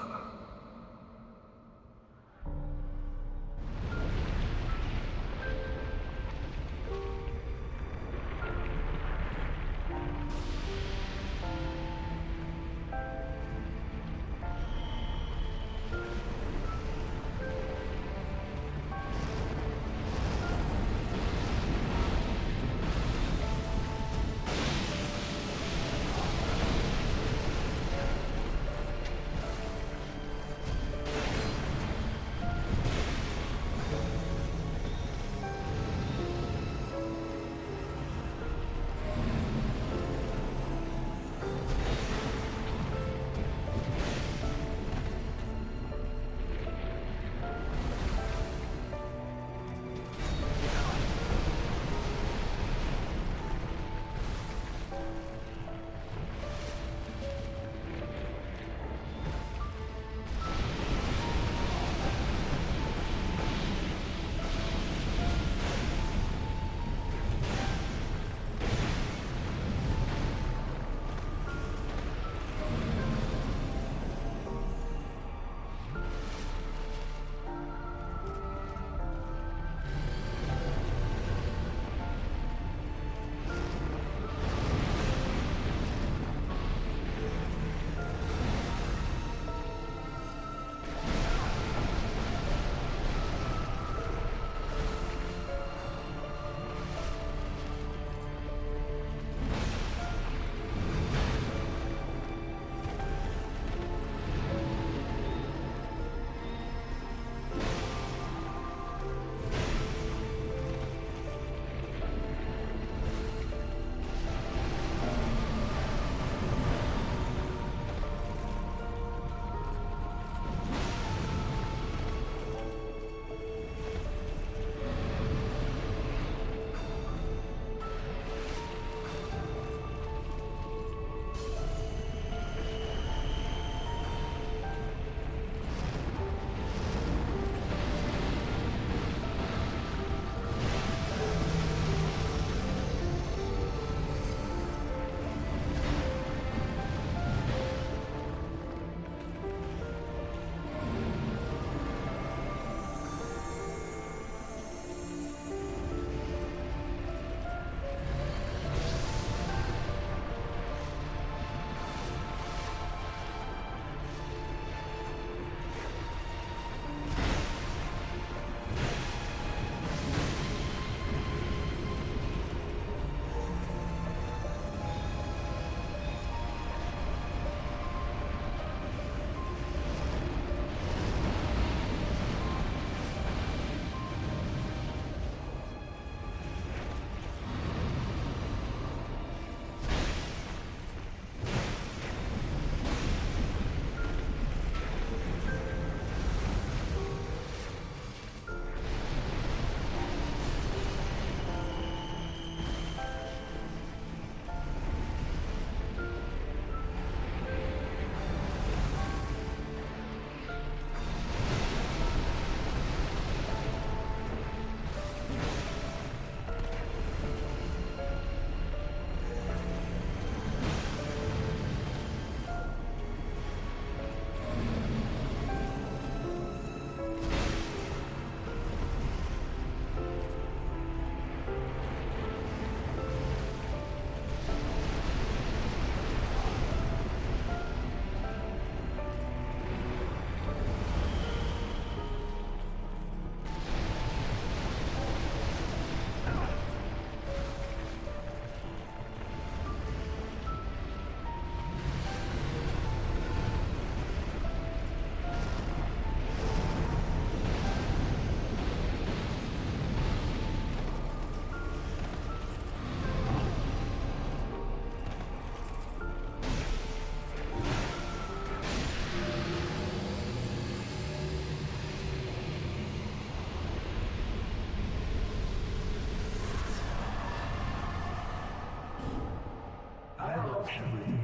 departure with me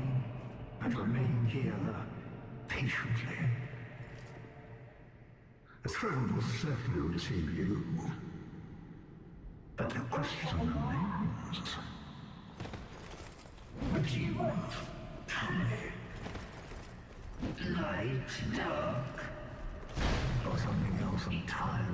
and remain here patiently. The throne will certainly receive you. But the question remains. Would you tell me? Light, dark, or something else entirely?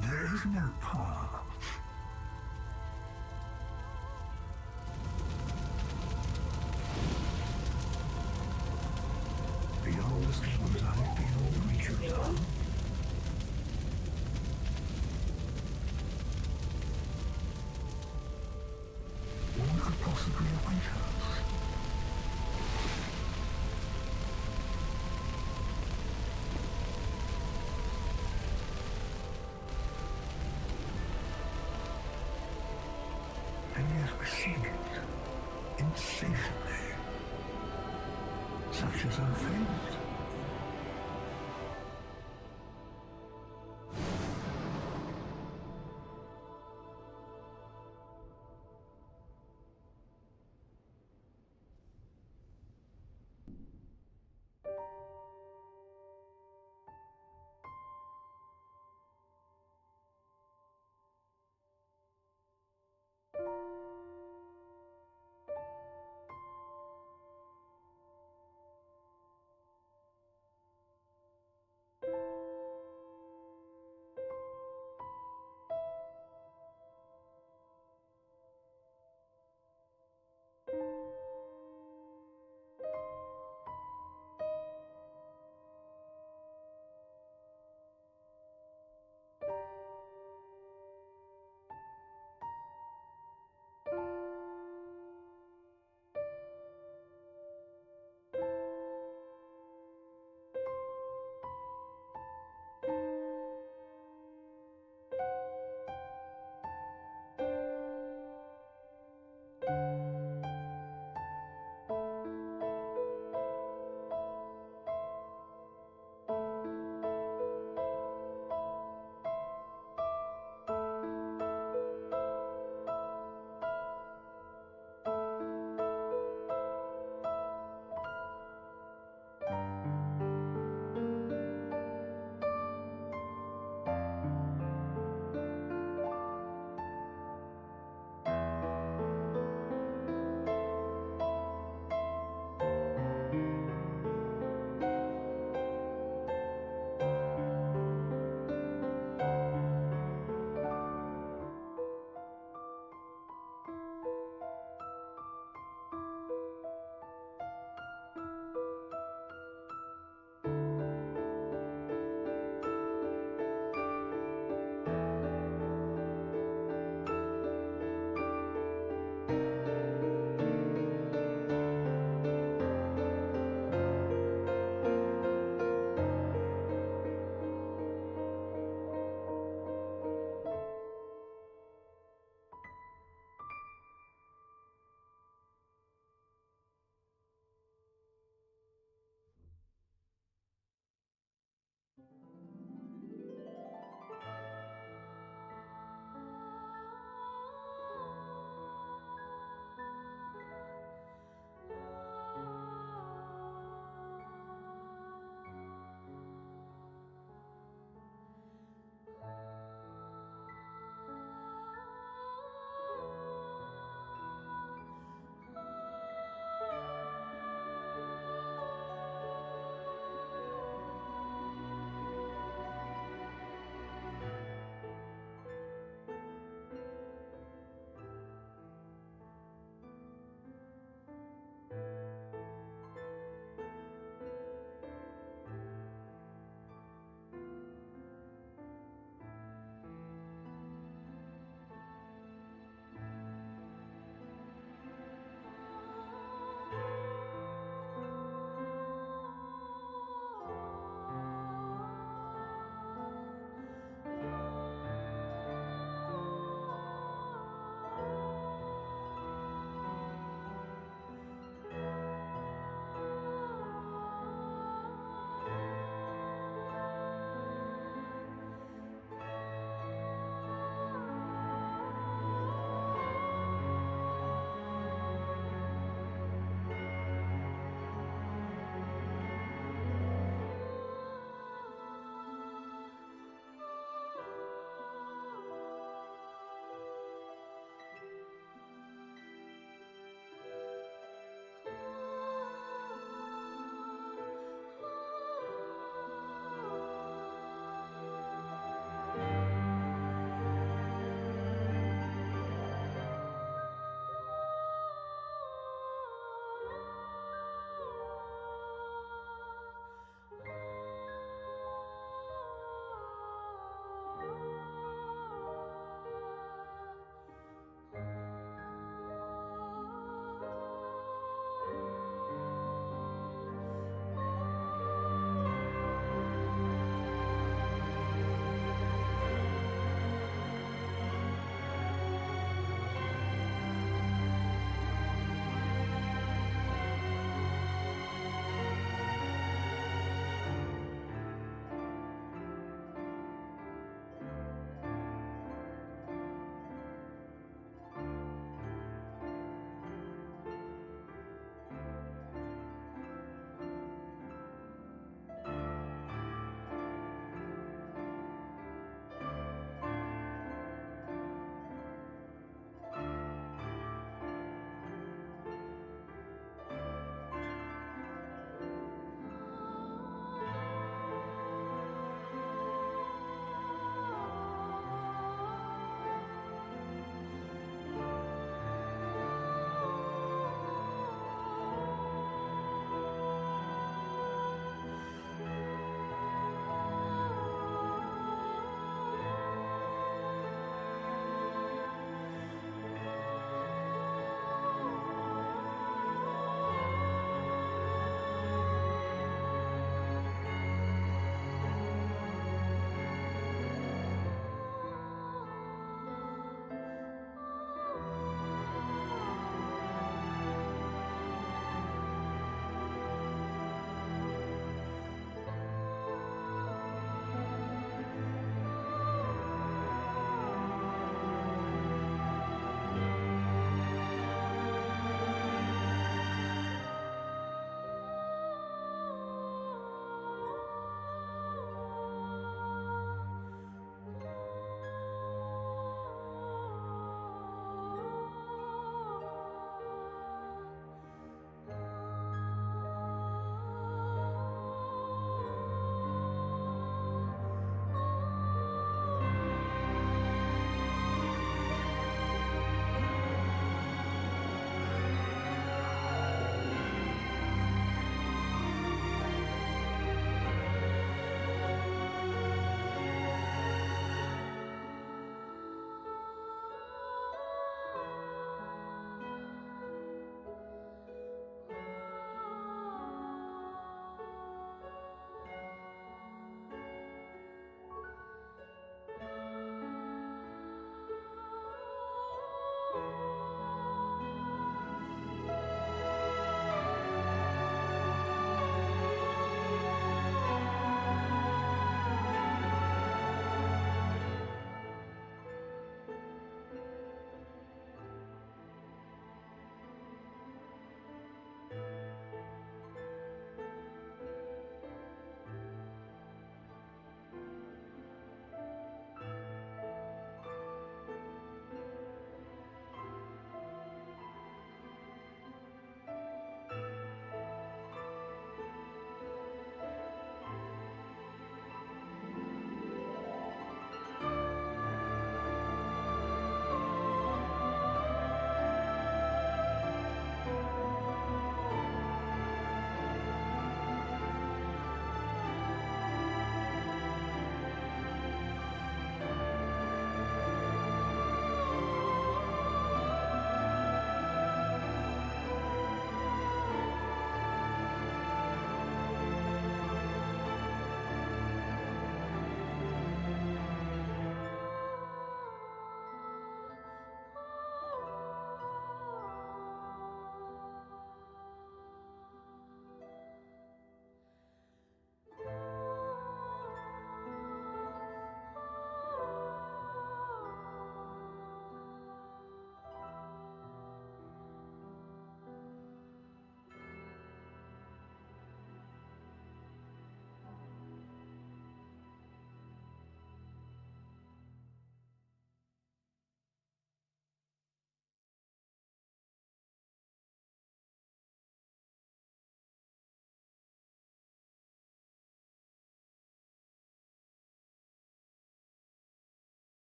There is no path. Beyond the schemes I've been reach you down. What could possibly await us? And yet we seek it insatiably, such as our fate.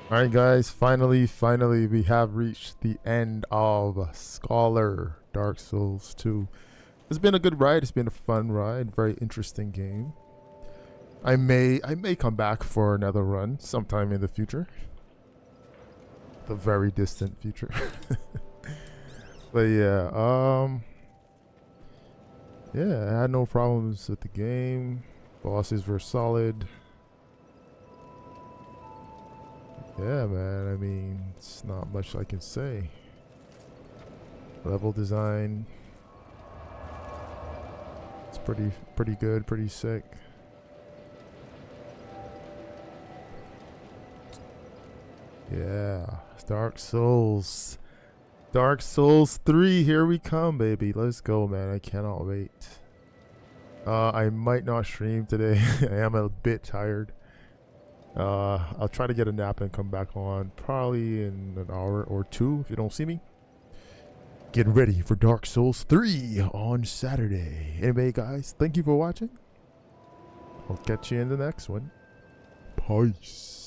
Alright guys, finally we have reached the end of Scholar Dark Souls 2. It's been a good ride, it's been a fun ride, very interesting game. I may come back for another run sometime in the future. The very distant future. But yeah, yeah, I had no problems with the game. Bosses were solid. Yeah, man, I mean, it's not much I can say. Level design. It's pretty good, pretty sick. Yeah, Dark Souls. Dark Souls 3, here we come, baby. Let's go, man. I cannot wait. I might not stream today. I am a bit tired. I'll try to get a nap and come back on probably in an hour or two if you don't see me. Get ready for Dark Souls 3 on Saturday. Anyway, guys, thank you for watching. I'll catch you in the next one. Peace.